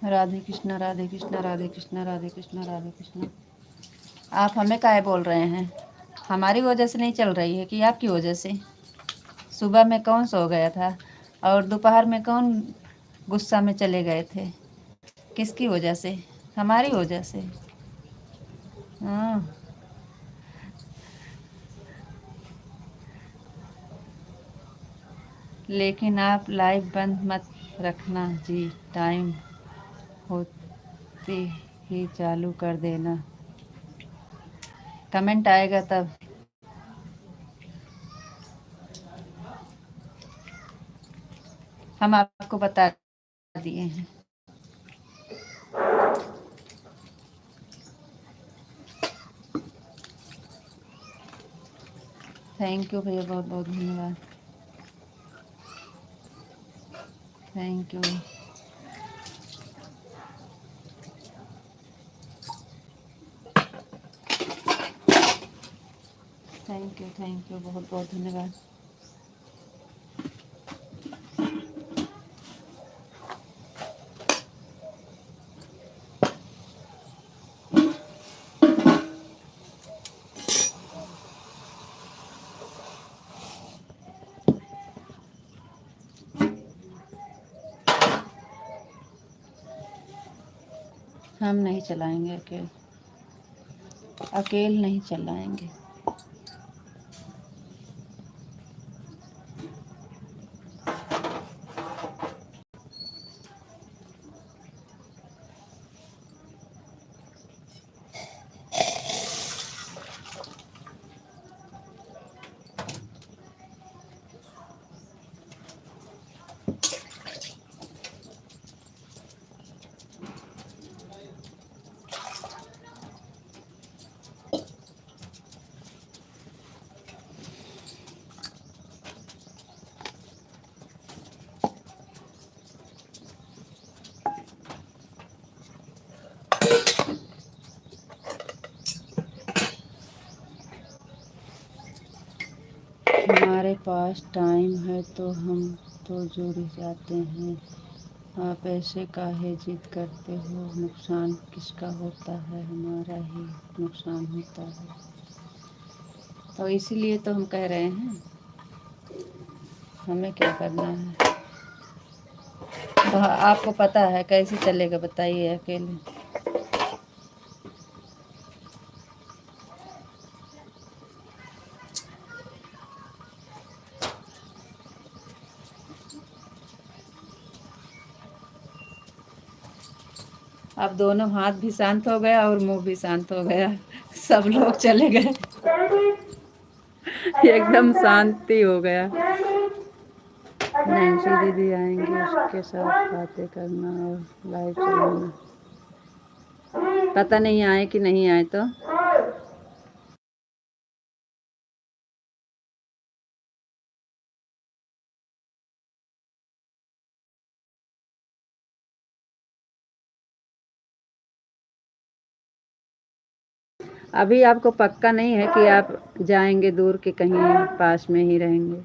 Radhe Krishna, Radhe Krishna, Radhe Krishna, Radhe Krishna, Radhe Krishna. आप हमें काहे बोल रहे हैं? हमारी वजह से नहीं चल रही है कि आपकी वजह से? सुबह में कौन सो गया था और दोपहर में कौन गुस्सा में चले गए थे? किसकी वजह से? हमारी वजह से। हाँ, लेकिन आप लाइव बंद मत रखना जी, टाइम होते ही चालू कर देना। कमेंट आएगा तब। हम आपको बता दिए हैं। थैंक यू भैया, बहुत बहुत धन्यवाद। Thank you. थैंक यू, बहुत बहुत धन्यवाद। हम नहीं चलाएंगे अकेले, अकेले नहीं चलाएंगे। हमारे पास टाइम है तो हम तो जुड़ जाते हैं। आप ऐसे काहे जिद करते हो? नुकसान किसका होता है? हमारा ही नुकसान होता है। तो इसीलिए तो हम कह रहे हैं, हमें क्या करना है? तो आपको पता है कैसे चलेगा, बताइए अकेले? अब दोनों हाथ भी शांत हो गया और मुंह भी शांत हो गया, सब लोग चले गए। एकदम शांति हो गया। नैन्सी दीदी आएंगी, उसके साथ बातें करना और लाइव चलाना। पता नहीं आए कि नहीं आए तो अभी आपको पक्का नहीं है कि आप जाएंगे दूर के कहीं पास में ही रहेंगे।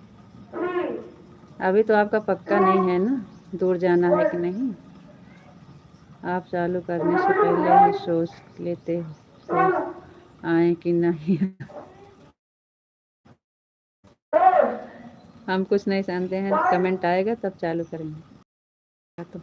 अभी तो आपका पक्का नहीं है ना दूर जाना है कि नहीं। आप चालू करने से पहले ही सोच लेते हो आए कि नहीं। हम कुछ नहीं जानते हैं, कमेंट आएगा तब चालू करेंगे तो।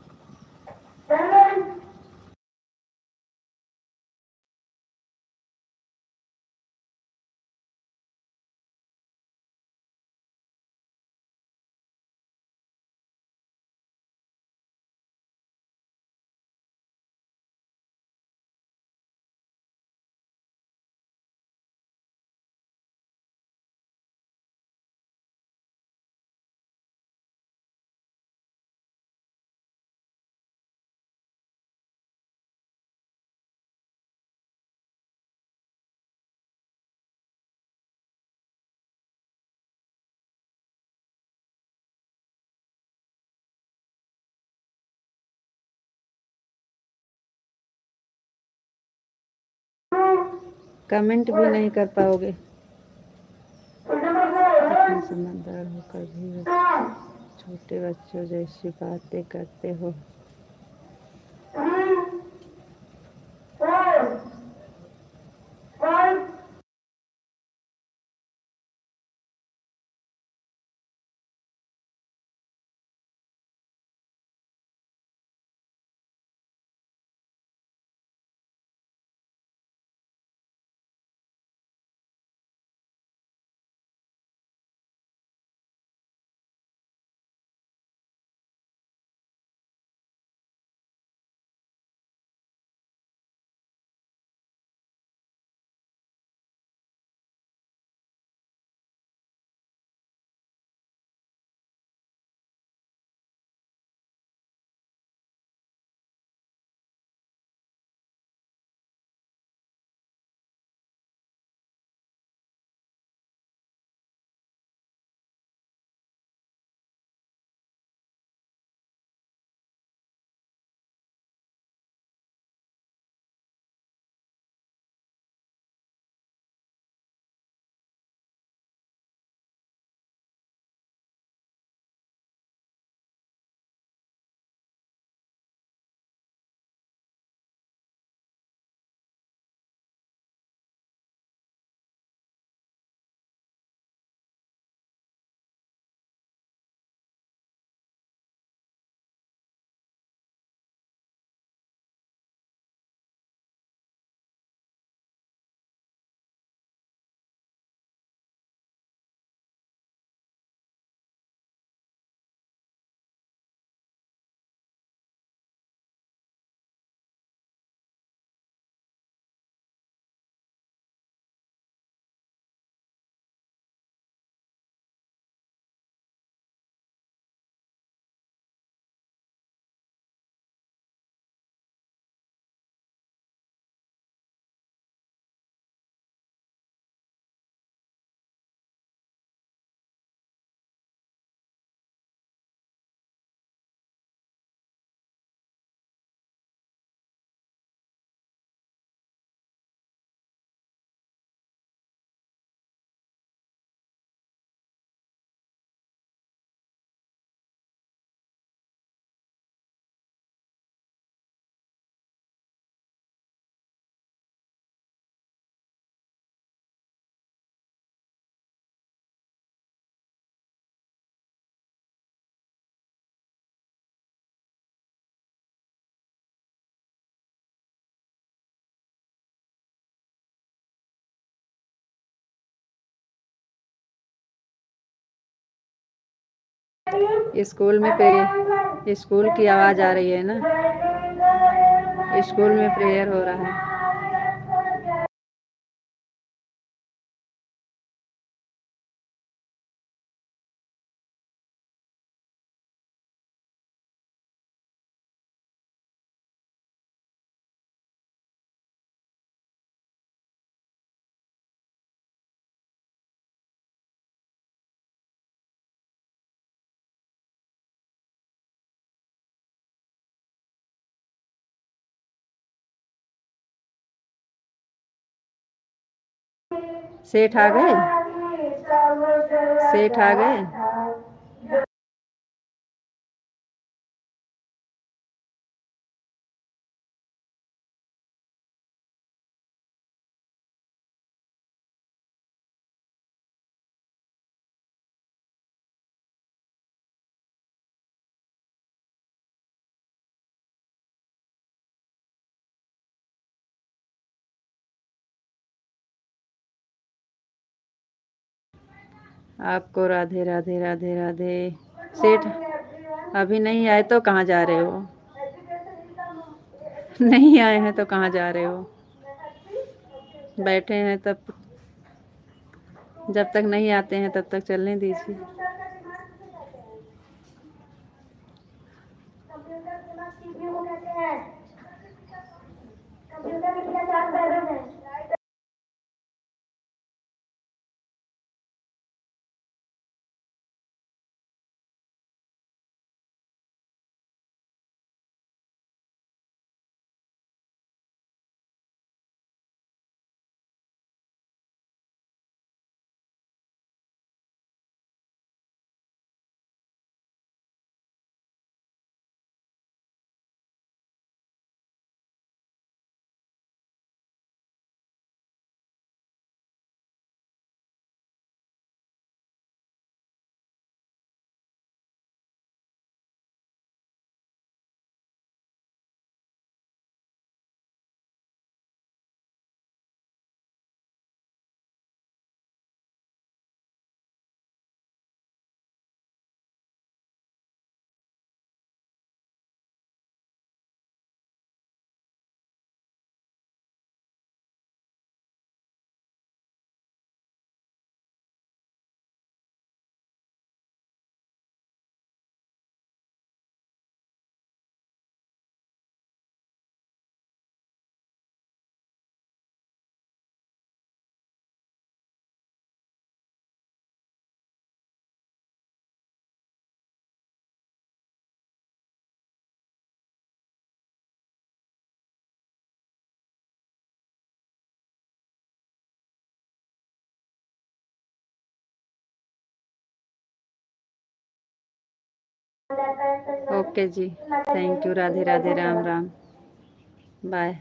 कमेंट भी नहीं कर पाओगे, इतने समझदार होकर भी छोटे बच्चों जैसी बातें करते हो। स्कूल की आवाज़ आ रही है ना, स्कूल में प्रेयर हो रहा है। सेठ आ गए? सेठ आ गए? आपको राधे राधे राधे राधे। सेठ अभी नहीं आए तो कहाँ जा रहे हो? नहीं आए हैं तो कहाँ जा रहे हो? बैठे हैं तब, जब तक नहीं आते हैं तब तक चलने दीजिए। Okay ji, thank you. Radhe Radhe, Ram Ram, bye.